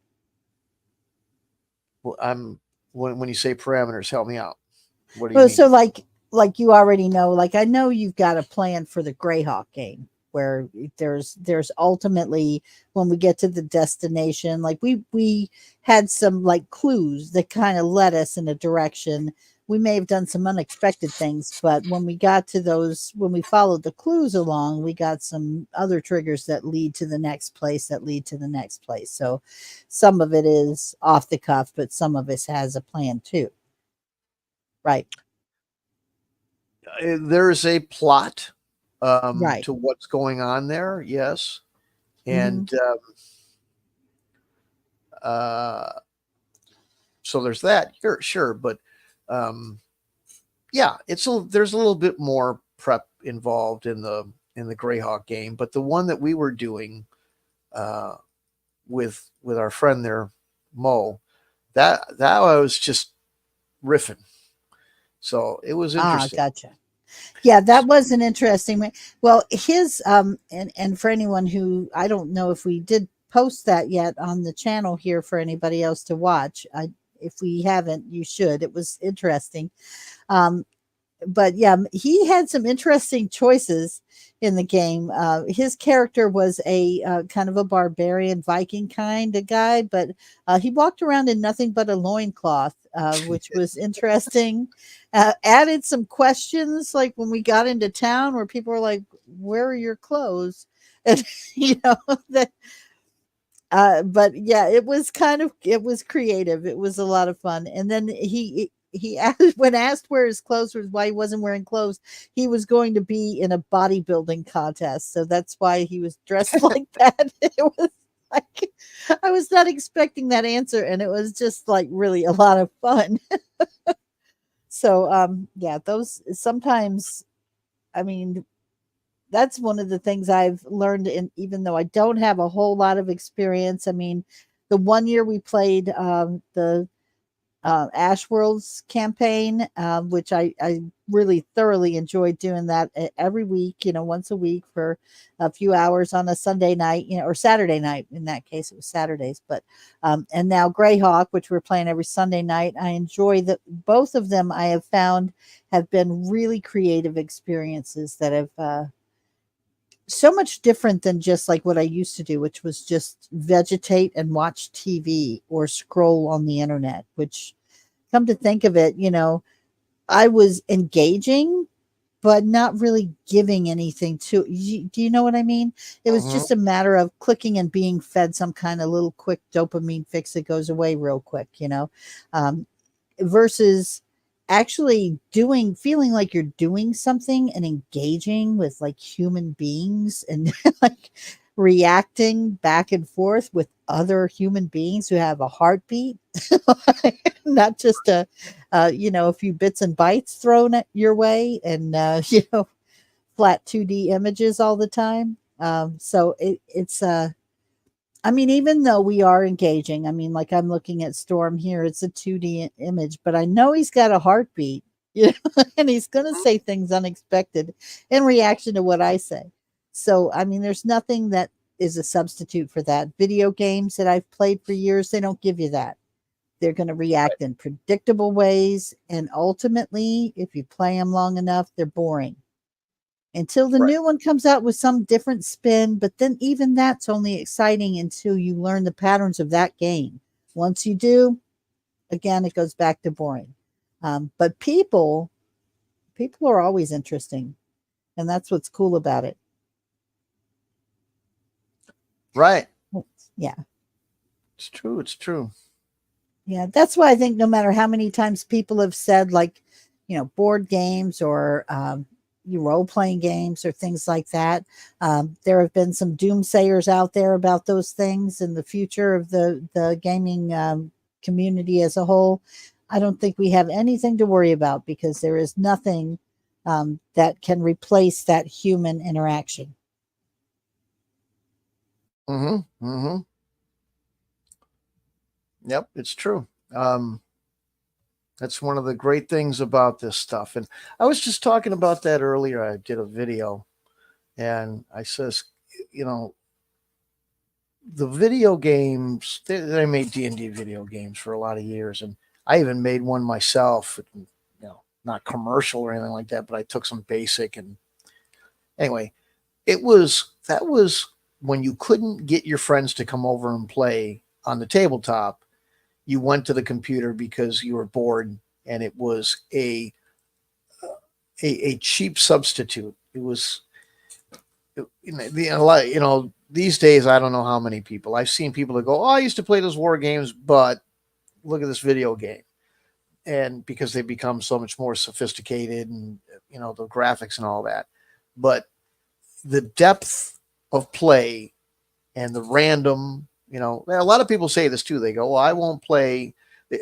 Well, I'm when you say parameters, help me out. What do you Well, so mean? like you already know, like I know you've got a plan for the Greyhawk game where there's ultimately when we get to the destination, like we had some like clues that kind of led us in a direction. We may have done some unexpected things, but when we got to those, when we followed the clues along, we got some other triggers that lead to the next place, that lead to the next place. So some of it is off the cuff, but some of it has a plan too. Right. There's a plot Right. to what's going on there, yes, Mhm. and uh, so there's that. Sure, but um, yeah, there's a little bit more prep involved in the Greyhawk game, but the one that we were doing uh, with our friend there, Mo, that I was just riffing. So it was Ah, interesting. gotcha. Yeah, that was an interesting way. Well, his and for anyone who I don't know if we did post that yet on the channel here for anybody else to watch. If we haven't, you should. It was interesting. Um, but yeah, he had some interesting choices in the game. His character was a kind of a barbarian Viking kind of guy, but he walked around in nothing but a loincloth, which was interesting. Added some questions like when we got into town where people were like, "Where are your clothes?" And you know that but yeah, it was creative. It was a lot of fun. And then he asked, when asked where his clothes was, why he wasn't wearing clothes, he was going to be in a bodybuilding contest, so that's why he was dressed like that. It was like I was not expecting that answer, and it was just like really a lot of fun. So yeah, those sometimes, I mean, that's one of the things I've learned, in even though I don't have a whole lot of experience. I mean, the one year we played the Ash Worlds campaign, which I really thoroughly enjoyed doing that every week, once a week for a few hours on a Sunday night, or Saturday night. In that case, it was Saturdays. But and now Greyhawk, which we're playing every Sunday night. I enjoy that. Both of them I have found have been really creative experiences that have so much different than just like what I used to do, which was just vegetate and watch TV or scroll on the internet, which come to think of it, I was engaging, but not really giving anything to do you know what I mean? It was Mhm. just a matter of clicking and being fed some kind of little quick dopamine fix that goes away real quick, um, versus actually feeling like you're doing something and engaging with like human beings and like reacting back and forth with other human beings who have a heartbeat, not just a few bits and bytes thrown at your way, and flat 2D images all the time. So it's I mean, even though we are engaging, I mean, like I'm looking at Storm here, it's a 2D image, but I know he's got a heartbeat, and he's going to say things unexpected in reaction to what I say. So, I mean, there's nothing that is a substitute for that. Video games that I've played for years, they don't give you that. They're going to Right, react in predictable ways. And ultimately, if you play them long enough, they're boring until the right, new one comes out with some different spin. But then even that's only exciting until you learn the patterns of that game. Once you do, again, it goes back to boring. But people are always interesting, and that's what's cool about it. right. Yeah, It's true. It's true. yeah. That's why I think no matter how many times people have said, like, board games or role playing games or things like that, there have been some doomsayers out there about those things and the future of the gaming community as a whole. I don't think we have anything to worry about because there is nothing that can replace that human interaction. Mm-hmm. Mm-hmm. Yep, it's true. That's one of the great things about this stuff. And I was just talking about that earlier. I did a video and I says, you know, the video games, they made D&D video games for a lot of years, and I even made one myself. Not commercial or anything like that, but I took some basic, and anyway, that was when you couldn't get your friends to come over and play on the tabletop. You went to the computer because you were bored, and it was a cheap substitute. It was these days, I don't know how many people I've seen people that go, "Oh, I used to play those war games, but look at this video game," and because they become so much more sophisticated, and the graphics and all that, but the depth of play and the random, a lot of people say this too. They go, "Well, I won't play."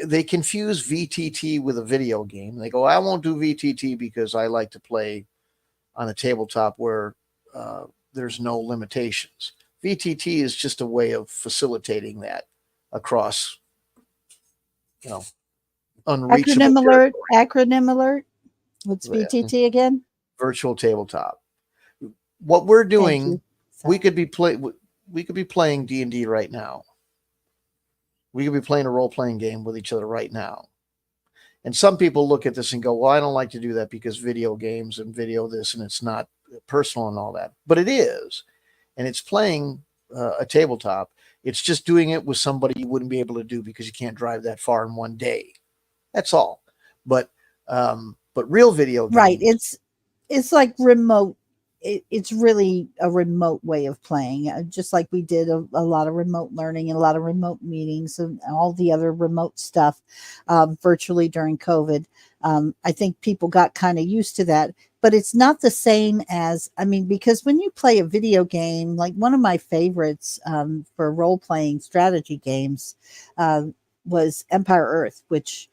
They confuse VTT with a video game. They go, "I won't do VTT because I like to play on a tabletop where there's no limitations." VTT is just a way of facilitating that across, unreachable Acronym alert. territory. Acronym alert. What's VTT again? Virtual tabletop. What we're Thank doing, you. we could be playing D&D right now. We could be playing a role-playing game with each other right now. And some people look at this and go, "Well, I don't like to do that because video games and video this, and it's not personal and all that." But it is. And it's playing a tabletop. It's just doing it with somebody you wouldn't be able to do because you can't drive that far in one day. That's all. But real video games. Right. It's like remote. It's really a remote way of playing, just like we did a lot of remote learning and a lot of remote meetings and all the other remote stuff virtually during COVID. I think people got kind of used to that, but it's not the same as, because when you play a video game, like one of my favorites for role playing strategy games was Empire Earth, which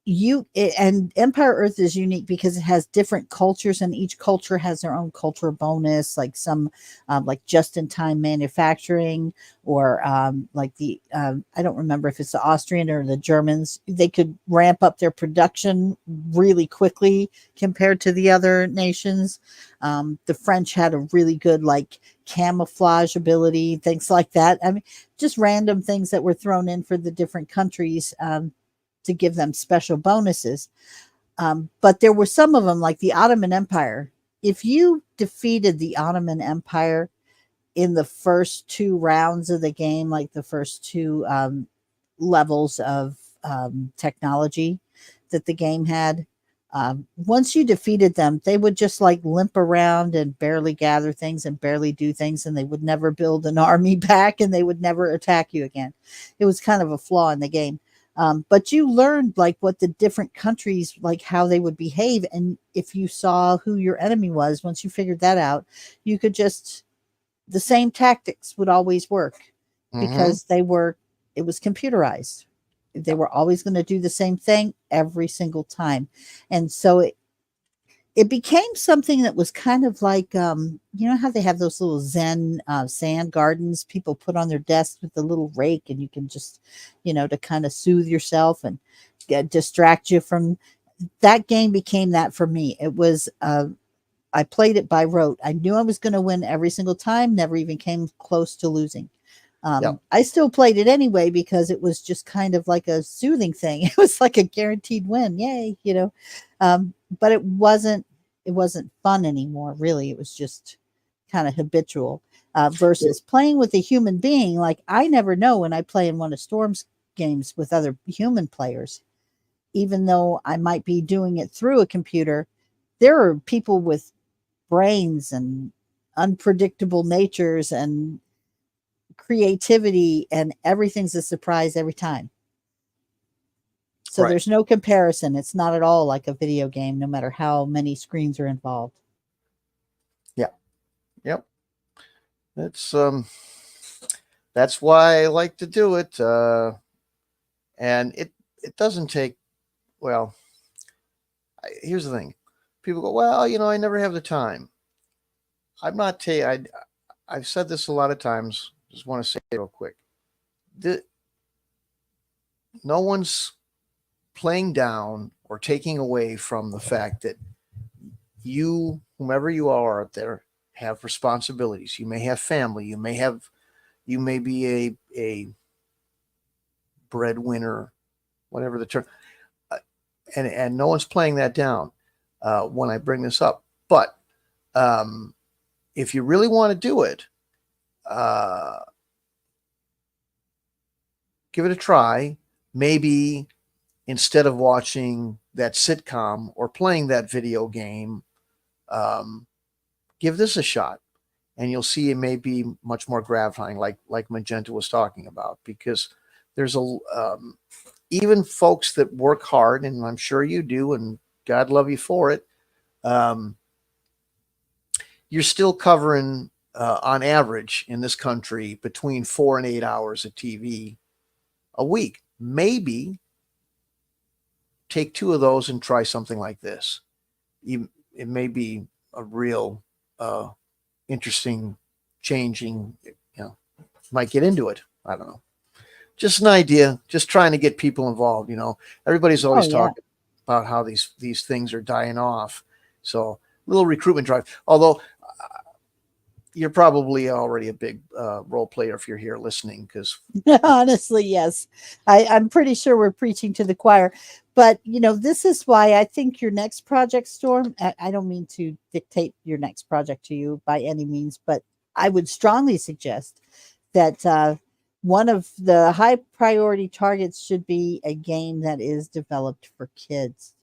and Empire Earth is unique because it has different cultures, and each culture has their own culture bonus, like some like just-in-time manufacturing, or like I don't remember if it's the Austrian or the Germans. They could ramp up their production really quickly compared to the other nations. The French had a really good like camouflage ability, things like that. Just random things that were thrown in for the different countries to give them special bonuses. But there were some of them, like the Ottoman Empire. If you defeated the Ottoman Empire in the first two rounds of the game, like the first two levels of technology that the game had, once you defeated them, they would just like limp around and barely gather things and barely do things, and they would never build an army back, and they would never attack you again. It was kind of a flaw in the game. But you learned like what the different countries, like how they would behave. And if you saw who your enemy was, once you figured that out, you could the same tactics would always work because it was computerized. They were always going to do the same thing every single time. And so it became something that was kind of like, how they have those little Zen sand gardens people put on their desks with the little rake, and you can just, to kind of soothe yourself and distract you from that. Game became that for me. It was, I played it by rote. I knew I was going to win every single time, never even came close to losing. I still played it anyway because it was just kind of like a soothing thing. It was like a guaranteed win. Yay, but it wasn't fun anymore. Really, it was just kind of habitual versus playing with a human being. Like I never know when I play in one of Storm's games with other human players, even though I might be doing it through a computer. There are people with brains and unpredictable natures and creativity, and everything's a surprise every time. So there's no comparison. It's not at all like a video game, no matter how many screens are involved. Yeah. Yep. That's why I like to do it. And it doesn't take, well, here's the thing. People go, "Well, I never have the time." I've said this a lot of times. Just want to say it real quick. No one's playing down or taking away from the fact that you, whomever you are out there, have responsibilities. You may have family. You may have, You may be a breadwinner, whatever the term, uh, and no one's playing that down when I bring this up. But um, if you really want to do it, uh, give it a try. Maybe instead of watching that sitcom or playing that video game, um, give this a shot, and you'll see it may be much more gratifying, like Magenta was talking about, because there's a even folks that work hard, and I'm sure you do, and God love you for it. Um, you're still covering, on average in this country, between 4 and 8 hours of TV a week. Maybe take 2 of those and try something like this. It may be a real interesting, changing. Might get into it. I don't know. Just an idea. Just trying to get people involved. Everybody's Oh always yeah. talking about how these things are dying off. So little recruitment drive. Although you're probably already a big role player if you're here listening, because Honestly, yes. I'm pretty sure we're preaching to the choir. But, this is why I think your next project, Storm, I don't mean to dictate your next project to you by any means, but I would strongly suggest that one of the high priority targets should be a game that is developed for kids.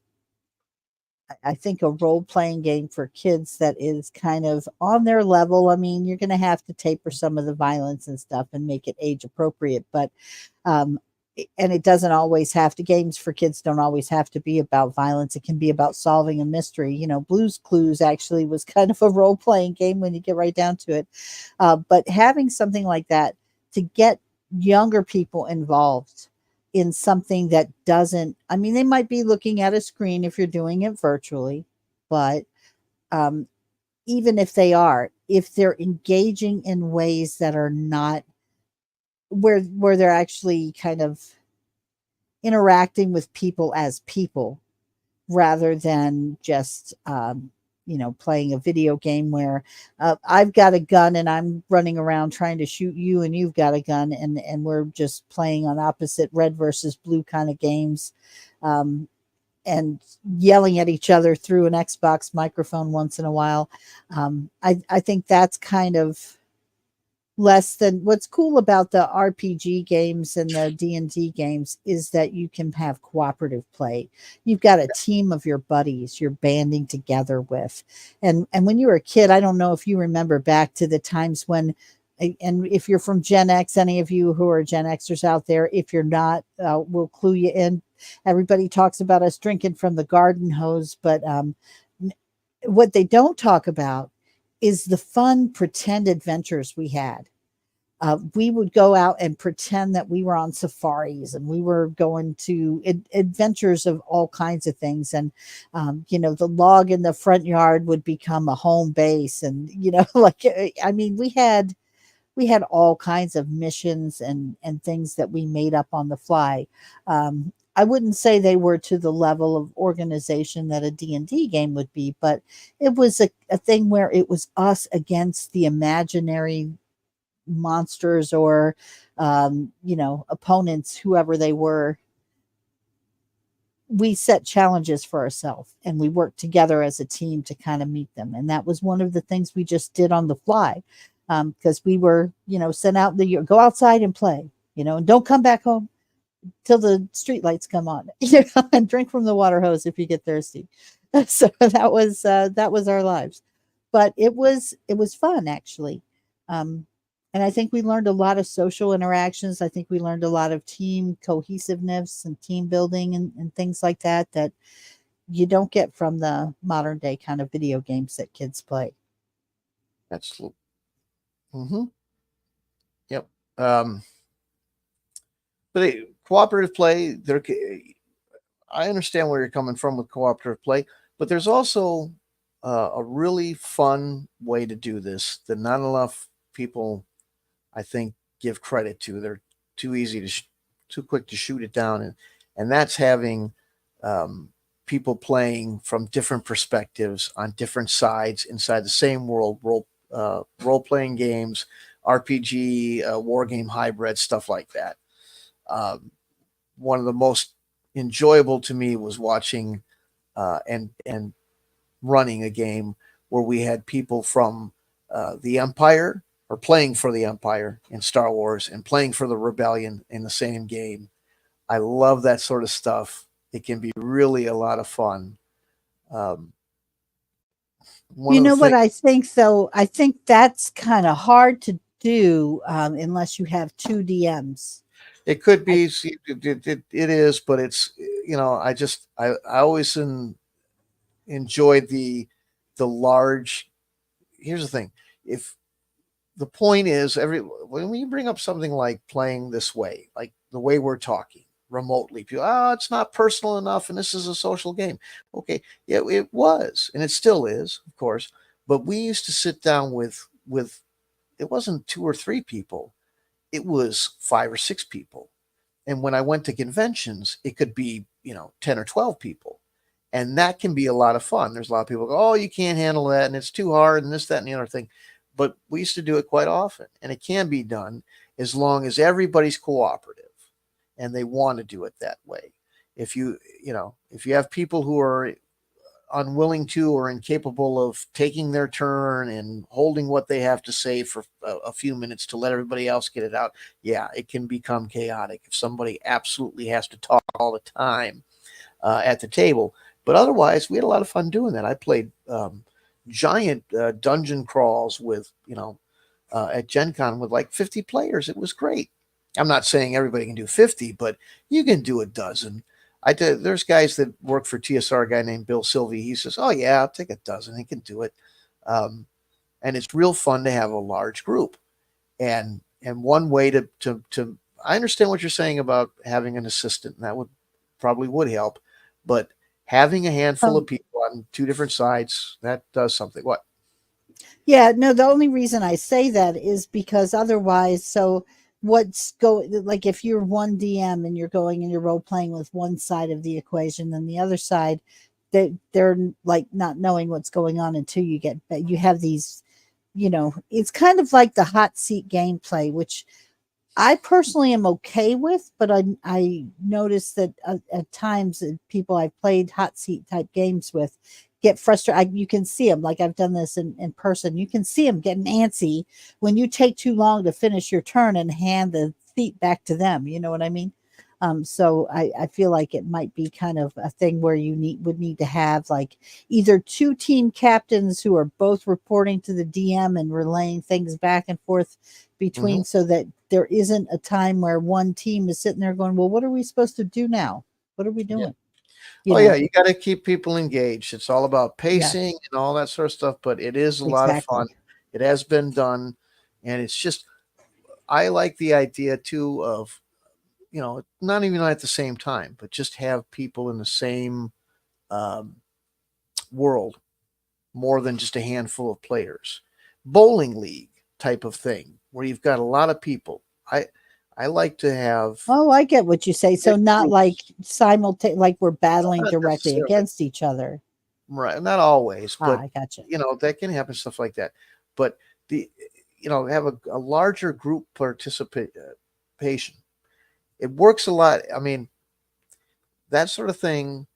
I think a role playing game for kids that is kind of on their level. I mean, you're going to have to taper some of the violence and stuff and make it age appropriate, but um, and it doesn't always have to. Games for kids don't always have to be about violence. It can be about solving a mystery. Blue's Clues actually was kind of a role playing game when you get right down to it. But having something like that to get younger people involved in something that doesn't, I mean, they might be looking at a screen if you're doing it virtually, but um, even if they are, if they're engaging in ways that are not where they're actually kind of interacting with people as people rather than just playing a video game where I've got a gun and I'm running around trying to shoot you and you've got a gun, and we're just playing on opposite red versus blue kind of games, um, and yelling at each other through an Xbox microphone once in a while. I think that's kind of less than what's cool about the RPG games and the D&D games is that you can have cooperative play. You've got a team of your buddies you're banding together with. And when you were a kid, I don't know if you remember back to the times when, and if you're from Gen X, any of you who are Gen Xers out there, if you're not, we'll clue you in. Everybody talks about us drinking from the garden hose, but what they don't talk about is the fun pretend adventures we had. We would go out and pretend that we were on safaris and we were going to adventures of all kinds of things. And, the log in the front yard would become a home base. And, I mean, we had all kinds of missions and things that we made up on the fly. I wouldn't say they were to the level of organization that a D&D game would be, but it was a thing where it was us against the imaginary monsters or opponents, whoever they were. We set challenges for ourselves and we worked together as a team to kind of meet them, and that was one of the things we just did on the fly, because we were sent out go outside and play, and don't come back home till the street lights come on, and drink from the water hose if you get thirsty. So that was our lives, but it was fun actually. Um, and I think we learned a lot of social interactions. I think we learned a lot of team cohesiveness and team building and things like that you don't get from the modern day kind of video games that kids play. that's mm-hmm. Yep. Um, but cooperative play, I understand where you're coming from with cooperative play, but there's also a really fun way to do this that not enough people, I think, give credit to. They're too easy too quick to shoot it down, and that's having um, people playing from different perspectives on different sides inside the same world, role playing games RPG, war game hybrid, stuff like that. Um, One of the most enjoyable to me was watching and running a game where we had people from the Empire or playing for the Empire in Star Wars and playing for the Rebellion in the same game. I love that sort of stuff. It can be really a lot of fun. Um, one You of the know what things I think, though? I think that's kind of hard to do unless you have two DMs. it could I be, see, it is, but it's I always enjoyed the large. Here's the thing: if the point is when you bring up something like playing this way, like the way we're talking remotely, people, it's not personal enough, and this is a social game. Okay, yeah, it was, and it still is, of course. But we used to sit down with it wasn't two or three people, it was five or six people. And when I went to conventions, it could be 10 or 12 people, and that can be a lot of fun. There's a lot of people go, oh, you can't handle that, and it's too hard, and this, that, and the other thing. But we used to do it quite often, and it can be done as long as everybody's cooperative and they want to do it that way. If you have people who are unwilling to or incapable of taking their turn and holding what they have to say for a few minutes to let everybody else get it out, yeah, it can become chaotic if somebody absolutely has to talk all the time at the table. But otherwise, we had a lot of fun doing that. I played giant dungeon crawls with, at Gen Con with like 50 players. It was great. I'm not saying everybody can do 50, but you can do a dozen. There's guys that work for TSR, a guy named Bill Sylvie. He says, oh, yeah, I'll take a dozen. He can do it. Um, and it's real fun to have a large group. And one way to I understand what you're saying about having an assistant, and that would help, but having a handful um, of people on two different sides, that does something. What? Yeah, no, the only reason I say that is because otherwise, so what's go like if you're one DM and you're going and you're role playing with one side of the equation, then the other side, they're like not knowing what's going on until you have these, it's kind of like the hot seat gameplay, which I personally am okay with, but I notice that at times people I've played hot seat type games with get frustrated. You can see them, like I've done this in person. You can see them getting antsy when you take too long to finish your turn and hand the seat back to them. You know what I mean? So I feel like it might be kind of a thing where would need to have like either two team captains who are both reporting to the DM and relaying things back and forth Hmm. between, so that there isn't a time where one team is sitting there going, well, what are we supposed to do now? What are we Yeah. doing? You Oh yeah, know? you got to keep people engaged. It's all about pacing Yes, and all that sort of stuff, but it is a lot of fun. exactly. It has been done, and it's just I like the idea too of not even at the same time, but just have people in the same um, world more than just a handful of players. Bowling league type of thing where you've got a lot of people. I like to have Oh, I get what you say. So big not like groups, like we're battling not directly necessarily against each other. right, not always, but I gotcha. that can happen, stuff like that. But the have a larger group participation. It works a lot. I mean, that sort of thing.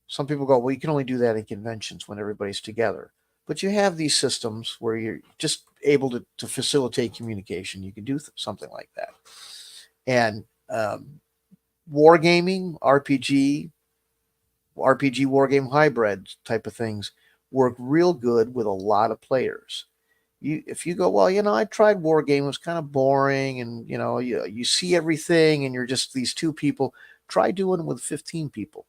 Some people go, well, you can only do that in conventions when everybody's together. But you have these systems where you're just able to facilitate communication. You can do something like that. And wargaming, RPG wargame hybrid type of things work real good with a lot of players. If you go, well, I tried wargame, it was kind of boring, and you see everything, and you're just these two people. Try doing it with 15 people.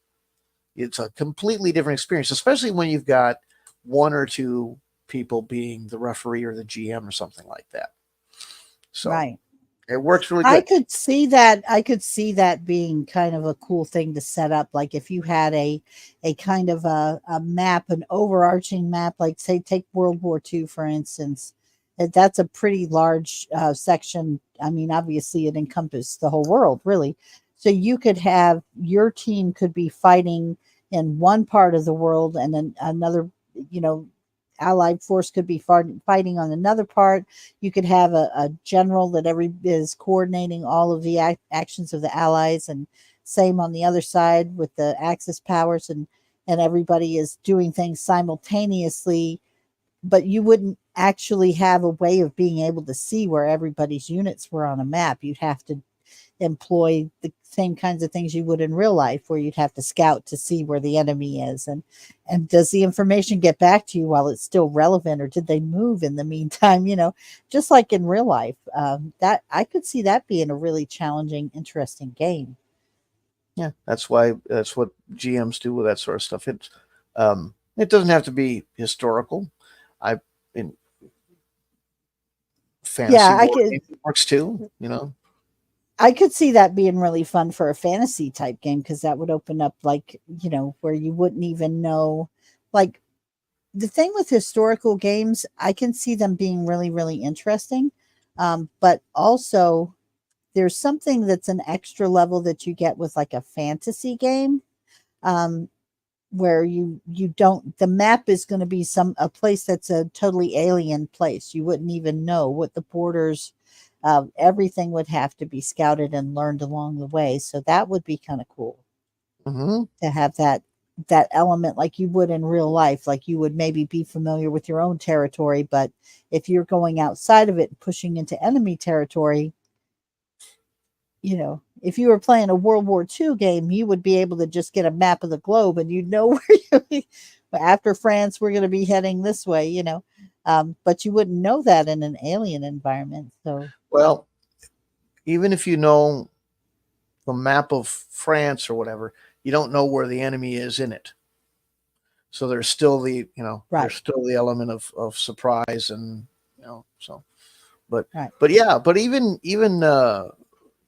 It's a completely different experience, especially when you've got one or two people being the referee or the GM or something like that. So Right. it works really I good. could see that. I could see that being kind of a cool thing to set up. Like if you had a kind of a map, an overarching map, like say take World War II for instance. That's a pretty large section. I mean, obviously it encompassed the whole world, really. So you could have your team could be fighting in one part of the world, and then another, you know, allied force could be fighting on another part. You could have a general that is coordinating all of the actions of the allies, and same on the other side with the Axis powers, and everybody is doing things simultaneously, but you wouldn't actually have a way of being able to see where everybody's units were on a map. You'd have to employ the same kinds of things you would in real life, where you'd have to scout to see where the enemy is, and does the information get back to you while it's still relevant, or did they move in the meantime, just like in real life. That I could see that being a really challenging, interesting game. Yeah, that's what GMs do with that sort of stuff. It doesn't have to be historical. I in fantasy Yeah, war game works too. I could see that being really fun for a fantasy type game, because that would open up, like, where you wouldn't even know. Like, the thing with historical games, I can see them being really, really interesting. But also, there's something that's an extra level that you get with like a fantasy game, um, where you don't, the map is going to be a place that's a totally alien place. You wouldn't even know what the borders. Everything would have to be scouted and learned along the way. So that would be kind of cool to have that element, like you would in real life. Like, you would maybe be familiar with your own territory, but if you're going outside of it and pushing into enemy territory, if you were playing a World War II game, you would be able to just get a map of the globe, and you'd know where after France, we're going to be heading this way, but you wouldn't know that in an alien environment. So, Well, even if you know the map of France or whatever, you don't know where the enemy is in it. So there's still the right. there's still the element of surprise, and so but Right. but yeah, but even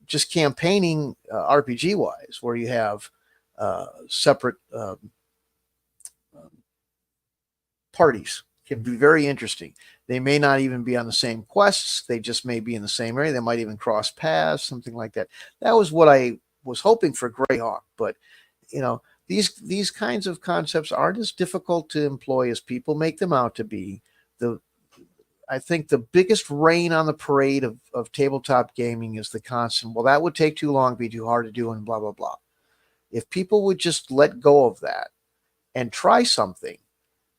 just campaigning RPG wise, where you have separate parties, can be very interesting. They may not even be on the same quests. They just may be in the same area. They might even cross paths, something like that. That was what I was hoping for Greyhawk. But these kinds of concepts aren't as difficult to employ as people make them out to be. I think the biggest rain on the parade of tabletop gaming is the constant, well, that would take too long, be too hard to do, and blah, blah, blah. If people would just let go of that and try something,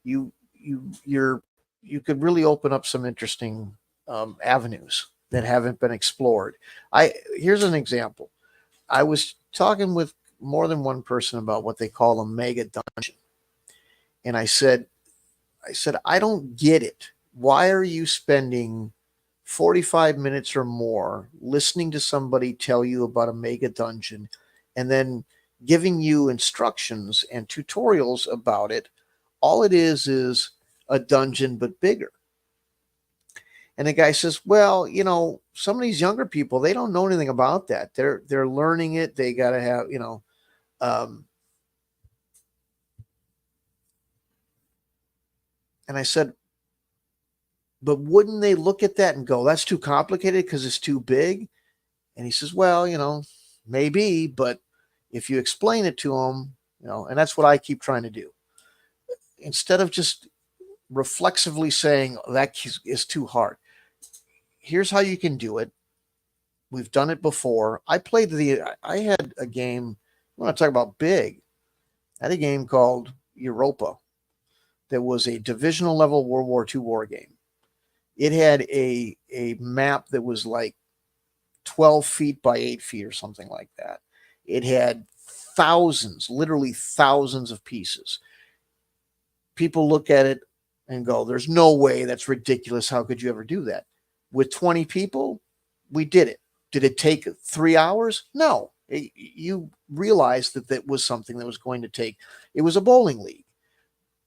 you could really open up some interesting avenues that haven't been explored. Here's an example. I was talking with more than one person about what they call a mega dungeon. And I said, I don't get it. Why are you spending 45 minutes or more listening to somebody tell you about a mega dungeon and then giving you instructions and tutorials about it? All it is a dungeon, but bigger. And the guy says, well, some of these younger people, they don't know anything about that. They're learning it. They got to have, and I said, but wouldn't they look at that and go, that's too complicated because it's too big? And he says, well, maybe, but if you explain it to them, and that's what I keep trying to do. Instead of just reflexively saying that is too hard, here's how you can do it. We've done it before. I had a game, I want to talk about big. I had a game called Europa that was a divisional level World War II war game. It had a map that was like 12 feet by 8 feet or something like that. It had literally thousands of pieces. People look at it and go, there's no way, that's ridiculous. How could you ever do that? With 20 people, we did it. Did it take 3 hours? No. You realized that was something that was going to take. It was a bowling league.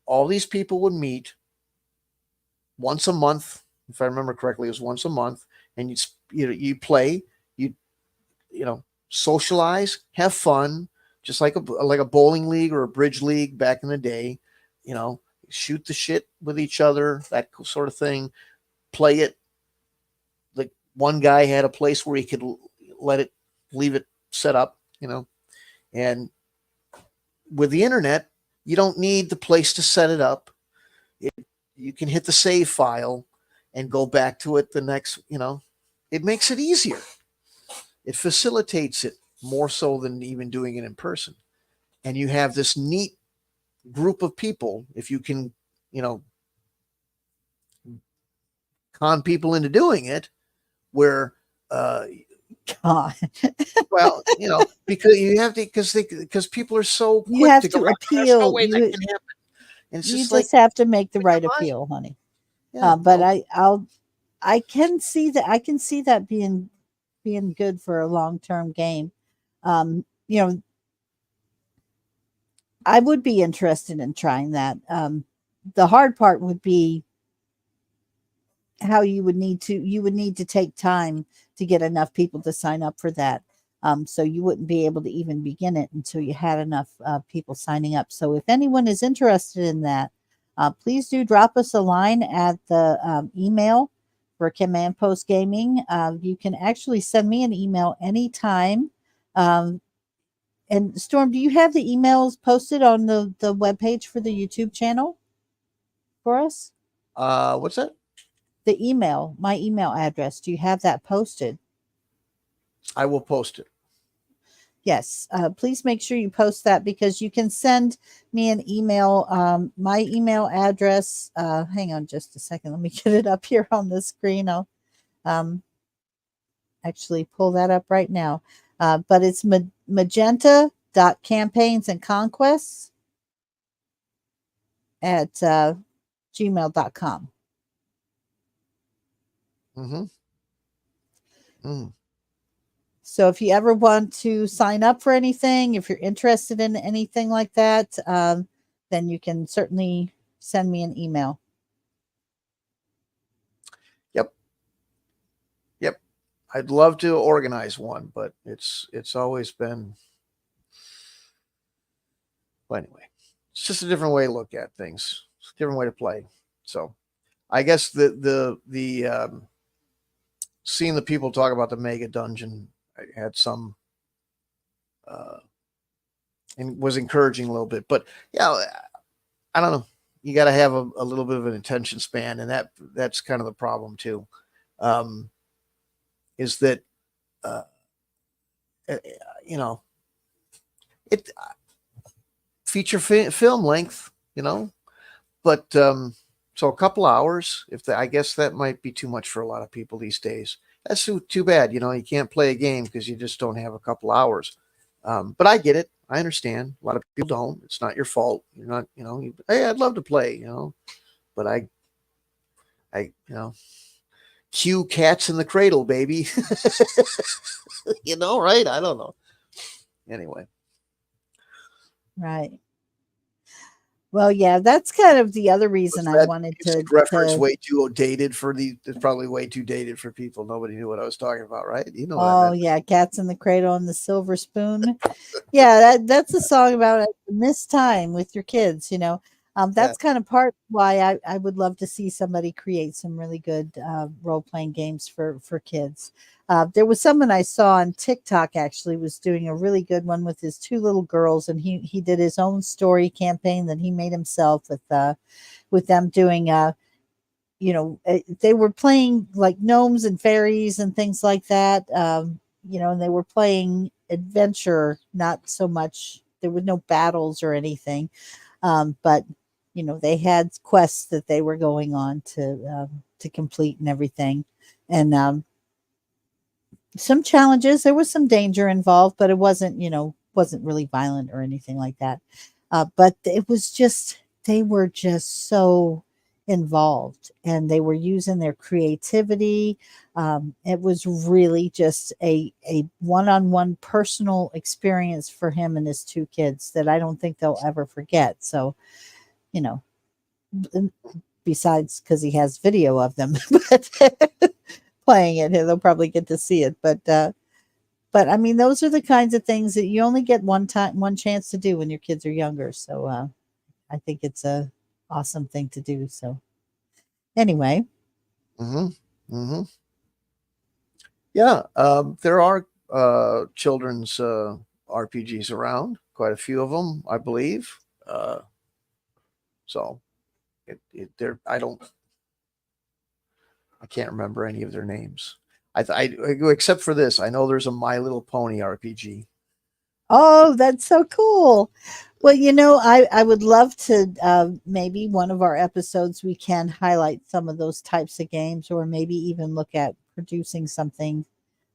All these people would meet once a month. If I remember correctly, it was once a month, and you play, you socialize, have fun, just like a bowling league or a bridge league back in the day. Shoot the shit with each other, that sort of thing. Play it. Like, one guy had a place where he could leave it set up, and with the internet, you don't need the place to set it up. you can hit the save file and go back to it the next, it makes it easier. It facilitates it more so than even doing it in person. And you have this neat group of people, if you can, con people into doing it, where God. well, because you have to, because people are so You quick have to go, to there's no appeal. way that can happen. And it's You just like, just have to make the come right on. appeal, honey. Yeah, But no. I can see that. I can see that being good for a long term game. You know, I would be interested in trying that. The hard part would be how you would need to take time to get enough people to sign up for that. So you wouldn't be able to even begin it until you had enough people signing up. So if anyone is interested in that, please do drop us a line at the email for Command Post Gaming. You can actually send me an email anytime. And Storm, do you have the emails posted on the webpage for the YouTube channel for us? What's that? The email, my email address. Do you have that posted? I will post it. Yes. Please make sure you post that because you can send me an email. My email address, hang on just a second. Let me get it up here on the screen. I'll actually pull that up right now. But it's magenta.campaignsandconquests at gmail.com. Mm-hmm. Mm. So if you ever want to sign up for anything, if you're interested in anything like that, then you can certainly send me an email. Yep. Yep. I'd love to organize one, but it's always been, well, anyway, it's just a different way to look at things. It's a different way to play. So I guess the seeing the people talk about the mega dungeon, I had some and was encouraging a little bit. But yeah, I don't know. You got to have a little bit of an attention span, and that's kind of the problem too. Is that uh, uh, you know it feature film length, but so a couple hours. I guess that might be too much for a lot of people these days. That's too bad. You can't play a game because you just don't have a couple hours. But I get it. I understand. A lot of people don't. It's not your fault. You're not. Hey, I'd love to play. But cue cats in the cradle, baby. Right? I don't know. Anyway. Right. Well, yeah, that's kind of the other reason I That wanted music reference to. way too dated it's probably way too dated for people. Nobody knew what I was talking about, right? You know what I Oh meant. yeah, Cats in the Cradle and the Silver Spoon. Yeah, that's a song about missed time with your kids. Yeah. That's kind of part why I would love to see somebody create some really good role playing games for kids. There was someone I saw on TikTok actually was doing a really good one with his two little girls, and he did his own story campaign that he made himself with them doing they were playing like gnomes and fairies and things like that. And they were playing adventure, not so much. There were no battles or anything, but they had quests that they were going on to complete and everything, and some challenges. There was some danger involved, but it wasn't really violent or anything like that. But it was just they were just so involved, and they were using their creativity. It was really just a one-on-one personal experience for him and his two kids that I don't think they'll ever forget. So, you know, besides because he has video of them, but playing it, they'll probably get to see it. But I mean, those are the kinds of things that you only get one chance to do when your kids are younger. So I think it's a awesome thing to do. So anyway. Mm-hmm. Mm-hmm. Yeah. There are children's RPGs around. Quite a few of them, I believe. So I can't remember any of their names. Except for this, I know there's a My Little Pony RPG. Oh, that's so cool. Well, I would love to, maybe one of our episodes, we can highlight some of those types of games, or maybe even look at producing something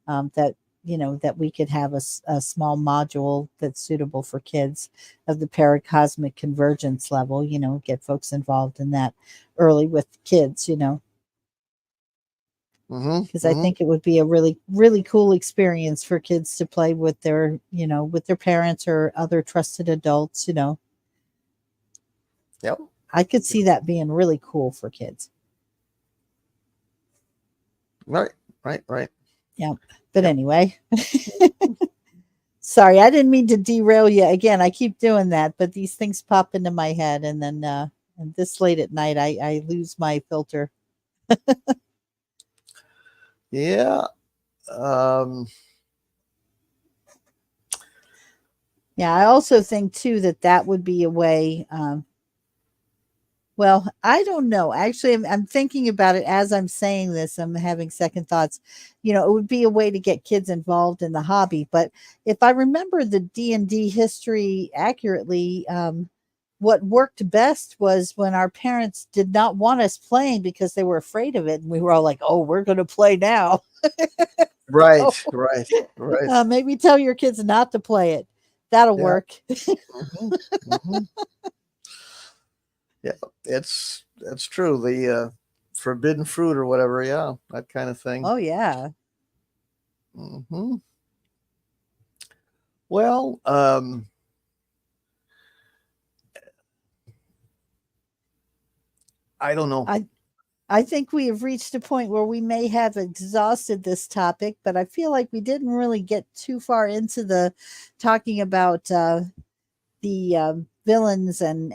that, that we could have a small module that's suitable for kids of the paracosmic convergence level, get folks involved in that early with kids, because I Mm-hmm. think it would be a really, really cool experience for kids to play with their, with their parents or other trusted adults. Yep. I could see that being really cool for kids. Right. Right. Right. Yeah. But Yep. anyway, sorry, I didn't mean to derail you again. I keep doing that, but these things pop into my head, and then and this late at night, I lose my filter. Yeah. Um, Yeah, I also think too that that would be a way. Well, I don't know. Actually, I'm thinking about it as I'm saying this. I'm having second thoughts. It would be a way to get kids involved in the hobby. But if I remember the D&D history accurately, what worked best was when our parents did not want us playing because they were afraid of it, and we were all like, "Oh, we're going to play now." right. So, Right. Right. maybe tell your kids not to play it. That'll Yeah. work. Mm-hmm. Mm-hmm. Yeah. That's true. The forbidden fruit or whatever. Yeah. That kind of thing. Oh yeah. Hmm. Well, I don't know. I I think we have reached a point where we may have exhausted this topic, but I feel like we didn't really get too far into the talking about the villains and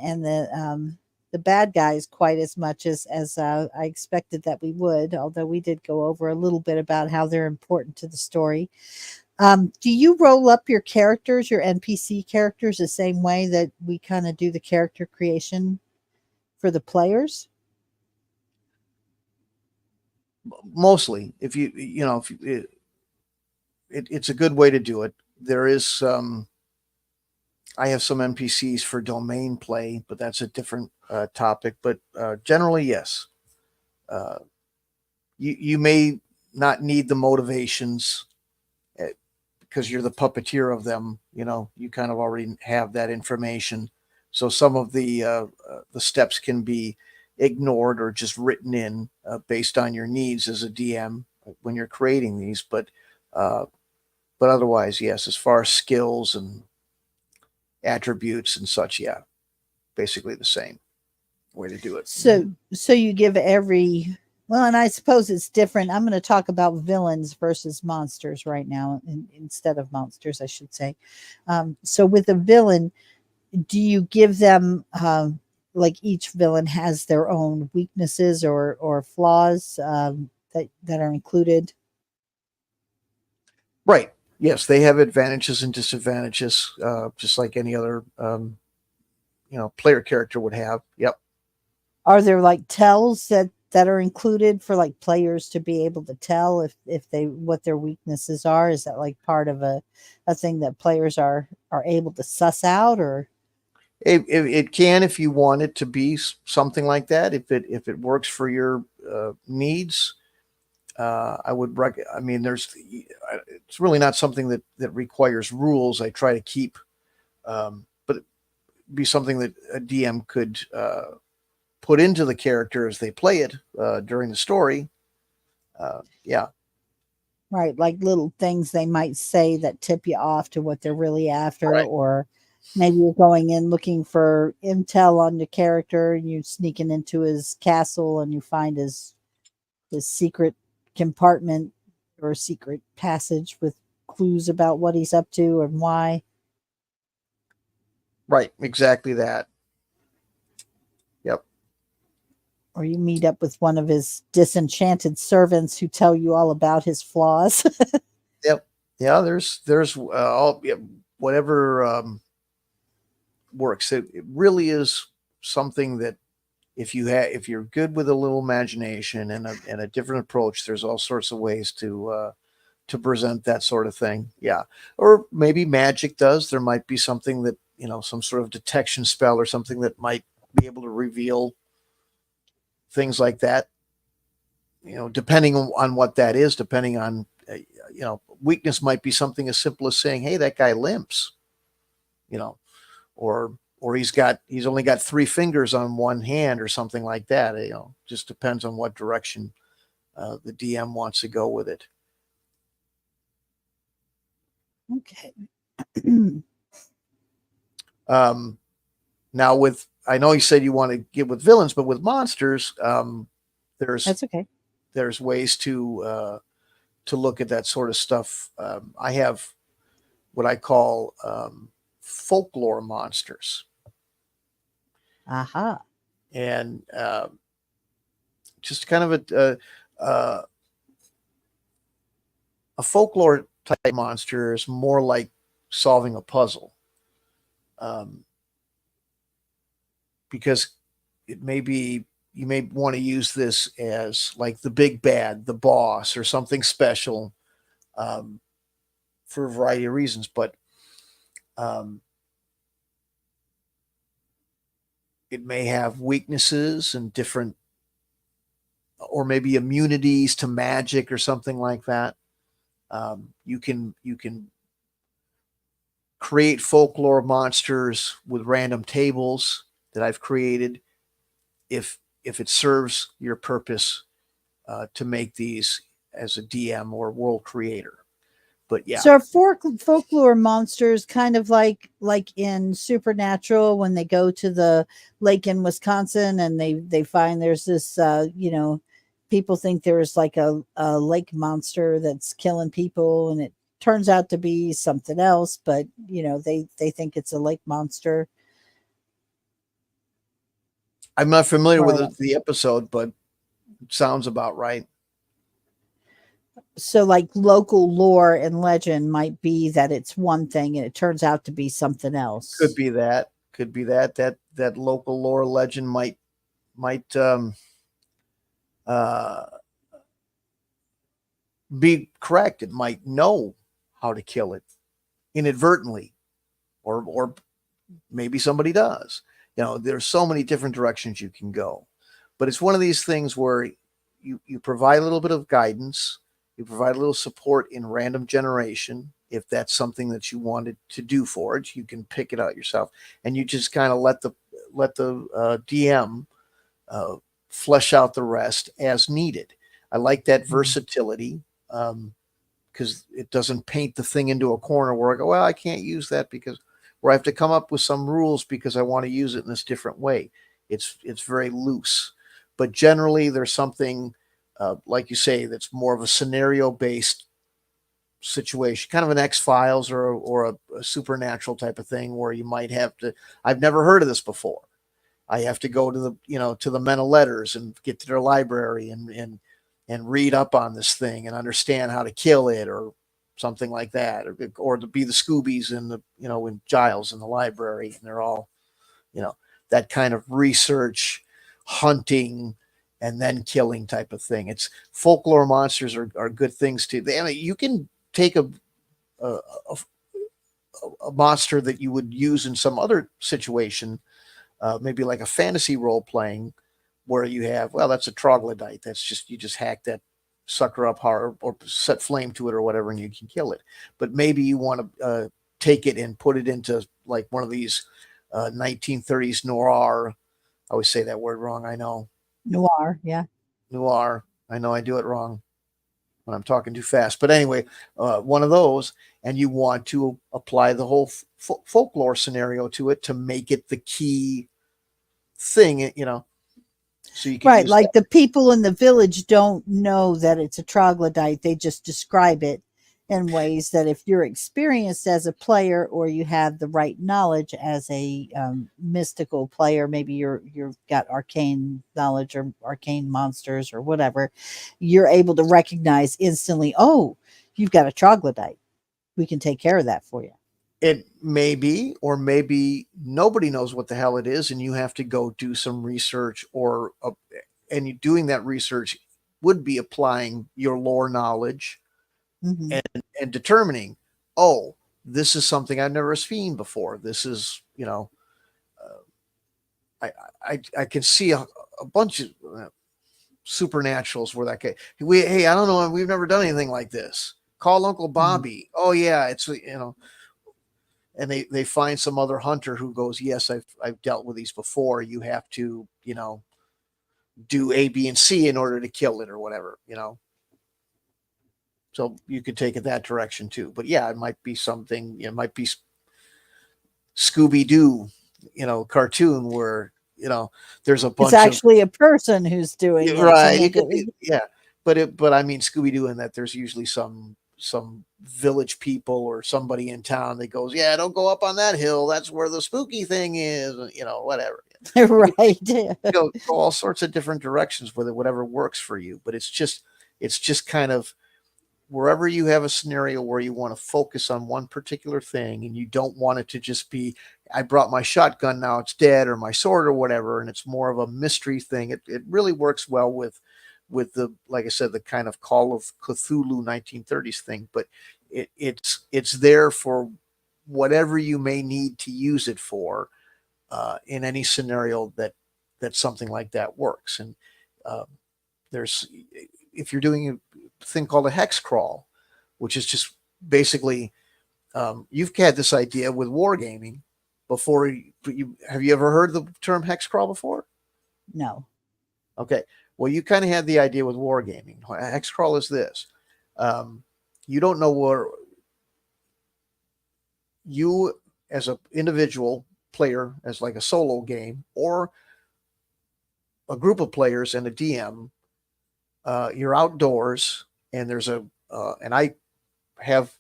the bad guys quite as much as I expected that we would. Although we did go over a little bit about how they're important to the story. Do you roll up your characters, your NPC characters, the same way that we kind of do the character creation for the players? Mostly, if if it's a good way to do it. There is I have some NPCs for domain play, but that's a different topic. But generally, yes. Uh, you may not need the motivations because you're the puppeteer of them. You kind of already have that information. So some of the steps can be ignored or just written in based on your needs as a DM when you're creating these. Uh, but otherwise, yes, as far as skills and attributes and such, yeah, basically the same way to do it. So you give every, well, and I suppose it's different. I'm going to talk about villains versus monsters right now, instead of monsters, I should say. So with a villain, do you give them like each villain has their own weaknesses or flaws that are included? Right. Yes, they have advantages and disadvantages, just like any other player character would have. Yep. Are there like tells that are included for like players to be able to tell if they what their weaknesses are? Is that like part of a thing that players are able to suss out, or It can, if you want it to be something like that. If it works for your needs, I would I mean, it's really not something that requires rules. I try to keep, but it'd be something that a DM could put into the character as they play it during the story. Yeah. right, like little things they might say that tip you off to what they're really after, Right. or maybe you're going in looking for intel on the character and you're sneaking into his castle and you find his secret compartment or secret passage with clues about what he's up to and why. Right. Exactly that. Yep. Or you meet up with one of his disenchanted servants who tell you all about his flaws. Yep. Yeah. There's all yeah, whatever works. It really is something that if you're good with a little imagination and a different approach, there's all sorts of ways to present that sort of thing. Yeah. Or maybe magic does. There might be something that, some sort of detection spell or something that might be able to reveal things like that, depending on what that is, depending on, weakness might be something as simple as saying, hey, that guy limps, you know, or he's only got 3 fingers on one hand or something like that. Just depends on what direction the DM wants to go with it. Okay. Now I know you said you want to get with villains, but with monsters, That's okay. there's ways to look at that sort of stuff. I have what I call folklore monsters. Aha. And just kind of a folklore type monster is more like solving a puzzle, because it may be you may want to use this as like the big bad, the boss, or something special, for a variety of reasons. But it may have weaknesses and different, or maybe immunities to magic or something like that. You can create folklore monsters with random tables that I've created, if it serves your purpose to make these as a DM or world creator. But yeah. So folklore monsters, kind of like in Supernatural, when they go to the lake in Wisconsin and they find there's this people think there's like a lake monster that's killing people, and it turns out to be something else, but they think it's a lake monster. I'm not familiar with the episode, but it sounds about right. So like local lore and legend might be that it's one thing and it turns out to be something else. Could be that. That local lore legend might be correct. It might know how to kill it inadvertently, or maybe somebody does. There's so many different directions you can go, but it's one of these things where you provide a little bit of guidance, you provide a little support in random generation. If that's something that you wanted to do for it, you can pick it out yourself, and you just kind of let the DM flesh out the rest as needed. I like that versatility, because it doesn't paint the thing into a corner where I go, well, I can't use that where I have to come up with some rules because I want to use it in this different way. It's very loose, but generally there's something, like you say, that's more of a scenario-based situation, kind of an X-Files or a Supernatural type of thing, where you might have to, I've never heard of this before. I have to go to the men of letters and get to their library and read up on this thing and understand how to kill it, or something like that, or to be the Scoobies in Giles in the library, and they're all, that kind of research, hunting, and then killing type of thing. It's folklore monsters are good things too. You can take a monster that you would use in some other situation, maybe like a fantasy role playing, where you have, well, that's a troglodyte. That's just, you just hack that sucker up hard or set flame to it or whatever, and you can kill it. But maybe you want to take it and put it into like one of these 1930s noir. I always say that word wrong. I know. Noir. Yeah. Noir. I know I do it wrong when I'm talking too fast. But anyway, one of those, and you want to apply the whole folklore scenario to it to make it the key thing, so you can right, like the people in the village don't know that it's a troglodyte. They just describe it in ways that, if you're experienced as a player, or you have the right knowledge as a mystical player, maybe you've got arcane knowledge or arcane monsters or whatever, you're able to recognize instantly, oh, you've got a troglodyte. We can take care of that for you. It may be, or maybe nobody knows what the hell it is, and you have to go do some research, and you doing that research would be applying your lore knowledge Hmm. and determining, oh, this is something I've never seen before. This is, I can see a bunch of supernaturals where that guy, hey, I don't know, we've never done anything like this. Call Uncle Hmm. Bobby. Oh yeah, it's and they find some other hunter who goes, yes, I've dealt with these before. You have to, do A, B, and C in order to kill it or whatever. So you could take it that direction too. But yeah, it might be something. It might be Scooby Doo, cartoon where there's a It's bunch of actually a person who's doing it to right. It make could it. be yeah, but I mean Scooby Doo in that there's usually some village people or somebody in town that goes, yeah, don't go up on that hill. That's where the spooky thing is. Whatever. You could Right. go all sorts of different directions with it, whatever works for you. But it's just kind of wherever you have a scenario where you want to focus on one particular thing and you don't want it to just be, I brought my shotgun, now it's dead, or my sword or whatever, and it's more of a mystery thing. It really works well with the, like I said, the kind of Call of Cthulhu 1930s thing, but it's there for whatever you may need to use it for in any scenario that something like that works. And uh, there's if you're doing a thing called a hex crawl, which is just basically you've had this idea with wargaming before. Have you ever heard the term hex crawl before? No. Okay, well you kind of had the idea with wargaming. Hex crawl is this: um, you don't know where you as an individual player, as like a solo game, or a group of players and a DM. You're outdoors, and and I have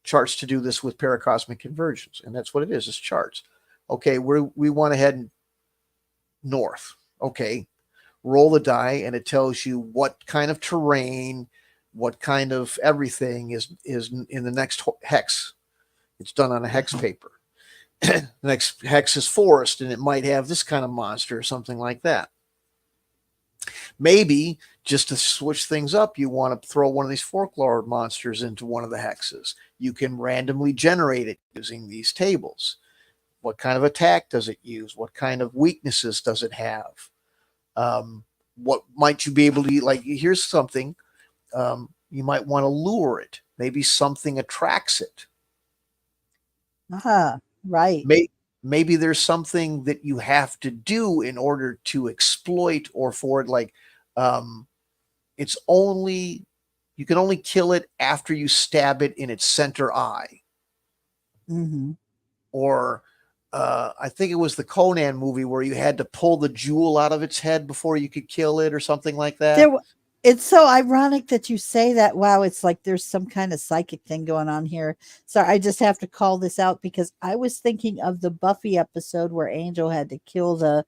charts to do this with paracosmic conversions, and that's what it is. It's charts. Okay, we want to head north. Okay, roll the die, and it tells you what kind of terrain, what kind of everything is in the next hex. It's done on a hex paper. The next hex is forest, and it might have this kind of monster or something like that. Maybe just to switch things up, you want to throw one of these folklore monsters into one of the hexes. You can randomly generate it using these tables. What kind of attack does it use? What kind of weaknesses does it have? What might you be able to, like, here's something, you might want to lure it. Maybe something attracts it. Right. Maybe there's something that you have to do in order to exploit or for it, like um, it's only you can only kill it after you stab it in its center eye. Hmm. Or I think it was the Conan movie where you had to pull the jewel out of its head before you could kill it or something like There, that. it's so ironic that you say that. Wow, it's like there's some kind of psychic thing going on here. So I just have to call this out because I was thinking of the Buffy episode where Angel had to kill the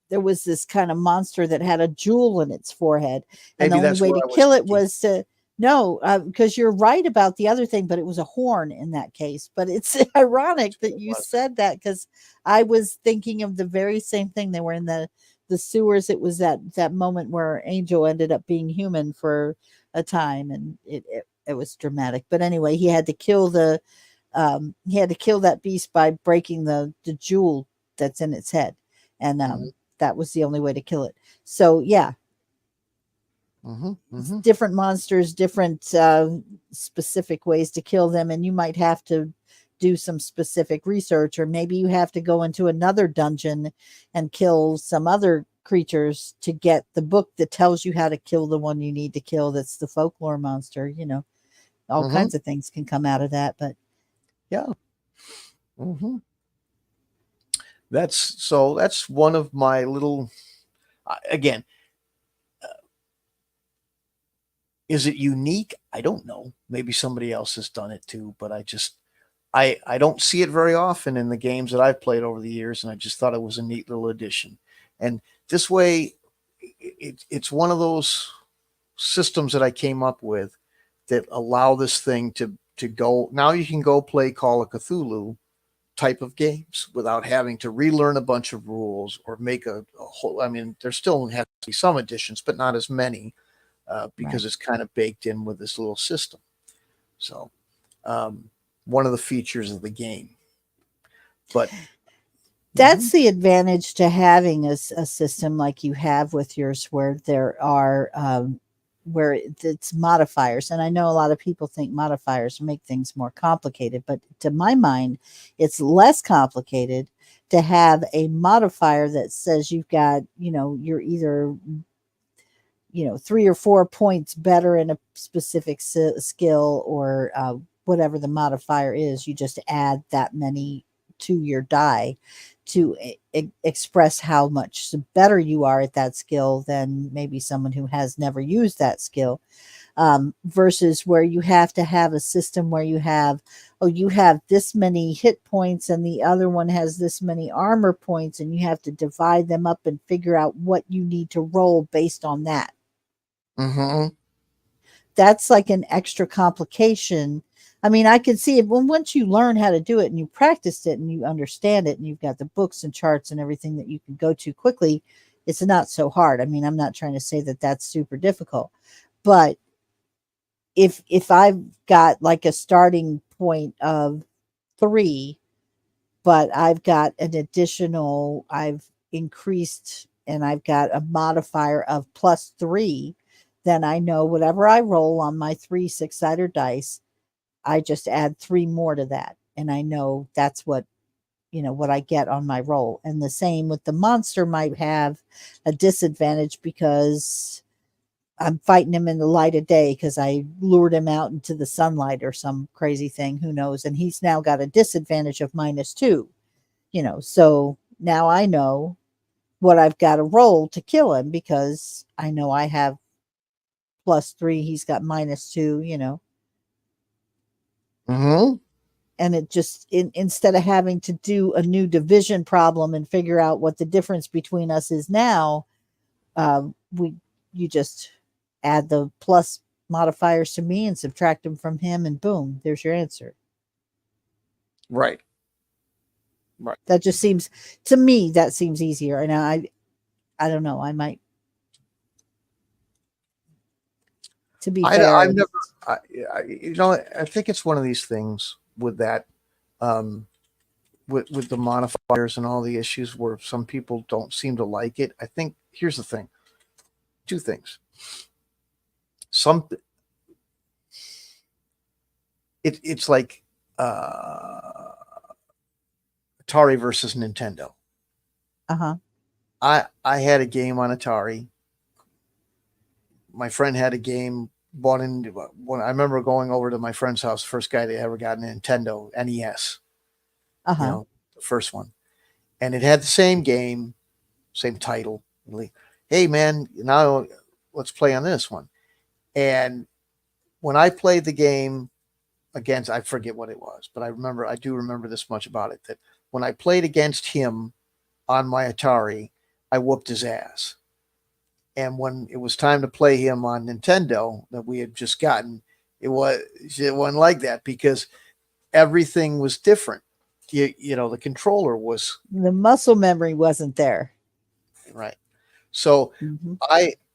there was this kind of monster that had a jewel in its forehead, and the Maybe only that's way what to I was kill it thinking. was to no, because you're right about the other thing, but it was a horn in that case. But it's ironic That's what that it you was. said that because I was thinking of the very same thing. They were in the sewers. It was that moment where Angel ended up being human for a time, and it was dramatic. But anyway, he had to kill that beast by breaking the jewel that's in its head, and Hmm. that was the only way to kill it. So yeah, Hmm. Hmm. different monsters, different specific ways to kill them, and you might have to do some specific research, or maybe you have to go into another dungeon and kill some other creatures to get the book that tells you how to kill the one you need to kill. That's the folklore monster. All Hmm. kinds of things can come out of that. But Yeah. Hmm. That's one of my little. Again, is it unique? I don't know. Maybe somebody else has done it too, but I don't see it very often in the games that I've played over the years, and I just thought it was a neat little addition. And this way, it's one of those systems that I came up with that allow this thing to go. Now you can go play Call of Cthulhu type of games without having to relearn a bunch of rules or make a whole. I mean, there still has to be some additions, but not as many because Right. it's kind of baked in with this little system. So, one of the features of the game. But That's the advantage to having a system like you have with yours, where there are where it's modifiers. And I know a lot of people think modifiers make things more complicated, but to my mind, it's less complicated to have a modifier that says you've got, you're either 3 or 4 points better in a specific skill, or whatever the modifier is. You just add that many to your die to express how much better you are at that skill than maybe someone who has never used that skill. Versus where you have to have a system where you have, oh, you have this many hit points and the other one has this many armor points, and you have to divide them up and figure out what you need to roll based on that. mm-hmm. That's like an extra complication. I mean, I can see it when once you learn how to do it and you practiced it and you understand it and you've got the books and charts and everything that you can go to quickly, it's not so hard. I mean, I'm not trying to say that that's super difficult, but if I've got like a starting point of 3, but I've got an additional, I've increased and I've got a modifier of +3, then I know whatever I roll on my 3 6-sided dice, I just add 3 more to that. And I know that's what I get on my roll. And the same with the monster might have a disadvantage because I'm fighting him in the light of day because I lured him out into the sunlight or some crazy thing, who knows? And he's now got a disadvantage of -2, so now I know what I've got to roll to kill him because I know I have +3, he's got -2, Mm-hmm. and it just instead of having to do a new division problem and figure out what the difference between us is now, we you just add the plus modifiers to me and subtract them from him, and boom, there's your answer. Right. That just seems, to me, that seems easier. And I don't know, I might, to be fair, I've never, I think it's one of these things with that, with the modifiers and all the issues where some people don't seem to like it. I think here's the thing: 2 things. It's like Atari versus Nintendo. uh-huh. I had a game on Atari. My friend had a game bought into when I remember going over to my friend's house, first guy that ever got a Nintendo NES, Uh-huh. the first one. And it had the same game, same title. Hey man, now let's play on this one. And when I played the game against, I forget what it was, but I do remember this much about it, that when I played against him on my Atari, I whooped his ass. And when it was time to play him on Nintendo that we had just gotten, it wasn't like that because everything was different. The controller was The muscle memory wasn't there. right. So Mm-hmm.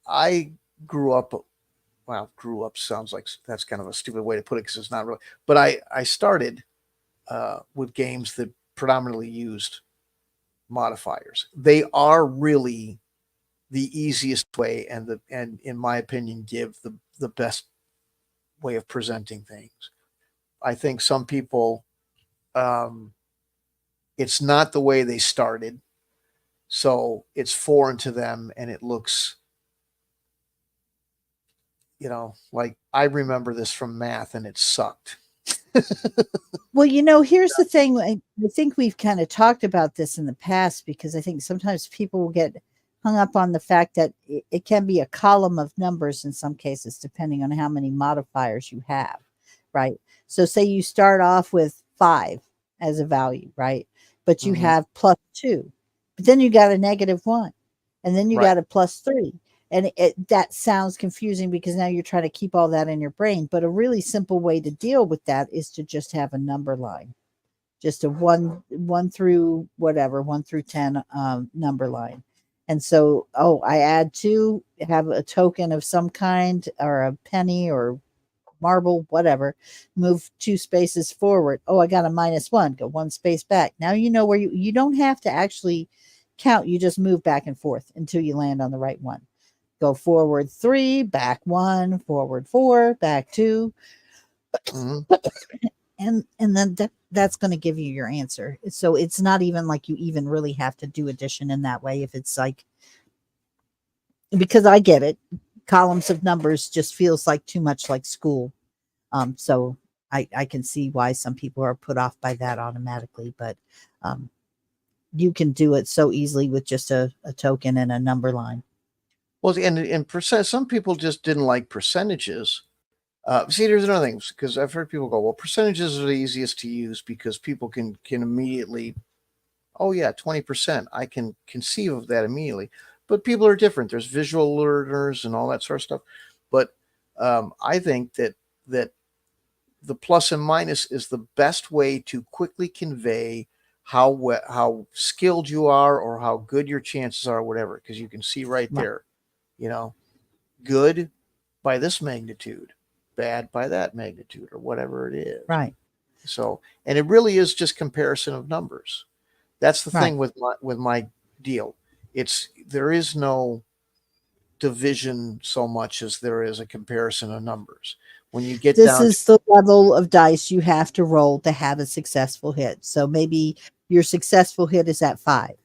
I grew up. Well, grew up sounds like that's kind of a stupid way to put it because it's not really. But I started with games that predominantly used modifiers. They are really the easiest way and in my opinion give the best way of presenting things. I think some people it's not the way they started, so it's foreign to them and it looks like I remember this from math and it sucked. Well, here's the thing. I think we've kind of talked about this in the past, because I think sometimes people will get hung up on the fact that it can be a column of numbers in some cases, depending on how many modifiers you have, right? So say you start off with 5 as a value, right? But you Mm-hmm. have +2, but then you got a -1, and then you Right. got a +3. And that sounds confusing because now you're trying to keep all that in your brain. But a really simple way to deal with that is to just have a number line, just a one through whatever, 1 through 10 number line. And so, oh, I add two, have a token of some kind or a penny or marble, whatever, move 2 spaces forward. Oh, I got a -1, go 1 space back. Now you know where you don't have to actually count. You just move back and forth until you land on the right one. Go forward 3, back 1, forward 4, back 2. Mm-hmm. And then that's going to give you your answer. So it's not even like you even really have to do addition in that way. If it's like, because I get it, columns of numbers just feels like too much like school. So I can see why some people are put off by that automatically, but you can do it so easily with just a token and a number line. Well, and percent. Some people just didn't like percentages. See, there's another thing, because I've heard people go, "Well, percentages are the easiest to use because people can immediately, oh yeah, 20%. I can conceive of that immediately." But people are different. There's visual learners and all that sort of stuff. But I think that the plus and minus is the best way to quickly convey how skilled you are or how good your chances are, or whatever, because you can see right Right. there, good by this magnitude, bad by that magnitude, or whatever it is. Right. So, and it really is just comparison of numbers. That's the Right. thing with my deal. There is no division so much as there is a comparison of numbers. When you get This down to, is the level of dice you have to roll to have a successful hit. So maybe your successful hit is at 5.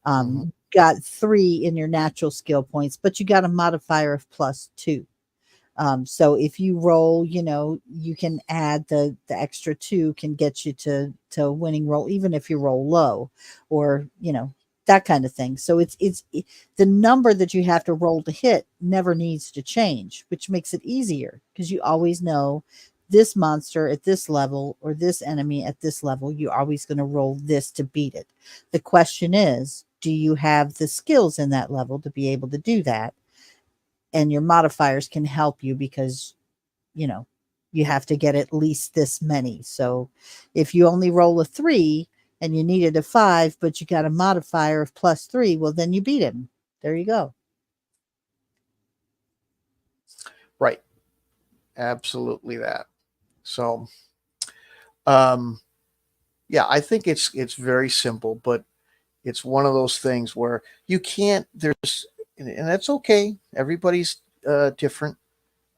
Mhm. Got 3 in your natural skill points, but you got a modifier of +2. So if you roll, you can add the extra 2 can get you to a winning roll, even if you roll low, or that kind of thing. So the number that you have to roll to hit never needs to change, which makes it easier because you always know this monster at this level or this enemy at this level. You're always going to roll this to beat it. The question is, do you have the skills in that level to be able to do that? And your modifiers can help you because you have to get at least this many. So if you only roll a 3 and you needed a 5 but you got a modifier of +3, well, then you beat him. There you go. right, absolutely that. So, um, yeah, I think it's very simple, but it's one of those things where you can't. And that's okay. Everybody's different.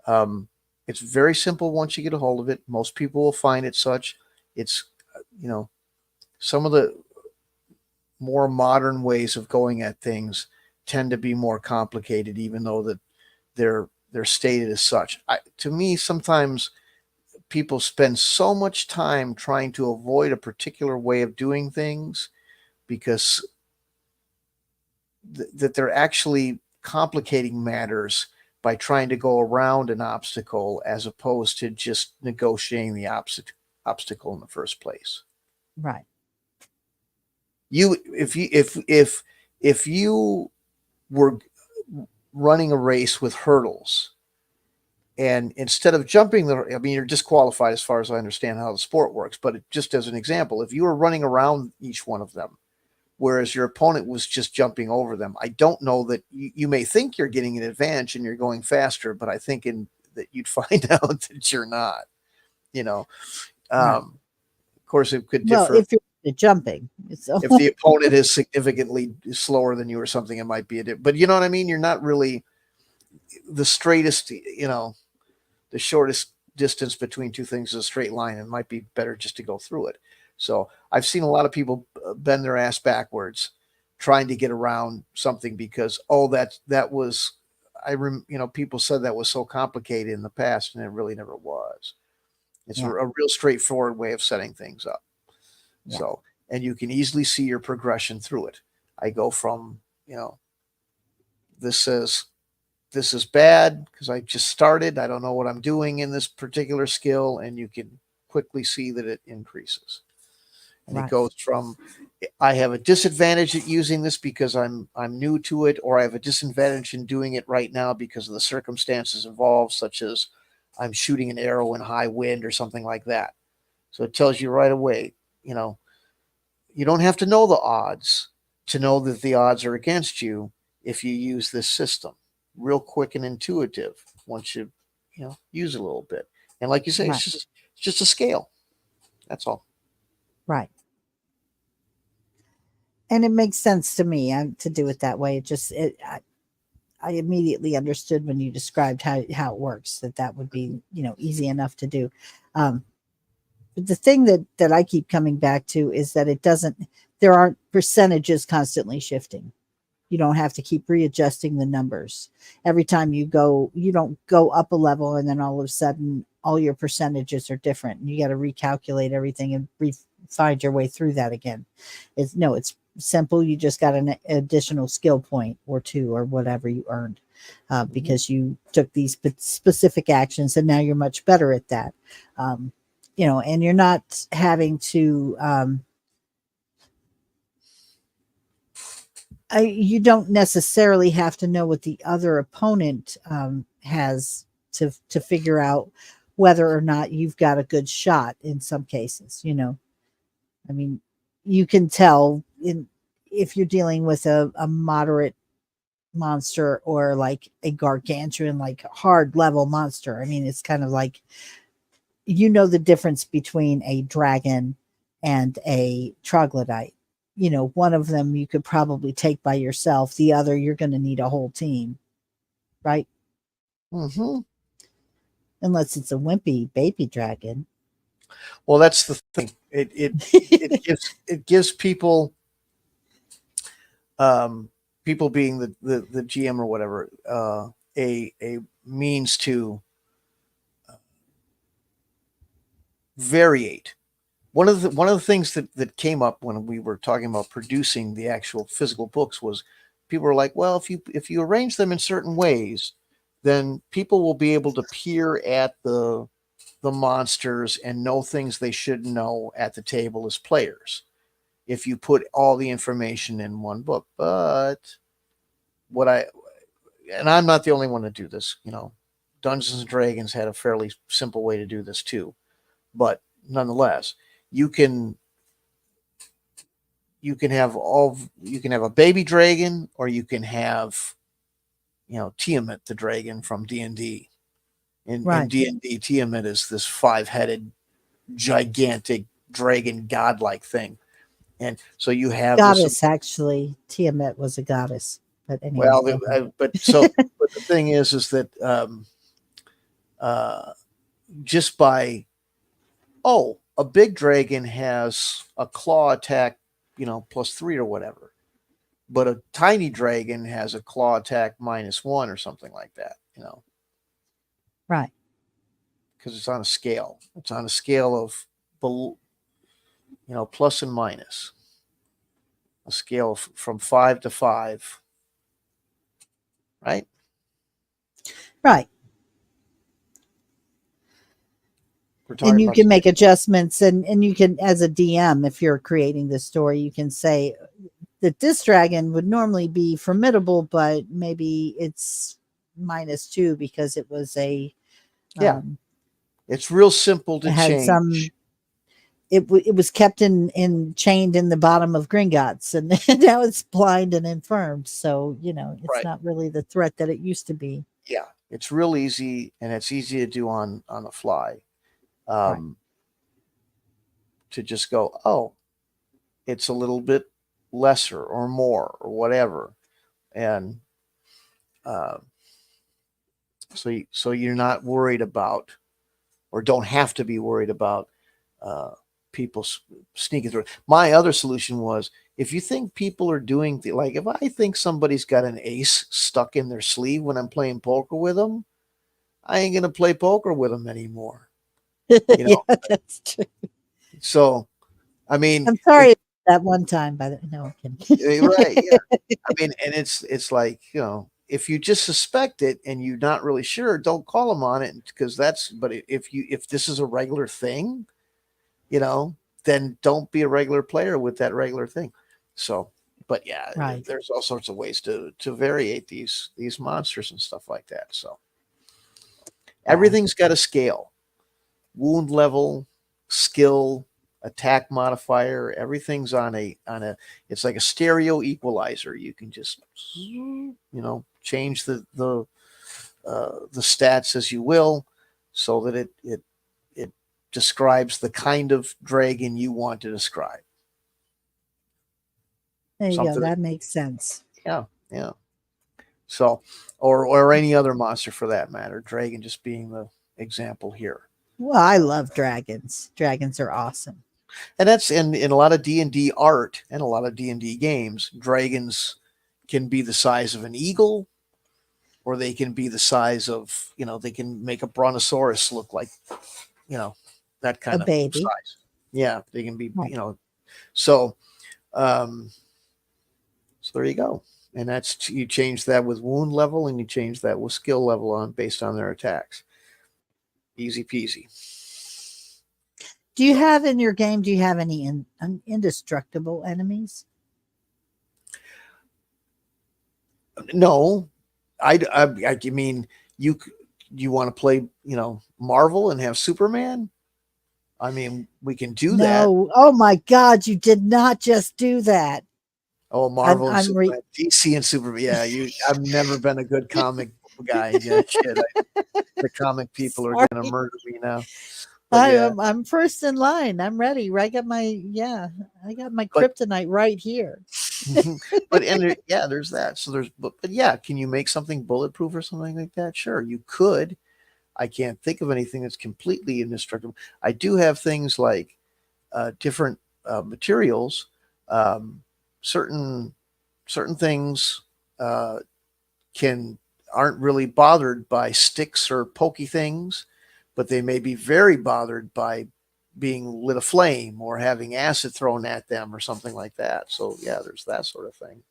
Um, it's very simple once you get a hold of it. Most people will find it such. It's, some of the more modern ways of going at things tend to be more complicated, even though that they're stated as such. To me, sometimes people spend so much time trying to avoid a particular way of doing things because that they're actually complicating matters by trying to go around an obstacle as opposed to just negotiating the obstacle in the first place. Right. If you were running a race with hurdles, and instead of jumping you're disqualified as far as I understand how the sport works, but just as an example, if you were running around each one of them, whereas your opponent was just jumping over them, I don't know that you may think you're getting an advantage and you're going faster, but I think that you'd find out that you're not, Right. Of course, it could Well, differ. if you're jumping, so If the opponent is significantly slower than you or something, it might be but you know what I mean? You're not really the straightest, the shortest distance between two things is a straight line, and it might be better just to go through it. So I've seen a lot of people bend their ass backwards trying to get around something because, that was, people said that was so complicated in the past, and it really never was. It's yeah, a real straightforward way of setting things up. yeah, So, and you can easily see your progression through it. I go from, this says this is bad because I just started. I don't know what I'm doing in this particular skill, and you can quickly see that it increases. And it Right. goes from I have a disadvantage at using this because I'm new to it, or I have a disadvantage in doing it right now because of the circumstances involved, such as I'm shooting an arrow in high wind or something like that. So it tells you right away, you know, you don't have to know the odds to know that the odds are against you if you use this system. Real quick and intuitive once you use it a little bit. And like you say, Right. it's just a scale. That's all. Right. And it makes sense to me to do it that way. I immediately understood when you described how it works, that would be, easy enough to do. Um, but the thing that I keep coming back to is that there aren't percentages constantly shifting. You don't have to keep readjusting the numbers every time you don't go up a level and then all of a sudden all your percentages are different and you got to recalculate everything and find your way through that again. It's simple. You just got an additional skill point or two or whatever you earned because you took these specific actions and now you're much better at that. And you're not having to you don't necessarily have to know what the other opponent has to figure out whether or not you've got a good shot. In some cases, I mean, you can tell if you're dealing with a moderate monster or like a gargantuan, like hard level monster. I mean, it's kind of like the difference between a dragon and a troglodyte. One of them you could probably take by yourself. The other, you're going to need a whole team, right? Mm-hmm. Unless it's a wimpy baby dragon. Well, that's the thing. It gives people, people being the GM or whatever, a means to variate. One of the things that came up when we were talking about producing the actual physical books was people were like, well, if you arrange them in certain ways, then people will be able to peer at the monsters and know things they should know at the table as players if you put all the information in one book. But what I and I'm not the only one to do this, Dungeons and Dragons had a fairly simple way to do this too. But nonetheless, you can you can have a baby dragon, or you can have Tiamat the dragon from D&D. In Right. D&D, Tiamat is this five-headed gigantic dragon godlike thing. And so you have this, Goddess, actually. Tiamat was a goddess. But anyway. well, but the thing is that uh, just by, a big dragon has a claw attack, +3 or whatever, but a tiny dragon has a claw attack -1 or something like that, Right. because it's on a scale. It's on a scale of, plus and minus, a scale from 5 to 5, right? Right. We're And talking you about can make adjustments and you can, as a DM, if you're creating the story, you can say that this dragon would normally be formidable, but maybe it's -2 because it was yeah. It's real simple to it had change. some it was kept in chained in the bottom of Gringotts and now it's blind and infirmed. So, it's Right. not really the threat that it used to be. Yeah. It's real easy, and it's easy to do on the fly. Right. Um, to just go, it's a little bit lesser or more or whatever. And uh, so you're not worried about, or don't have to be worried about, uh, people sneaking through. My other solution was, if you think people are doing like, if I think somebody's got an ace stuck in their sleeve when I'm playing poker with them, I ain't gonna play poker with them anymore. You Yeah, know. that's true. So I mean, I'm sorry that one time by the no, I'm kidding. right, yeah. I mean, and it's like, if you just suspect it and you're not really sure, don't call them on it, because that's. But if this is a regular thing, you know, then don't be a regular player with that regular thing. So, but yeah, Right. there's all sorts of ways to variate these monsters and stuff like that. So Yeah. everything's got a scale, wound level, skill, attack modifier. Everything's on a. It's like a stereo equalizer. You can just change the stats as you will, so that it describes the kind of dragon you want to describe. There you go. Something that, That makes sense. yeah. So, or any other monster for that matter. Dragon just being the example here. Well, I love dragons. Dragons are awesome. And that's in a lot of D&D art and a lot of D&D games, dragons can be the size of an eagle, or they can be the size of, they can make a brontosaurus look like, that A kind of baby. size. Yeah, they can be, Right. so so there you go. And that's, you change that with wound level, and you change that with skill level on based on their attacks. Easy peasy. Do you have in your game, do you have any indestructible enemies? No, I mean, you want to play, Marvel and have Superman? I mean, we can do that. No. Oh my God, you did not just do that. Oh, Marvel and I'm Superman, DC and Superman. Yeah, I've never been a good comic guy. Yeah, shit. The comic people are sorry. gonna murder me now. But yeah, I'm first in line. I'm ready. I got my but kryptonite right here. yeah, there's that. So but yeah, can you make something bulletproof or something like that? Sure, you could. I can't think of anything that's completely indestructible. I do have things like different materials. Um, certain things uh, aren't really bothered by sticks or pokey things, but they may be very bothered by being lit aflame or having acid thrown at them or something like that. So yeah, there's that sort of thing.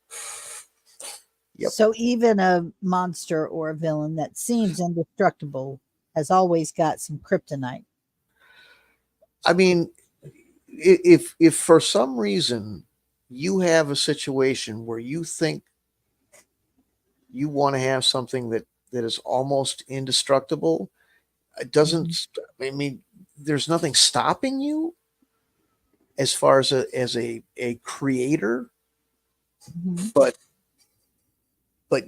Yep. So even a monster or a villain that seems indestructible has always got some kryptonite. I mean, if for some reason you have a situation where you think you want to have something that is almost indestructible, it doesn't. Mm-hmm. I mean, there's nothing stopping you as far as a creator, Mm-hmm. but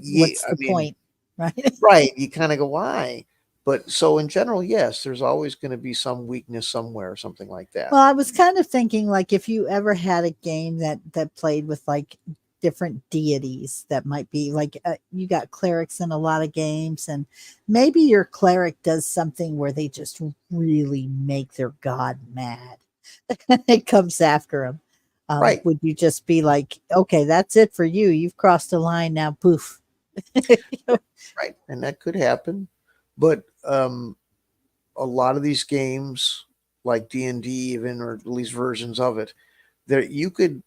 yeah, What's I the mean, point, right? right? You kind of go, why? But so in general, yes, there's always going to be some weakness somewhere, or something like that. Well, I was kind of thinking like if you ever had a game that played with like different deities that might be like you got clerics in a lot of games, and maybe your cleric does something where they just really make their god mad. It comes after him. Right, Would you just be like, okay, that's it for you? You've crossed the line now. Poof. right, and that could happen. But a lot of these games, like D&D, even, or at least versions of it, there you could,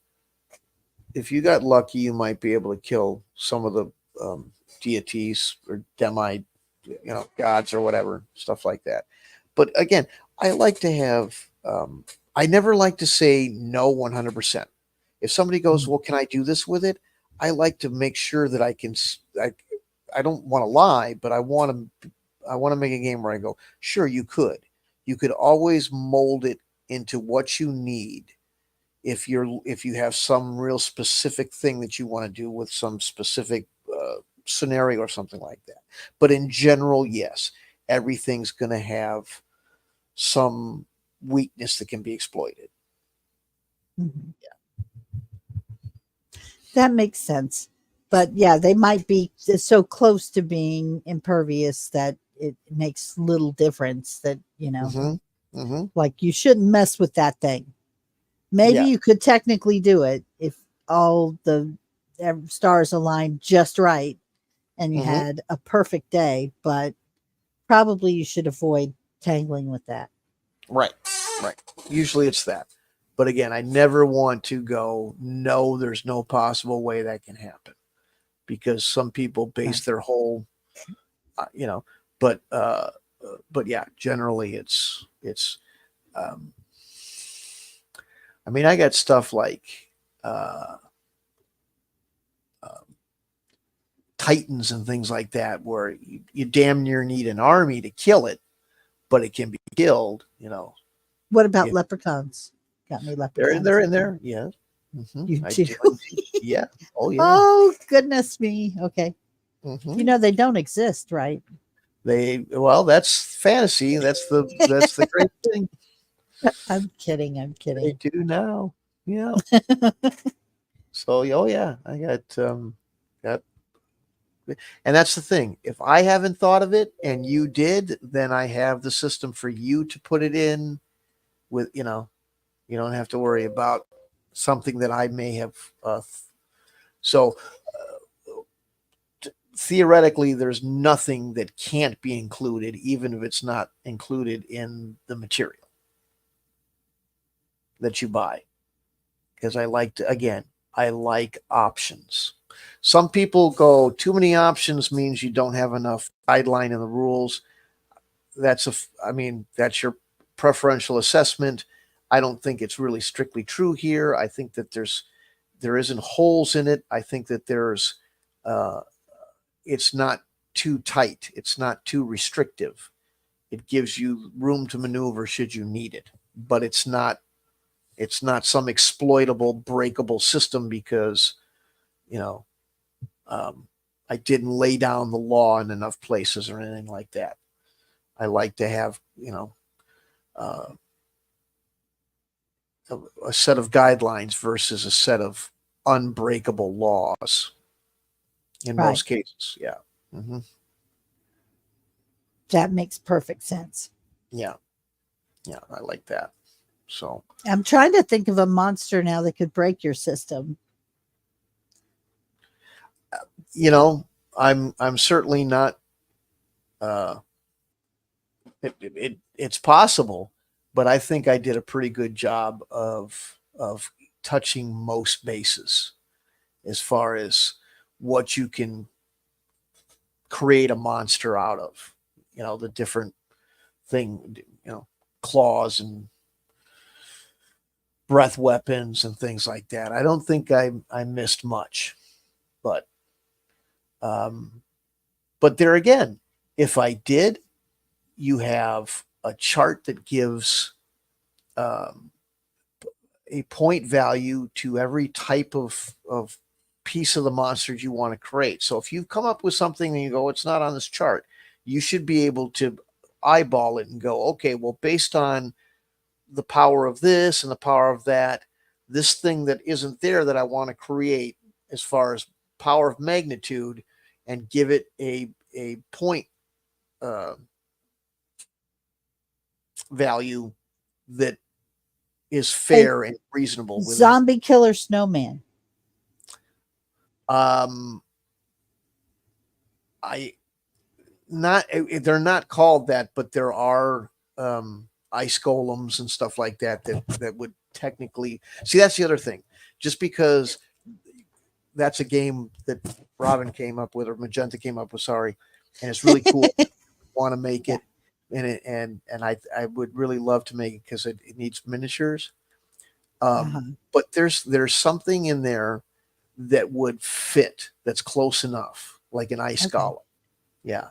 if you got lucky, you might be able to kill some of the deities or demi, gods or whatever, stuff like that. But again, I like to have. I never like to say no 100%. If somebody goes, well, can I do this with it? I like to make sure that I can. I don't want to lie, but I want to. I want to make a game where I go, sure, you could. You could always mold it into what you need if you have some real specific thing that you want to do with some specific scenario or something like that. But in general, yes, everything's going to have some weakness that can be exploited. Mhm. That makes sense. But yeah, they might be so close to being impervious that it makes little difference that, Mm-hmm. Mm-hmm. like you shouldn't mess with that thing. Maybe Yeah. you could technically do it if all the stars aligned just right and you Mm-hmm. had a perfect day, but probably you should avoid tangling with that. Right. Right. Usually it's that. But again, I never want to go, no, there's no possible way that can happen, because some people base their whole, you know, but yeah, generally it's, um, I mean, I got stuff like uh, uh, Titans and things like that, where you damn near need an army to kill it, but it can be killed. What about Yeah, leprechauns? Got any they're leprechauns? in there. Yeah, You I do. do. Yeah. Oh yeah. Oh goodness me. Okay. hmm They don't exist, right? That's fantasy. That's the great thing. I'm kidding. I'm They kidding. do now. Yeah. So, oh yeah, I got, and that's the thing. If I haven't thought of it and you did, then I have the system for you to put it in with, you don't have to worry about something that I may have. So theoretically, there's nothing that can't be included, even if it's not included in the material that you buy. Because I like options. Some people go, too many options means you don't have enough guideline in the rules. That's your preferential assessment. I don't think it's really strictly true here. I think that there isn't holes in it. I think that uh, it's not too tight. It's not too restrictive. It gives you room to maneuver should you need it, but it's not some exploitable, breakable system because you know I didn't lay down the law in enough places or anything like that. I like to have uh, a set of guidelines versus a set of unbreakable laws in Right. most cases. Yeah. hmm That makes perfect sense. Yeah. Yeah. I like that. So, I'm trying to think of a monster now that could break your system. you know, I'm certainly not. Uh, it's possible, but I think I did a pretty good job of touching most bases as far as what you can create a monster out of. The different thing, claws and breath weapons and things like that. I don't think I missed much, but um, but there again, if I did, you have a chart that gives um, a point value to every type of piece of the monsters you want to create. So if you come up with something and you go, it's not on this chart, you should be able to eyeball it and go, okay, well, based on the power of this and the power of that, this thing that isn't there that I want to create as far as power of magnitude and give it a point uh, value that is A fair and reasonable within. zombie killer snowman. Um, I not they're not called that, but there are ice golems and stuff like that would technically see. That's the other thing. Just because that's a game that Robin came up with or Magenta came up with, sorry, and it's really cool. Want to make Yeah. it, and I would really love to make it because it needs miniatures. Uh-huh. But there's something in there that would fit that's close enough, like an ice Okay. golem. Yeah.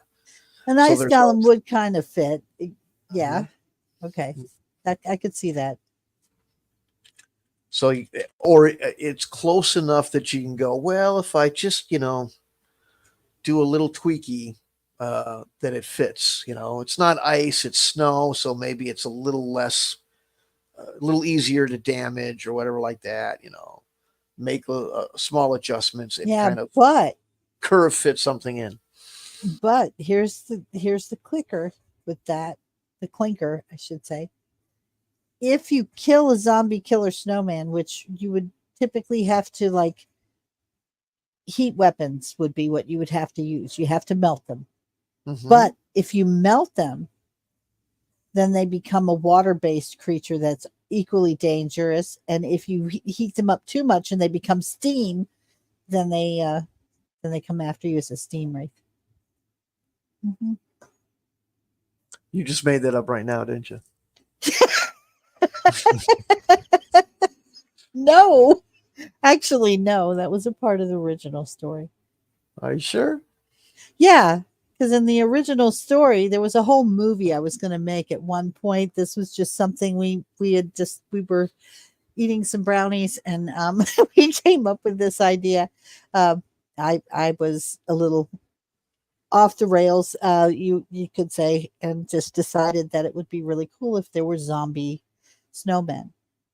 An So ice there's golem would kind of fit. Yeah. Mhm. Okay. That I could see that. So or it's close enough that you can go, well, if I just do a little tweaky, that it fits. It's not ice, it's snow, so maybe it's a little less, a little easier to damage or whatever like that. Make a small adjustments and Yeah, kind of but curve fit something in. here's the clicker with that. The clinker, I should say. If you kill a zombie killer snowman, which you would typically have to like heat weapons would be what you would have to use. You have to melt them. Mm-hmm. But if you melt them, then they become a water-based creature that's equally dangerous. And if you heat them up too much and they become steam, then they come after you as a steam wraith. Mm-hmm. You just made that up right now, didn't you? No, actually, no. That was a part of the original story. Are you sure? Yeah, because in the original story, there was a whole movie I was going to make at one point. This was just something we were eating some brownies and we came up with this idea. Um, I was a little off the rails, you could say, and just decided that it would be really cool if there were zombie snowmen.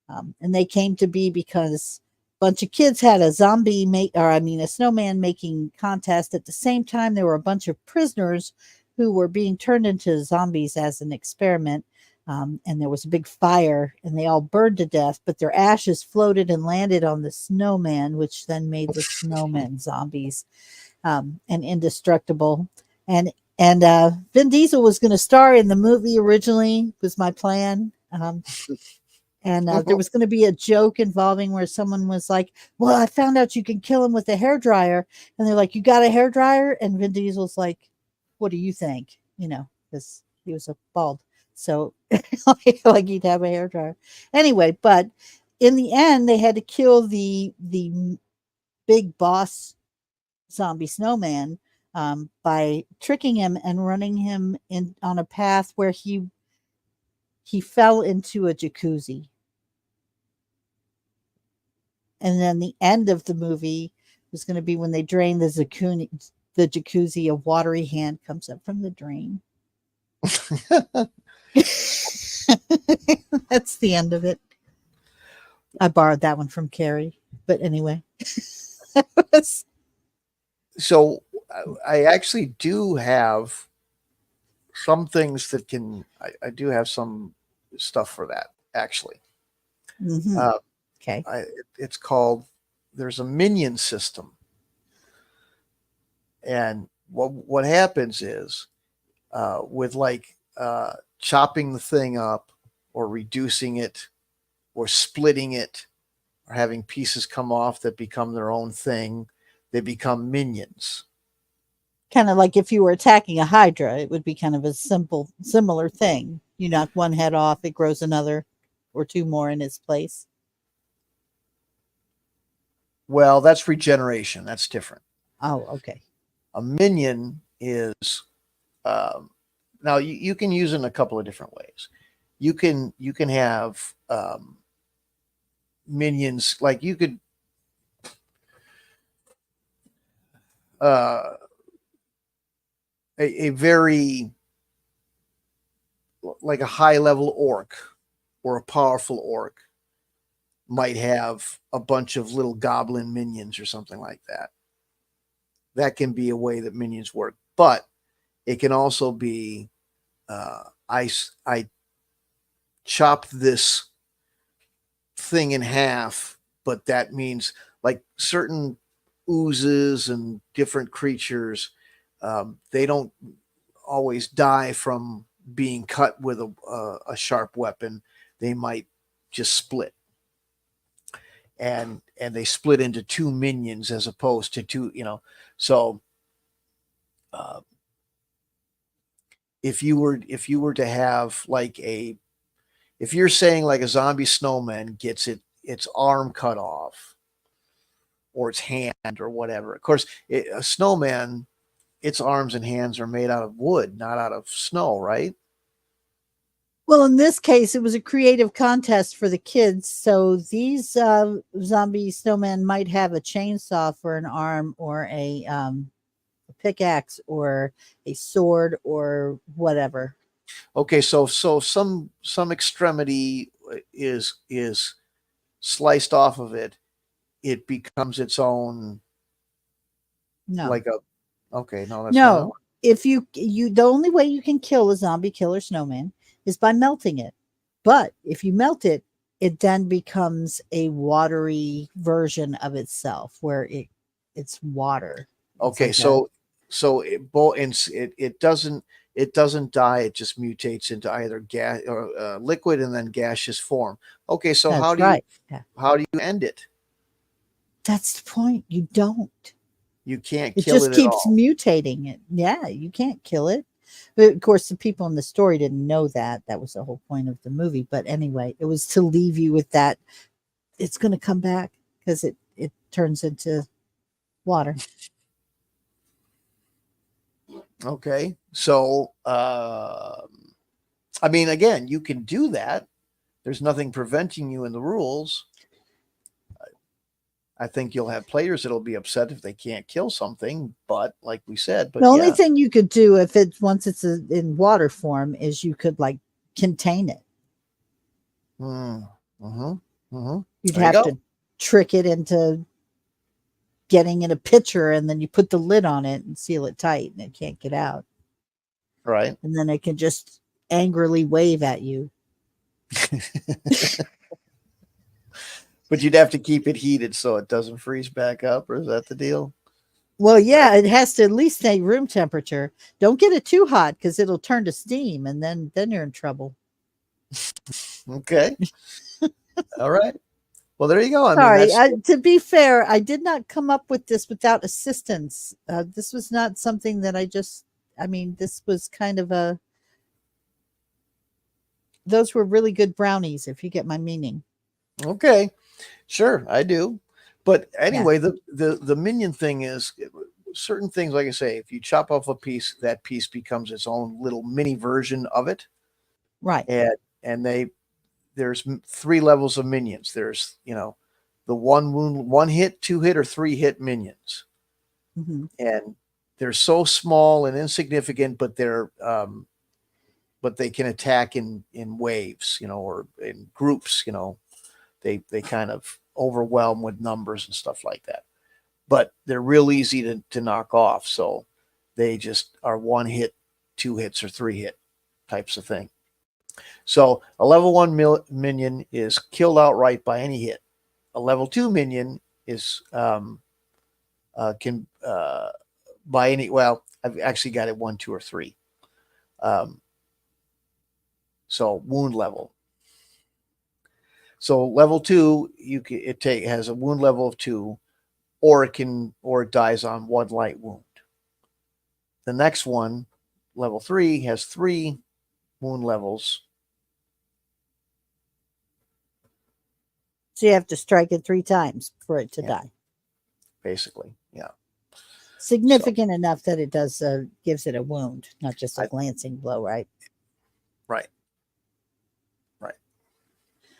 And they came to be because a bunch of kids had a a snowman making contest. At the same time, there were a bunch of prisoners who were being turned into zombies as an experiment. And there was a big fire, and they all burned to death, but their ashes floated and landed on the snowman, which then made the snowmen zombies, and indestructible. And Vin Diesel was going to star in the movie originally, was my plan. And there was going to be a joke involving where someone was like, "Well, I found out you can kill him with a hair dryer," and they're like, "You got a hair dryer?" And Vin Diesel's like, "What do you think?" Because he was a bald, so like he'd have a hair dryer anyway. But in the end, they had to kill the big boss zombie snowman, by tricking him and running him in on a path where he fell into a jacuzzi. And then the end of the movie was going to be when they drain the jacuzzi, a watery hand comes up from the drain. That's the end of it. I borrowed that one from Carrie, but anyway. So I actually do have some things that I do have some stuff for that, actually. Mm-hmm. Okay. It's called, there's a minion system. And what happens is, with like chopping the thing up or reducing it or splitting it or having pieces come off that become their own thing, they become minions. Kind of like if you were attacking a hydra, it would be kind of a similar thing. You knock one head off, it grows another or two more in its place. Well, that's regeneration. That's different. Oh, okay. A minion is, now you can use it in a couple of different ways. You can have minions, like you could uh, a very, like a high level orc or a powerful orc might have a bunch of little goblin minions or something like that. That can be a way that minions work, but it can also be, I chopped this thing in half, but that means like certain oozes and different creatures, they don't always die from being cut with a sharp weapon. They might just split, and they split into two minions as opposed to two. So uh, if you were to have like if you're saying like a zombie snowman gets its arm cut off or its hand or whatever. Of course, a snowman, its arms and hands are made out of wood, not out of snow, right? Well, in this case, it was a creative contest for the kids. So these zombie snowmen might have a chainsaw for an arm, or a pickaxe, or a sword, or whatever. Okay, so some extremity is sliced off of it. It becomes its own, No, like a. Okay, no, that's not. no. If the only way you can kill a zombie killer snowman is by melting it. But if you melt it, it then becomes a watery version of itself, where it's water. Okay, Like so it doesn't die. It just mutates into either gas or liquid and then gaseous form. Okay, so that's right. Yeah. how do you end it? That's the point. You don't. You can't It kill just it at keeps all. mutating it. Yeah, you can't kill it. But of course, the people in the story didn't know that. That was the whole point of the movie. But anyway, it was to leave you with that it's going to come back because it turns into water. Okay. So, I mean, again, you can do that. There's nothing preventing you in the rules. I think you'll have players that'll be upset if they can't kill something, but like we said, The but only yeah. thing you could do if it once it's in water form is you could like contain it. Mm-hmm. Mm-hmm. You'd There you have go. to trick it into getting in a pitcher, and then you put the lid on it and seal it tight, and it can't get out. Right. And then it can just angrily wave at you. But you'd have to keep it heated so it doesn't freeze back up, or is that the deal? Well, yeah, it has to at least stay room temperature. Don't get it too hot because it'll turn to steam, and then you're in trouble. Okay. All right. Well, there you go. I mean, Sorry, that's to be fair, I did not come up with this without assistance. This was not something that I just. I mean, this was kind of a. Those were really good brownies, if you get my meaning. okay. Sure, I do. But Yeah, anyway, the minion thing is certain things, like I say, if you chop off a piece, that piece becomes its own little mini version of it. right. And there's three levels of minions. There's, the one wound, one hit, two hit, or three hit minions. Hmm. And they're so small and insignificant, but they can attack in waves, or in groups, they kind of overwhelm with numbers and stuff like that. But they're real easy to knock off. So they just are one hit, two hits, or three hit types of thing. So a level one minion is killed outright by any hit. A level two minion is can by any. Well, I've actually got it one, two, or three. Um, so wound level. So level two, has a wound level of 2, or it dies on one light wound. The next one, level 3, has 3 wound levels. So you have to strike it 3 times for it to Yeah, die. basically. Yeah. So Significant enough that it does gives it a wound, not just a I glancing blow, right? right, right.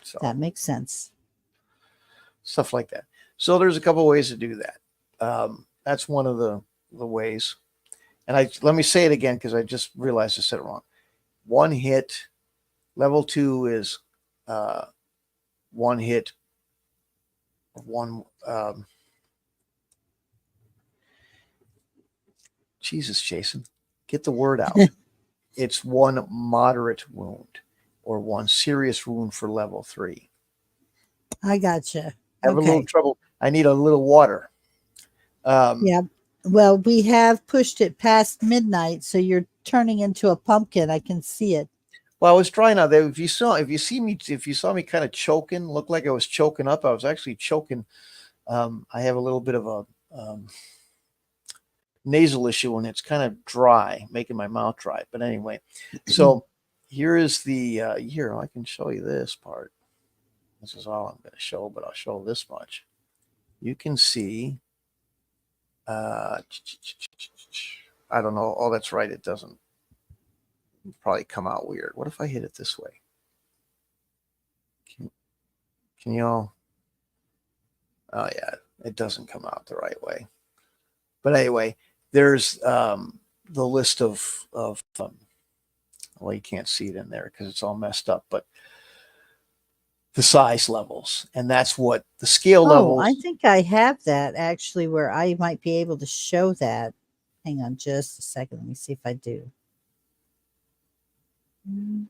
So That makes sense. stuff like that. So there's a couple of ways to do that. That's one of the ways. And let me say it again because I just realized I said it wrong. One hit. Level 2 is one hit. One. Jesus, Jason, get the word out. It's one moderate wound or one serious wound for level 3. I gotcha. I have a little Okay. trouble. I need a little water. Yeah. Well, we have pushed it past midnight, so you're turning into a pumpkin. I can see it. Well, I was trying out there. If you saw me kind of choking, looked like I was choking up. I was actually choking. I have a little bit of a nasal issue, and it's kind of dry, making my mouth dry. But anyway, so here is the here. I can show you this part. This is all I'm going to show, but I'll show this much. You can see. I don't know. Oh, that's right. It doesn't probably come out weird. What if I hit it this way? Can you all? Oh yeah, it doesn't come out the right way. But anyway, there's the list of well, you can't see it in there because it's all messed up, but the size levels, and that's what the scale Oh, I levels. think I have that actually where I might be able to show that. Hang on just a second. Let me see if I do. I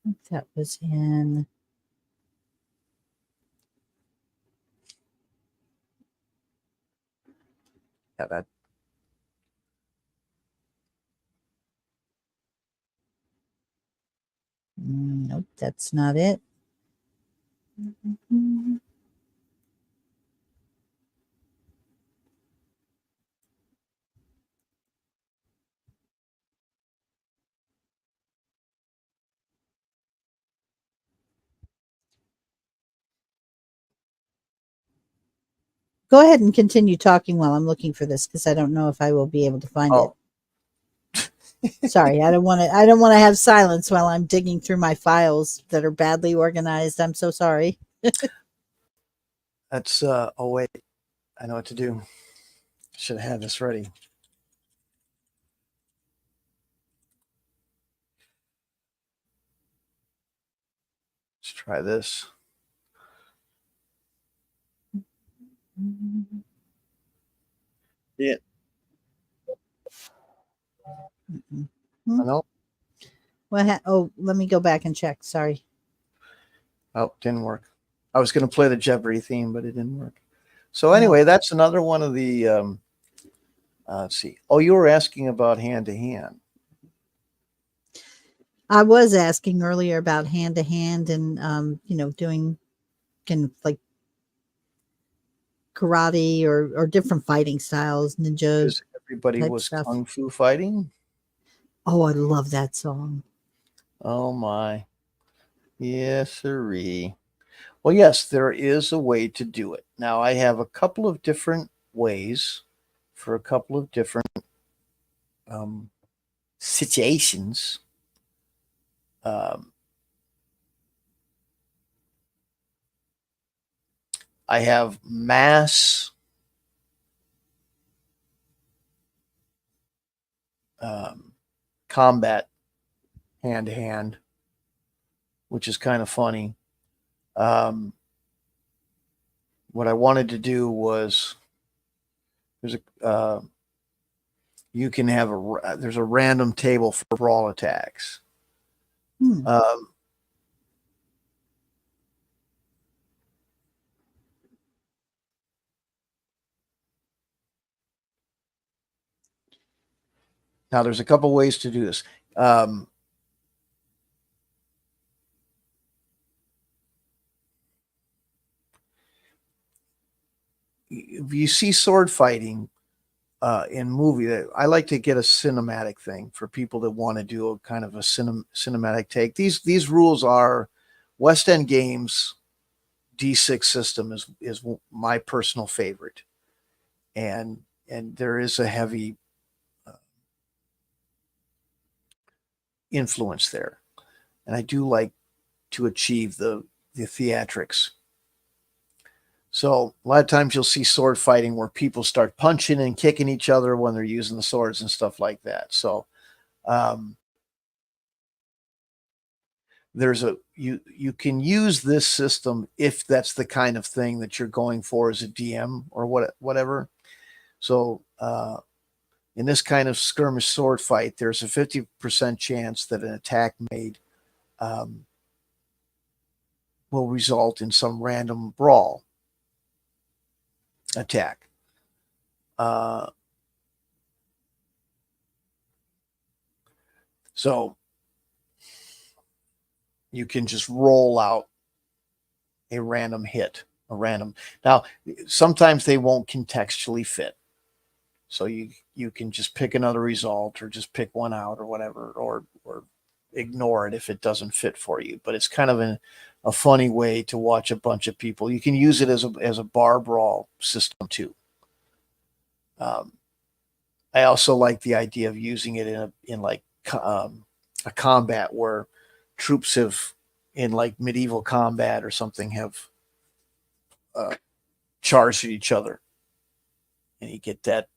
think that was in. Yeah, that Nope, that's not it. Go ahead and continue talking while I'm looking for this because I don't know if I will be able to find Oh, it. Sorry, I don't want to. I don't want to have silence while I'm digging through my files that are badly organized. I'm so sorry. that's oh wait, I know what to do. Should have had this ready. Let's try this. Yeah. Hmm? No. Oh, let me go back and check. Sorry. Oh, didn't work. I was going to play the Jeopardy theme, but it didn't work. So No. anyway, that's another one of the. Let's see. Oh, you were asking about hand to hand. I was asking earlier about hand to hand and doing kind of like karate or different fighting styles, ninja Because everybody type was stuff. kung fu fighting. Oh, I love that song. Oh my, yes, sirree. Well, yes, there is a way to do it. Now, I have a couple of different ways for a couple of different um, situations. Um, I have mass combat hand to hand, which is kind of funny. Um, what I wanted to do was there's a you can have there's a random table for brawl attacks. Hmm. Now there's a couple ways to do this. Um, if you see sword fighting in movie, that I like to get a cinematic thing for people that want to do a kind of a cinematic take. These rules are West End Games D6 system is my personal favorite, and there is a heavy influence there, and I do like to achieve the theatrics. So a lot of times you'll see sword fighting where people start punching and kicking each other when they're using the swords and stuff like that. So um, there's a you can use this system if that's the kind of thing that you're going for as a DM or whatever. So in this kind of skirmish sword fight, there's a 50% chance that an attack made um, will result in some random brawl attack. Uh, so you can just roll out a random hit, a random. Now, sometimes they won't contextually fit. So you can just pick another result or just pick one out or whatever, or ignore it if it doesn't fit for you. But it's kind of a funny way to watch a bunch of people. You can use it as a bar brawl system too. Um, I also like the idea of using it in like a combat where troops have in like medieval combat or something have uh, charged at each other, and you get that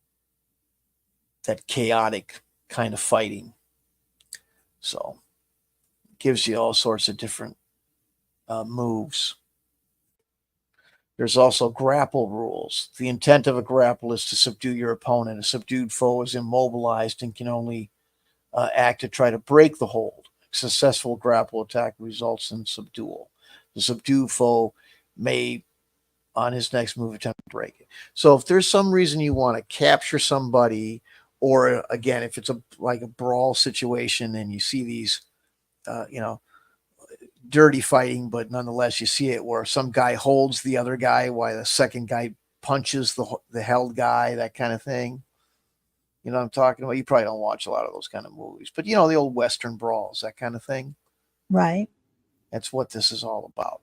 chaotic kind of fighting. So it gives you all sorts of different moves. There's also grapple rules. The intent of a grapple is to subdue your opponent. A subdued foe is immobilized and can only act to try to break the hold. A successful grapple attack results in subdual. The subdued foe may, on his next move, attempt to break it. So if there's some reason you want to capture somebody, or again, if it's like a brawl situation and you see these, you know, dirty fighting, but nonetheless you see it where some guy holds the other guy while the second guy punches the held guy, that kind of thing. You know what I'm talking about? You probably don't watch a lot of those kind of movies, but you know, the old Western brawls, that kind of thing. Right. That's what this is all about.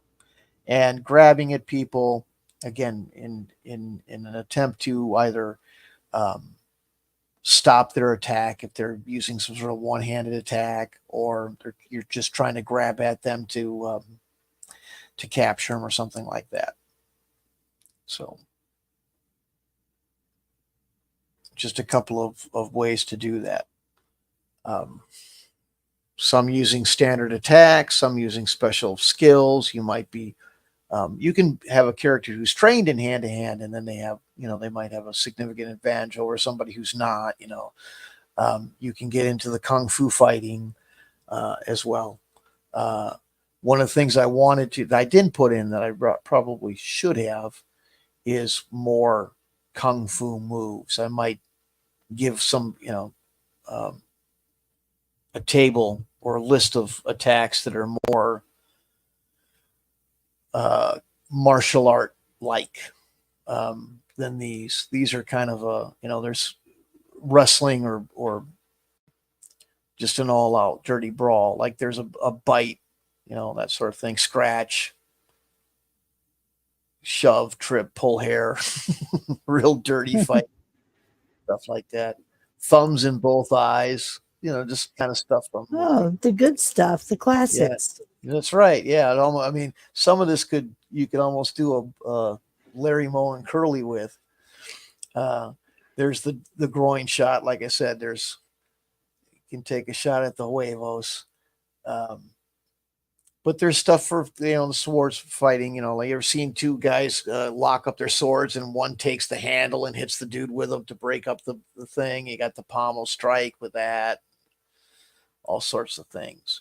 And grabbing at people. again, in an attempt to either um, stop their attack if they're using some sort of one-handed attack, or you're just trying to grab at them to capture them or something like that. So just a couple of ways to do that. Um, some using standard attacks, some using special skills. You might be you can have a character who's trained in hand to hand, and then they have, they might have a significant advantage over somebody who's not. You can get into the kung fu fighting as well. One of the things that I didn't put in that I probably should have is more kung fu moves. I might give some, a table or a list of attacks that are more martial art like than these. These are kind of there's wrestling or just an all out dirty brawl. Like there's a bite, that sort of thing. Scratch, shove, trip, pull hair, real dirty fight, stuff like that. Thumbs in both eyes, just kind of stuff from Oh, the good stuff, the yeah, classics. that's right. Yeah, I mean, some of this you could almost do a Larry Moe and Curly with. There's the groin shot, like I said. You can take a shot at the huevos. But there's stuff for the swords fighting. Like you ever seen two guys lock up their swords and one takes the handle and hits the dude with them to break up the thing. You got the pommel strike with that. All sorts of things.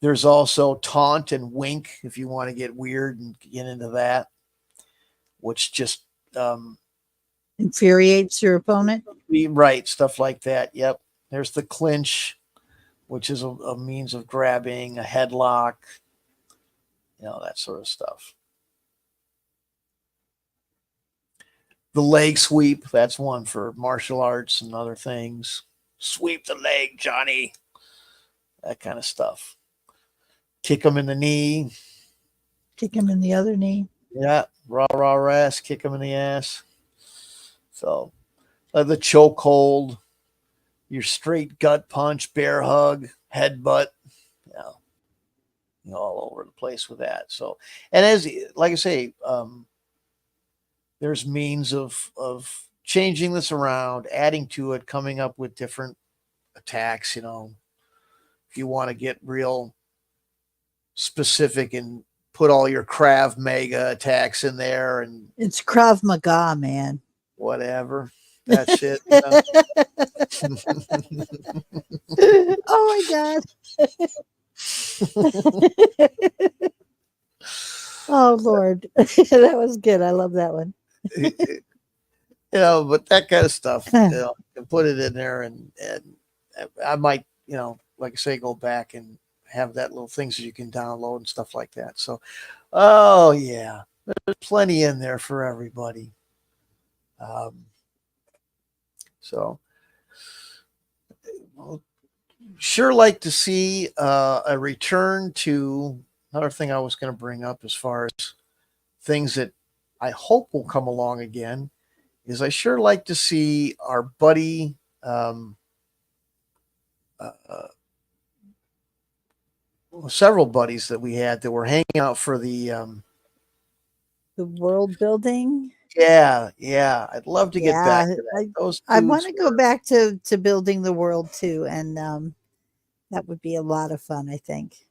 There's also taunt and wink if you want to get weird and get into that, which just infuriates your opponent. Right, stuff like that. Yep. There's the clinch, which is a means of grabbing, a headlock, that sort of stuff. The leg sweep, that's one for martial arts and other things. Sweep the leg, Johnny. That kind of stuff. Kick him in the knee. Kick him in the other knee. Yeah, rah, rah, ass, kick him in the ass. So, the choke hold, your straight gut punch, bear hug, headbutt, all over the place with that. So, and like I say, there's means of changing this around, adding to it, coming up with different attacks. If you want to get real specific and put all your Krav Maga attacks in there, and it's Krav Maga, man. Whatever. That shit. Oh my God. Oh Lord. That was good. I love that one. But that kind of stuff, and put it in there, and I might, like I say, go back and have that little things that you can download and stuff like that. So, oh yeah, there's plenty in there for everybody. So, sure like to see a return to another thing I was going to bring up as far as things that I hope will come along again is I sure like to see our buddy several buddies that we had that were hanging out for the world building. Yeah, I'd love to get back to that. I want to go back to building the world too, and that would be a lot of fun, I think.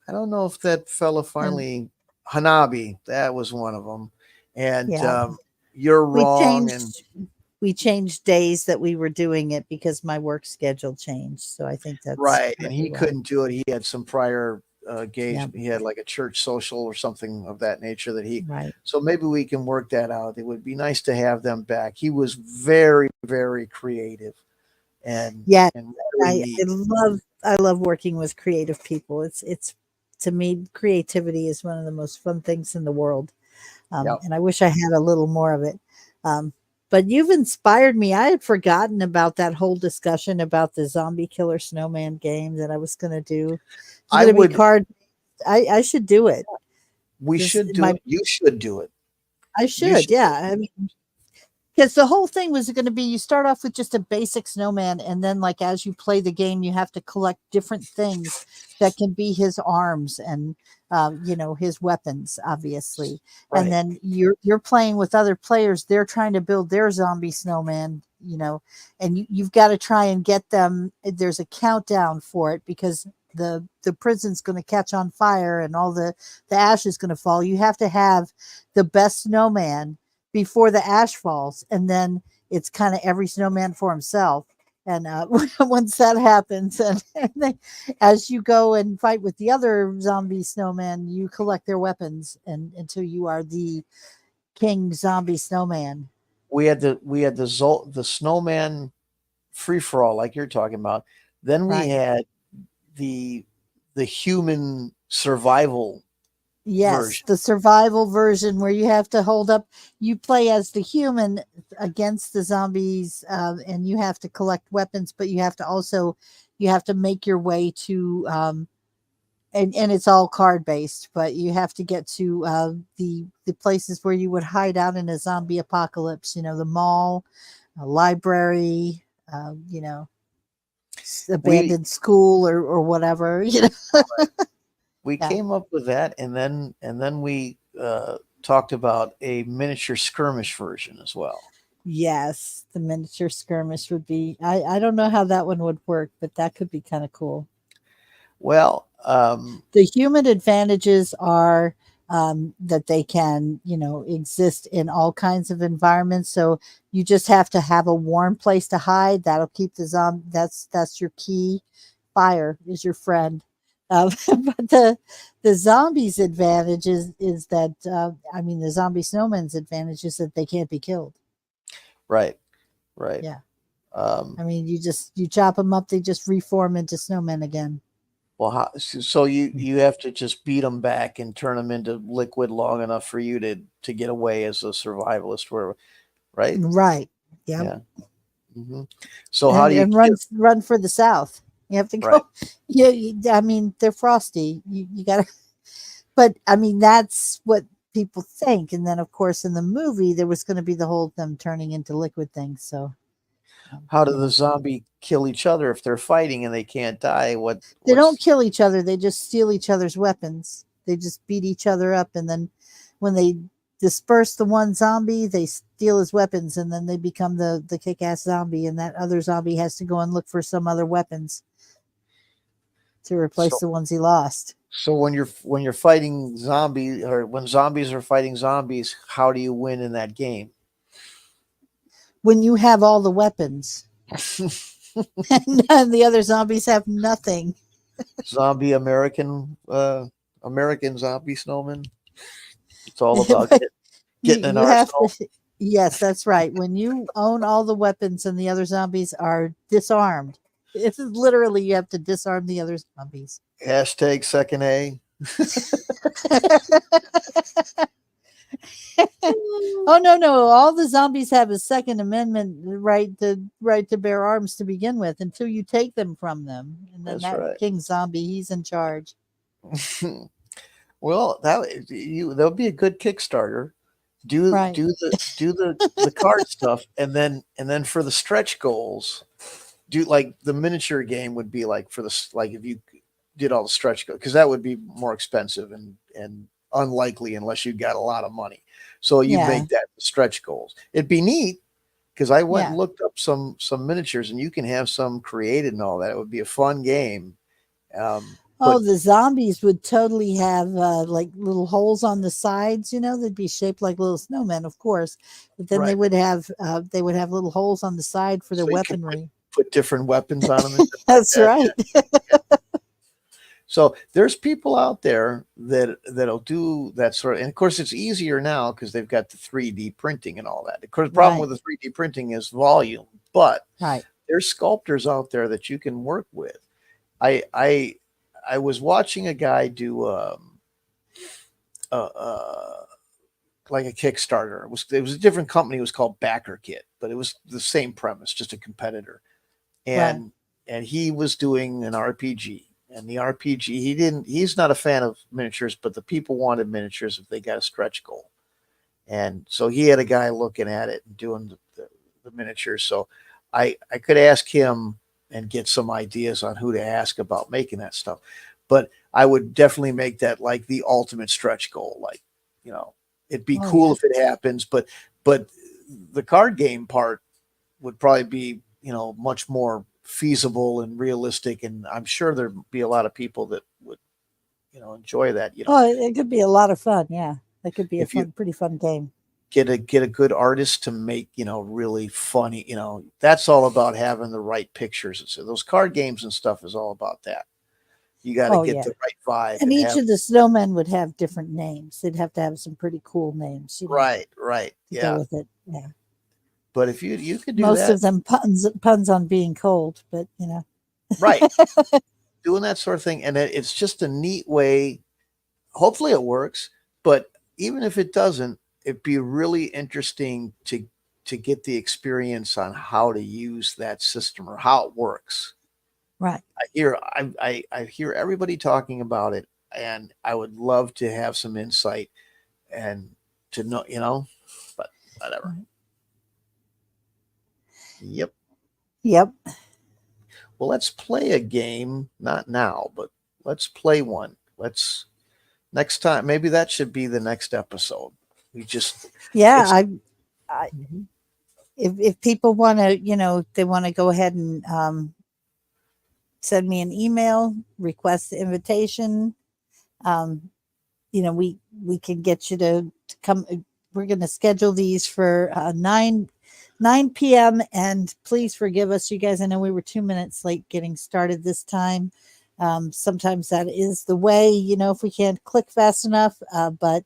I don't know if that fella finally Hanabi, that was one of them. And you're wrong. We changed days that we were doing it because my work schedule changed. So I think that's right. And he couldn't do it. He had some prior engagement. He had like a church social or something of that nature right. So maybe we can work that out. It would be nice to have them back. He was very, very creative. And I love working with creative people. It's to me, creativity is one of the most fun things in the world. And I wish I had a little more of it. But you've inspired me. I had forgotten about that whole discussion about the zombie killer snowman game that I was going to do. I should do it. We This should do my it. You should do it. I You should, should do yeah. it. I mean, because the whole thing was going to be you start off with just a basic snowman, and then like as you play the game, you have to collect different things that can be his arms and his weapons, obviously. And Right. then you're playing with other players. They're trying to build their zombie snowman, and you've got to try and get them. There's a countdown for it because the prison's going to catch on fire and all the ash is going to fall. You have to have the best snowman before the ash falls, and then it's kind of every snowman for himself. And once that happens, as you go and fight with the other zombie snowmen, you collect their weapons and until you are the king zombie snowman. We had the snowman free for all, like you're talking about. Then we Right. had the the human survival Yes, version. the survival version where you have to hold up. You play as the human against the zombies, and you have to collect weapons, but you have to make your way to and it's all card based, but you have to get to the places where you would hide out in a zombie apocalypse. The mall, a library, We abandoned school or whatever. we Yeah. came up with that, and then we talked about a miniature skirmish version as well. Yes, the miniature skirmish would be. I don't know how that one would work, but that could be kind of cool. Well, The human advantages are that they can, exist in all kinds of environments. So you just have to have a warm place to hide. That'll keep the zombie. That's your key. Fire is your friend. But the zombies' advantage is that the zombie snowman's advantage is that they can't be killed. right, right. Yeah, Um, you chop them up, they just reform into snowmen again. well, so you have to just beat them back and turn them into liquid long enough for you to get away as a survivalist, where right? Right. Yep. Yeah. hmm So how and do you and run kill? run for the south. You have to Right, go. Yeah, they're frosty. You gotta. But that's what people think. And then, of course, in the movie, there was going to be the whole them turning into liquid things. So, how do you the know, zombie kill each other if they're fighting and they can't die? they don't What's kill each other. They just steal each other's weapons. They just beat each other up, and then when they disperse the one zombie, they steal his weapons, and then they become the kick-ass zombie, and that other zombie has to go and look for some other weapons to replace so the ones he lost. so when you're fighting zombie, or when zombies are fighting zombies, how do you win in that game? When you have all the weapons, and the other zombies have nothing. Zombie American zombie snowman. It's all about getting an You have arsenal. to. Yes, that's right. When you own all the weapons and the other zombies are disarmed, it's literally you have to disarm the other zombies. Hashtag second A. Oh no! All the zombies have a Second Amendment right to bear arms to begin with until you take them from them, and then That's that right. king zombie he's in charge. Well, that'll be a good Kickstarter. Do Right. do the card stuff, and then for the stretch goals, do like the miniature game would be like like if you did all the stretch goals, because that would be more expensive and unlikely unless you got a lot of money. So you'd Yeah. make that the stretch goals. It'd be neat because I went Yeah. and looked up some miniatures, and you can have some created and all that. It would be a fun game. Oh, But the zombies would totally have like little holes on the sides. They'd be shaped like little snowmen, of course, but then right, they would have little holes on the side for their so you can put weaponry. put different weapons on them and stuff like That's that. right. So there's people out there that'll do that sort of, and of course it's easier now because they've got the 3D printing and all that. Of course, the problem Right. with the 3D printing is volume, but Right. there's sculptors out there that you can work with. I was watching a guy do uh, uh, like a Kickstarter. It was a different company. It was called Backer Kit, but it was the same premise, just a competitor. Right. And he was doing an RPG, and the RPG, he's not a fan of miniatures, but the people wanted miniatures if they got a stretch goal. And so he had a guy looking at it and doing the miniatures. So I could ask him and get some ideas on who to ask about making that stuff. But I would definitely make that like the ultimate stretch goal. Like, you know, it'd be cool if it happens, but the card game part would probably be, you know, much more feasible and realistic. And I'm sure there'd be a lot of people that would, you know, enjoy that. You know, Oh, it could be a lot of fun. Yeah, that could be a if you pretty fun game. get a good artist to make, you know, really funny, you know, that's all about having the right pictures. So those card games and stuff is all about that. You got to get the right vibe. And each have, of the snowmen would have different names. They'd have to have some pretty cool names. You know, right. To Yeah. go with it. Yeah. But if you could do most that, of them puns on being cold, but you know, right, doing that sort of thing, and it's just a neat way. Hopefully, it works. But even if it doesn't, it'd be really interesting to get the experience on how to use that system or how it works. right. I hear everybody talking about it, and I would love to have some insight and to know, you know, but whatever. Yep. Well, let's play a game, not now, but let's play one. Let's next time. Maybe that should be the next episode. We just I if people want to, you know, they want to go ahead and send me an email, request the invitation. You know, we can get you to come. We're going to schedule these for 9 p.m. and please forgive us, you guys. I know we were 2 minutes late getting started this time. Sometimes that is the way, you know, if we can't click fast enough. But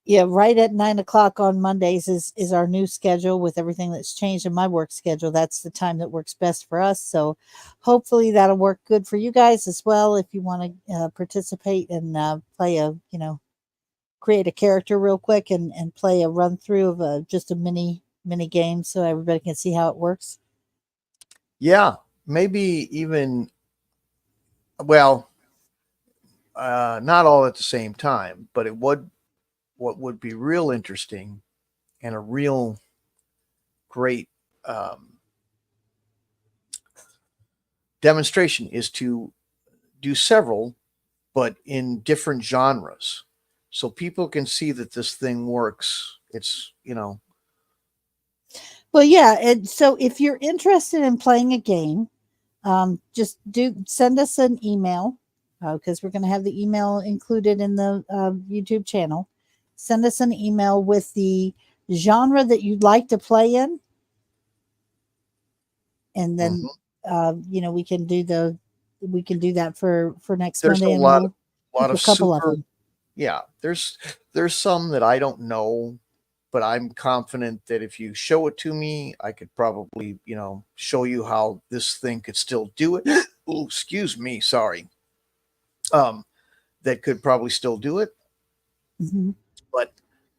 yeah, right at 9 o'clock on Mondays is our new schedule with everything that's changed in my work schedule. That's the time that works best for us. So hopefully that'll work good for you guys as well. If you want to participate and play create a character real quick and play a run through of just a mini game so everybody can see how it works. Yeah, maybe even, well, not all at the same time, but what would be real interesting and a real great demonstration is to do several, but in different genres, so people can see that this thing works. It's, you know. Well, yeah. And so if you're interested in playing a game, just send us an email because we're going to have the email included in the YouTube channel. Send us an email with the genre that you'd like to play in. And then, you know, we can do that for next There's Monday. a And lot we'll of a couple super, of them. Yeah, there's some that I don't know, but I'm confident that if you show it to me, I could probably, you know, show you how this thing could still do it. Oh, excuse me, sorry. That could probably still do it. But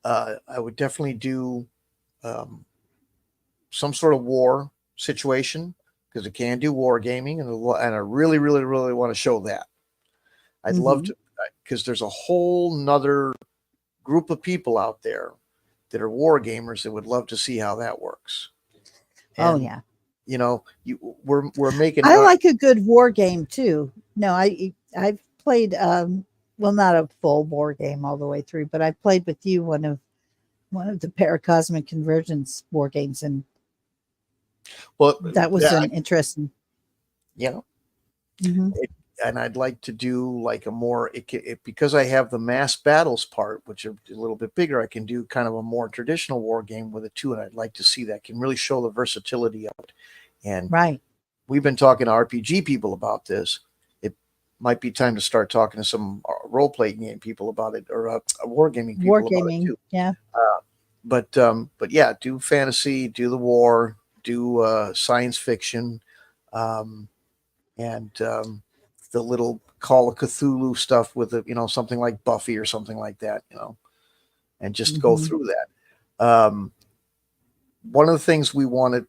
I would definitely do some sort of war situation because it can do war gaming, and I really, really, really want to show that. I'd love to, because there's a whole nother group of people out there that are war gamers that would love to see how that works. And, you know, we're making. I like a good war game too. No, I've played well, not a full war game all the way through, but I played with you one of the Paracosmic Convergence war games, and that was an interesting. Yeah. And I'd like to do like a more, because I have the mass battles part, which are a little bit bigger, I can do kind of a more traditional war game with it too. And I'd like to see that can really show the versatility of it. And we've been talking to RPG people about this. It might be time to start talking to some role-playing game people about it, or wargaming people about it too. Yeah. But yeah, do fantasy, do the war, do science fiction, and the little Call of Cthulhu stuff with the, you know, something like Buffy or something like that, you know, and just go through that. One of the things we wanted,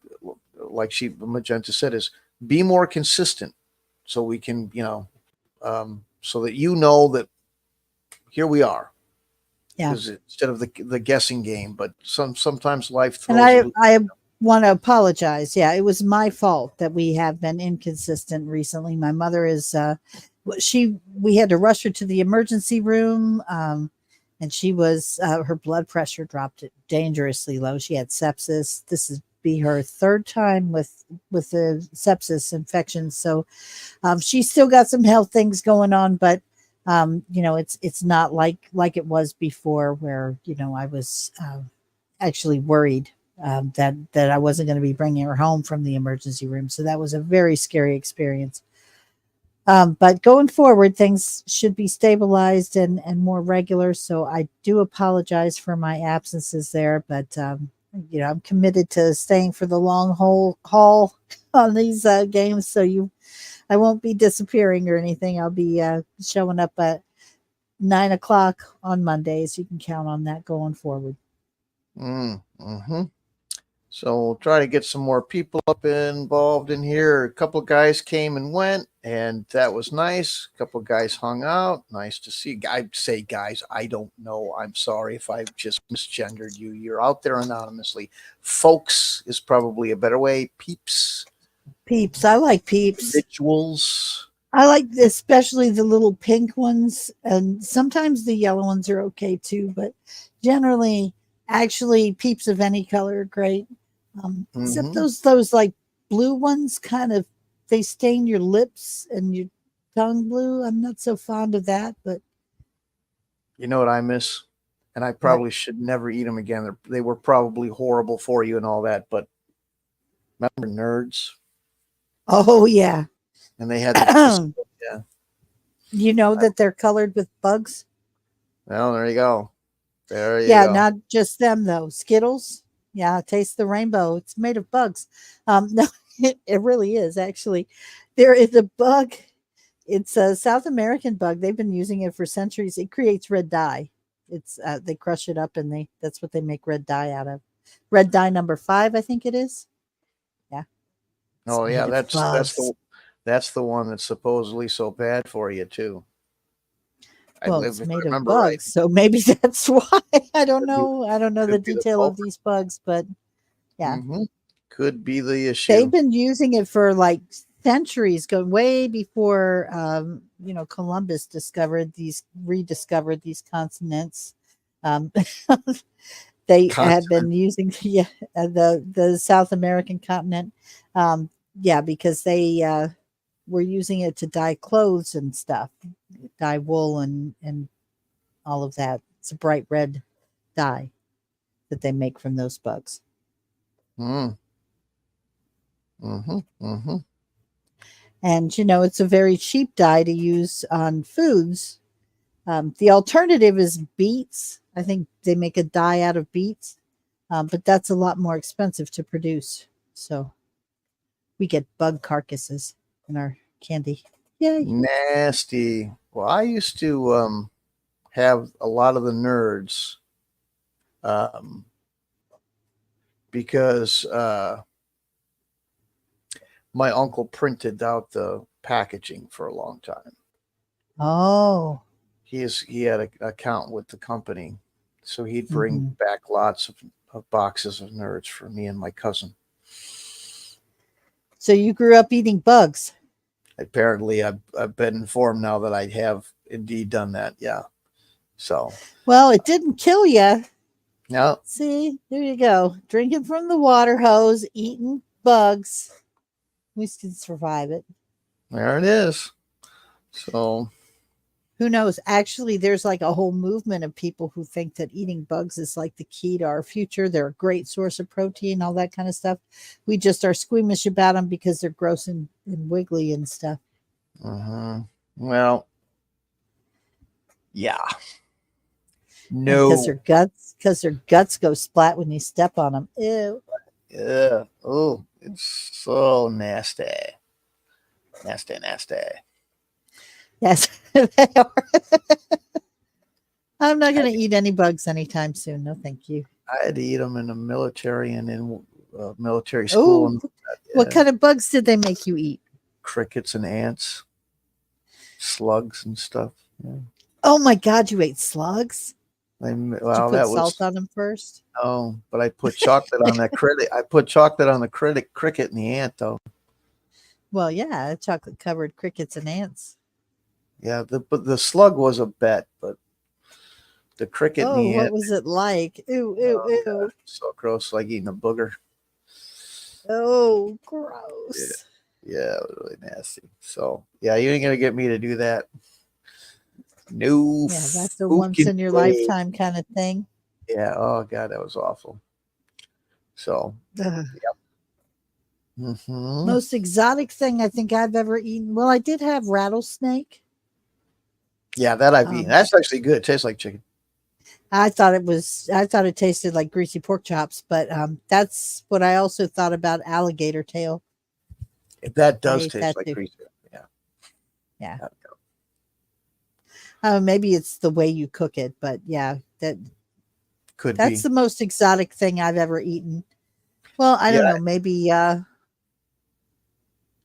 like Magenta said, is be more consistent so we can, you know, so that you know that here we are. Yeah. Because instead of the guessing game, but sometimes life And throws a loop. I want to apologize. Yeah, it was my fault that we have been inconsistent recently. My mother is we had to rush her to the emergency room, and she was her blood pressure dropped dangerously low. She had sepsis. This is be her third time with the sepsis infection. So she's still got some health things going on, but it's not like it was before, where I was actually worried that I wasn't going to be bringing her home from the emergency room. So that was a very scary experience. But going forward, things should be stabilized and more regular. So I do apologize for my absences there, but I'm committed to staying for the long haul on these games. So I won't be disappearing or anything. I'll be showing up at 9 o'clock on Mondays. You can count on that going forward. Mm-hmm. So we'll try to get some more people involved in here. A couple of guys came and went, and that was nice. A couple of guys hung out. Nice to see. I say guys, I don't know. I'm sorry if I've just misgendered you. You're out there anonymously. Folks is probably a better way. Peeps. Peeps. I like peeps. Rituals. I like especially the little pink ones, and sometimes the yellow ones are okay too, but generally, actually, peeps of any color are great. Except those like blue ones, kind of, they stain your lips and your tongue blue. I'm not so fond of that, but you know what I miss, and I probably should never eat them again. They were probably horrible for you and all that, but remember Nerds? Oh yeah, and they had the, yeah. You know that they're colored with bugs. Well, there you go. There you Yeah, go. not just them though. Skittles. Yeah, taste the rainbow. It's made of bugs. No, it really is actually. There is a bug. It's a South American bug. They've been using it for centuries. It creates red dye. It's they crush it up and that's what they make red dye out of. Red dye number 5, I think it is. Yeah. It's Oh yeah, that's that's the one that's supposedly so bad for you too. Well, it's made of bugs, right. So maybe that's why. I don't know. I don't know the detail of these bugs, but yeah. Mm-hmm. Could be the issue. They've been using it for like centuries, going way before Columbus rediscovered these continents. They had been using the South American continent. Because they were using it to dye clothes and stuff, dye wool and all of that. It's a bright red dye that they make from those bugs. Mm. Mm-hmm. Mm-hmm. And it's a very cheap dye to use on foods. The alternative is beets. I think they make a dye out of beets, but that's a lot more expensive to produce. So we get bug carcasses in our candy. Yay! Nasty. Well, I used to have a lot of the Nerds because my uncle printed out the packaging for a long time. Oh. He had an account with the company, so he'd bring back lots of boxes of Nerds for me and my cousin. So you grew up eating bugs? Apparently, I've been informed now that I have indeed done that. Yeah. So. Well, it didn't kill you. No. See, there you go. Drinking from the water hose, eating bugs. We can survive it. There it is. So. Who knows? Actually, there's like a whole movement of people who think that eating bugs is like the key to our future. They're a great source of protein, all that kind of stuff. We just are squeamish about them because they're gross and wiggly and stuff. Well, yeah. No. Because their guts go splat when you step on them. Ew. Yeah. Oh, it's so nasty. Nasty. Yes, they are. I'm not going to eat any bugs anytime soon. No, thank you. I had to eat them in the military and in military school. What kind of bugs did they make you eat? Crickets and ants. slugs and stuff. Yeah. Oh my God, you ate slugs? Did you Well, put that salt was on them first? oh, but I put chocolate on that cricket. I put chocolate on the cricket and the ant though. Well, yeah, chocolate covered crickets and ants. Yeah, but the slug was a bet, but the cricket and Oh, the what ant, was it like? Ew, ew, oh god, ew. so gross, like eating a booger. Oh, Yeah, gross. yeah, it was really nasty. So yeah, you ain't gonna get me to do that. No Yeah, that's a once fucking in your way. lifetime kind of thing. Yeah. Oh god, that was awful. So Ugh. hmm Most exotic thing I think I've ever eaten. Well, I did have rattlesnake. yeah, that I've eaten. Um, That's actually good. It tastes like chicken. I thought it tasted like greasy pork chops, but that's what I also thought about alligator tail. That I does ate taste that like too. grease. Yeah. Yeah. Yeah. Maybe it's the way you cook it, but yeah, Could that's be. the most exotic thing I've ever eaten. Well, I Yeah. don't know, maybe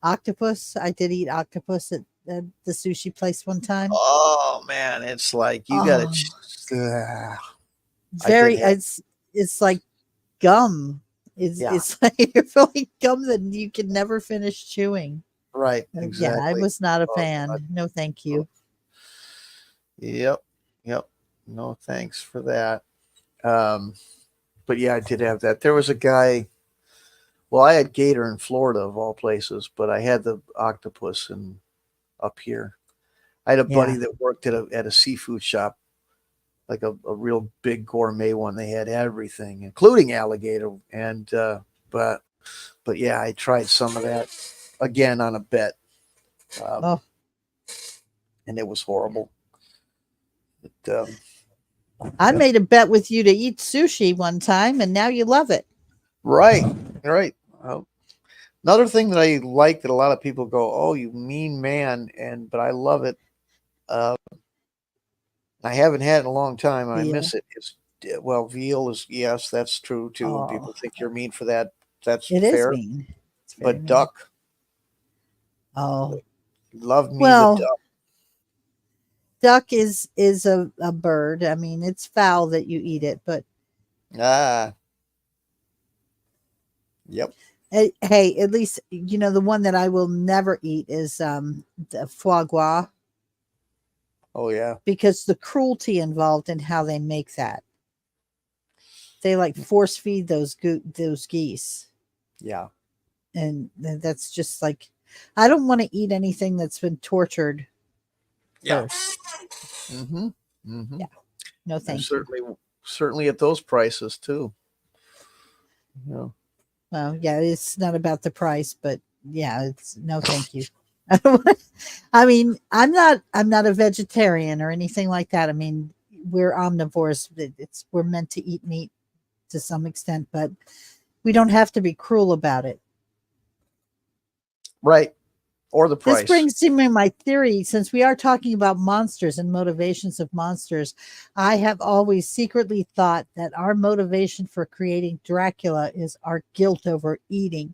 octopus. I did eat octopus at the sushi place one time. Oh man, it's like you got to. Oh, I did very have. it's like gum. Yeah. It's like you're feeling gum that you can never finish chewing. Right. Yeah, I Exactly. was not a Oh God. fan. No, thank Oh, you. yep. Yep. No thanks for that. Um, but yeah, I did have that. There was a guy. Well, I had gator in Florida of all places, but I had the octopus in up here. I had a buddy Yeah. that worked at a seafood shop, like a real big gourmet one. They had everything, including alligator. And but but yeah, I tried some of that again on a bet, um, Oh, and it was horrible. But, I yep. made a bet with you to eat sushi one time, and now you love it. Right, right. Another thing that I like that a lot of people go, "Oh, you mean man," and but I love it. Uh, I haven't had it in a long time, and I Veal. miss it. It's well, veal is yes, that's true too, and Oh, people think you're mean for that. That's it is fair. mean. It's very But mean. duck, Oh, love me the well, duck. duck is a bird. I mean, it's foul that you eat it, but Ah, yep. hey, at least you know the one that I will never eat is the foie gras Oh yeah, because the cruelty involved in how they make that. They like force feed those geese, yeah, and that's just like I don't want to eat anything that's been tortured yeah. first. Mm-hmm. Mm-hmm. Yeah, no, And thank you. certainly at those prices too. Yeah. Well, yeah, it's not about the price, but yeah, it's no, thank you. I don't want- I mean, I'm not a vegetarian or anything like that. I mean, we're omnivores. We're meant to eat meat to some extent, but we don't have to be cruel about it. Right. Or the This price. brings to me my theory. Since we are talking about monsters and motivations of monsters, I have always secretly thought that our motivation for creating Dracula is our guilt over eating.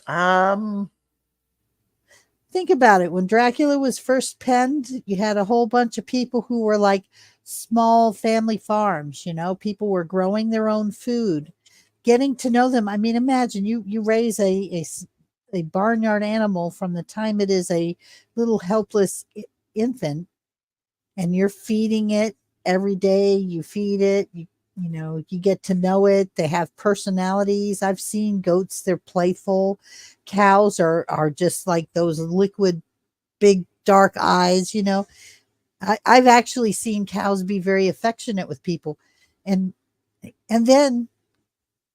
Um. Think about it. When Dracula was first penned, you had a whole bunch of people who were like small family farms, people were growing their own food, getting to know them. I mean, imagine you raise a barnyard animal from the time it is a little helpless infant, and you're feeding it every day. You feed it, you get to know it. They have personalities. I've seen goats, they're playful. Cows are just like those liquid big dark eyes. I've actually seen cows be very affectionate with people, and then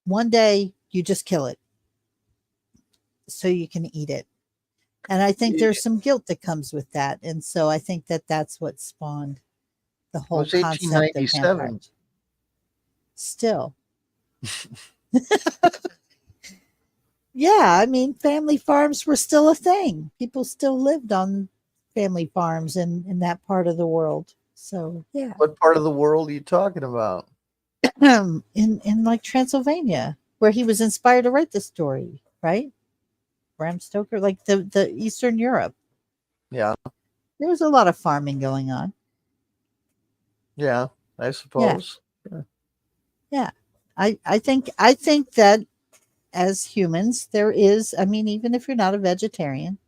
one day you just kill it so you can eat it. And I think It there's some guilt that comes with that, and so I think that that's what spawned the whole was concept of 1897. vampires. Still, yeah, I mean, family farms were still a thing. People still lived on family farms in that part of the world. So yeah, What part of the world are you talking about? in like Transylvania, where he was inspired to write the story, right? Bram Stoker, like the Eastern Europe. Yeah. There was a lot of farming going on. Yeah. I Yeah, suppose. Yeah. yeah. I think that as humans, there is. I mean, even if you're not a vegetarian,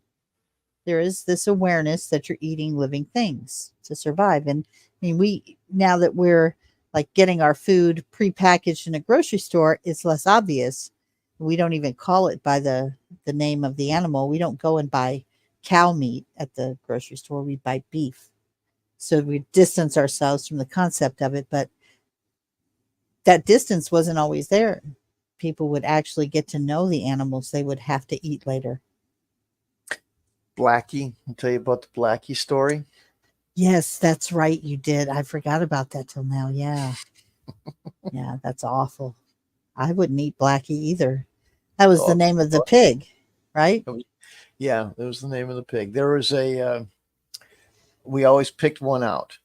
there is this awareness that you're eating living things to survive. And I mean, we now that we're like getting our food prepackaged in a grocery store, it's less obvious. We don't even call it by the name of the animal. We don't go and buy cow meat at the grocery store. We buy beef. So we distance ourselves from the concept of it, but that distance wasn't always there. People would actually get to know the animals they would have to eat later. Blackie. I'll tell you about the Blackie story. Yes, that's right. You did. I forgot about that till now. Yeah. Yeah, that's awful. I wouldn't eat Blackie either. That was the Oh, name of the pig, right? it was, yeah, that was the name of the pig. There was we always picked one out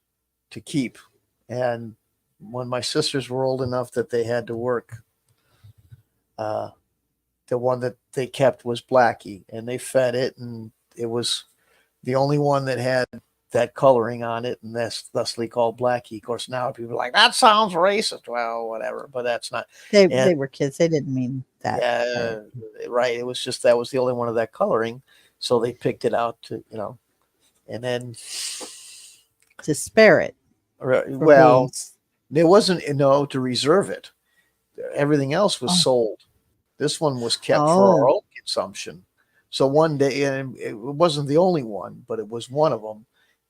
to keep. And when my sisters were old enough that they had to work, uh, the one that they kept was Blackie, and they fed it, and it was the only one that had that coloring on it, and that's thusly called Blackie. Of course, now people are like, that sounds racist. Well, whatever, but that's not. And They were kids. They didn't mean that, right? yeah, right. It was just that was the only one of that coloring, so they picked it out to and then To spare it for well, being. there wasn't to reserve it. Everything else was Oh, sold. This one was kept for our oh, own consumption. So one day, and it wasn't the only one, but it was one of them,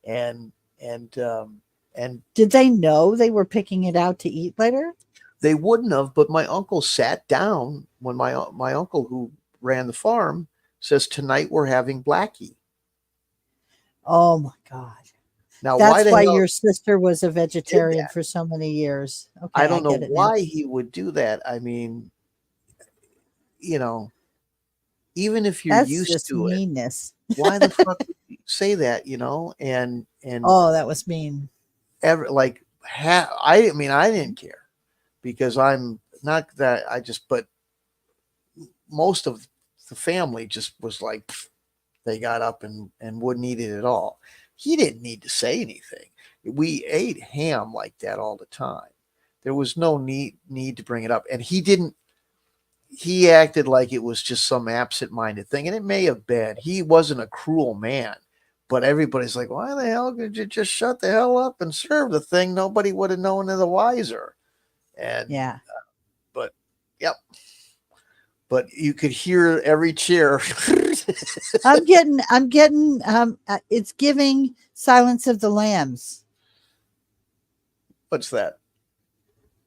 and and and did they know they were picking it out to eat later? they wouldn't have. But my uncle sat down when my uncle who ran the farm says tonight we're having Blackie. Oh my God. Now, why That's the why hell your sister was a he did vegetarian that? for so many years. I Okay, I don't know get it now. why he would do that. I mean, you know, even if you're That's used just to it, meanness. why the fuck would you say that? And Oh, that was mean. ever like I mean I didn't care because I'm not that I just but most of the family just was like they got up and wouldn't eat it at all. He didn't need to say anything. We ate ham like that all the time. There was no need to bring it up, and he didn't. He acted like it was just some absent-minded thing, and it may have been. He wasn't a cruel man, but everybody's like, "Why the hell did you just shut the hell up and serve the thing? Nobody would have known the wiser." And Yeah. but yep, but you could hear every cheer. I'm getting it's giving Silence of the Lambs. What's that?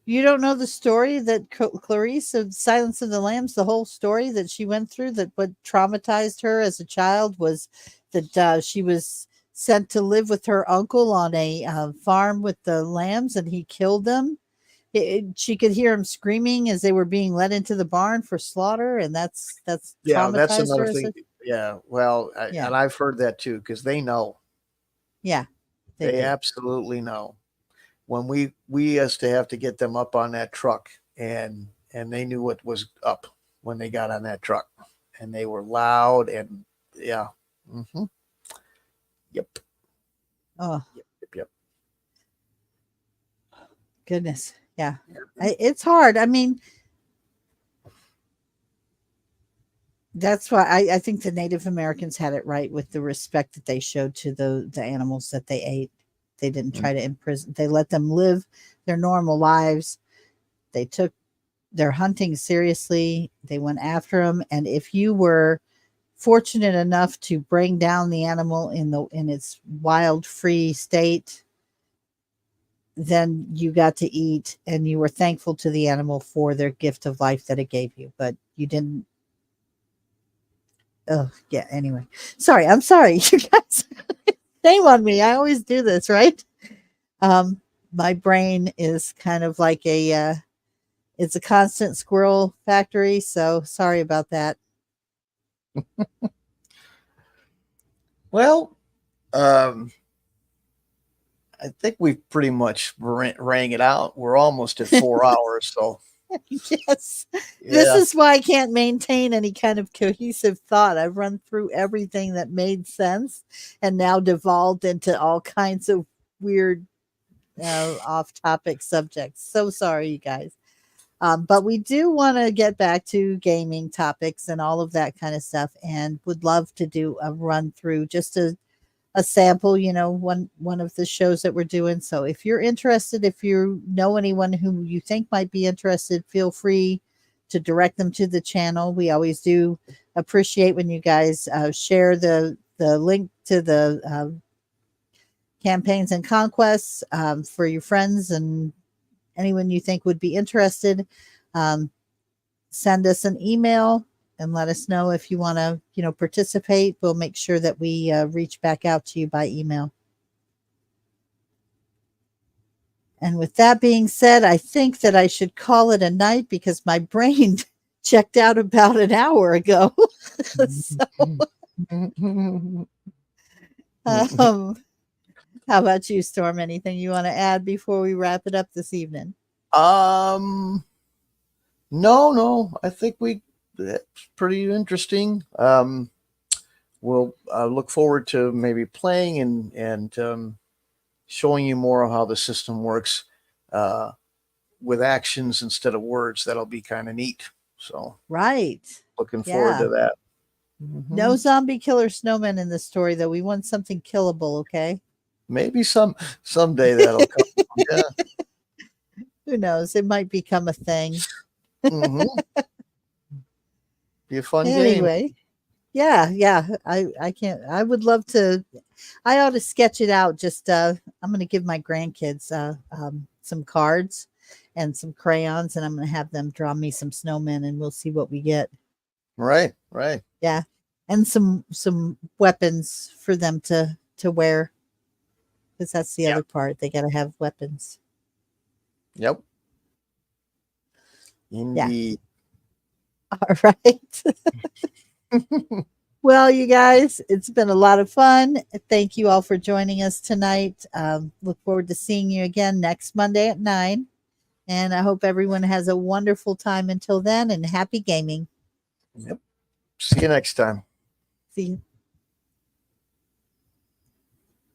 You don't know the story that Clarice of Silence of the Lambs, the whole story that she went through, that what traumatized her as a child was that she was sent to live with her uncle on a farm with the lambs and he killed them. She could hear him screaming as they were being led into the barn for slaughter, and that's Yeah, that's traumatized another her as thing. a. Yeah, well, Yeah, and I've heard that too because they know. yeah, they They do. absolutely know. When we used to have to get them up on that truck, and they knew what was up when they got on that truck, and they were loud and yeah, hmm yep, Oh yep. goodness, yeah, Yep. it's hard. I mean, that's why I think the Native Americans had it right with the respect that they showed to the animals that they ate. They didn't try to imprison. They let them live their normal lives. They took their hunting seriously. They went after them, and if you were fortunate enough to bring down the animal in its wild free state, then you got to eat and you were thankful to the animal for their gift of life that it gave you, but you didn't. Oh yeah, anyway, sorry, I'm sorry. You guys, shame on me, I always do this, right? um my brain is kind of like a it's a constant squirrel factory, so sorry about that. Well, um, I think we've pretty much rang it out. We're almost at 4 hours, so Yes. This Yeah. is why I can't maintain any kind of cohesive thought. I've run through everything that made sense and now devolved into all kinds of weird, off topic subjects. So sorry, you guys. But we do want to get back to gaming topics and all of that kind of stuff, and would love to do a run through, just a sample, one of the shows that we're doing. So if you're interested, if you know anyone who you think might be interested, feel free to direct them to the channel. We always do appreciate when you guys share the link to the campaigns and conquests for your friends and anyone you think would be interested. Um, Send us an email and let us know if you want to, participate. We'll make sure that we reach back out to you by email. And with that being said, I think that I should call it a night because my brain checked out about an hour ago. So, how about you, Storm? Anything you want to add before we wrap it up this evening? No, I think that's pretty interesting. We'll look forward to maybe playing and showing you more of how the system works with actions instead of words. That'll be kind of neat. So, right. Looking forward to that. No zombie killer snowmen in the story, though. We want something killable, okay? Maybe someday that'll come. Yeah. Who knows? It might become a thing. Be a fun game. Anyway, yeah. I can't. I would love to. I ought to sketch it out. Just I'm going to give my grandkids some cards and some crayons, and I'm going to have them draw me some snowmen, and we'll see what we get. Right. Yeah, and some weapons for them to wear, because that's the other part. They got to have weapons. Yep. Indeed. Yeah. All right. Well, you guys, it's been a lot of fun. Thank you all for joining us tonight. Look forward to seeing you again next Monday at 9. And I hope everyone has a wonderful time until then, and happy gaming. Yep. See you next time. See you.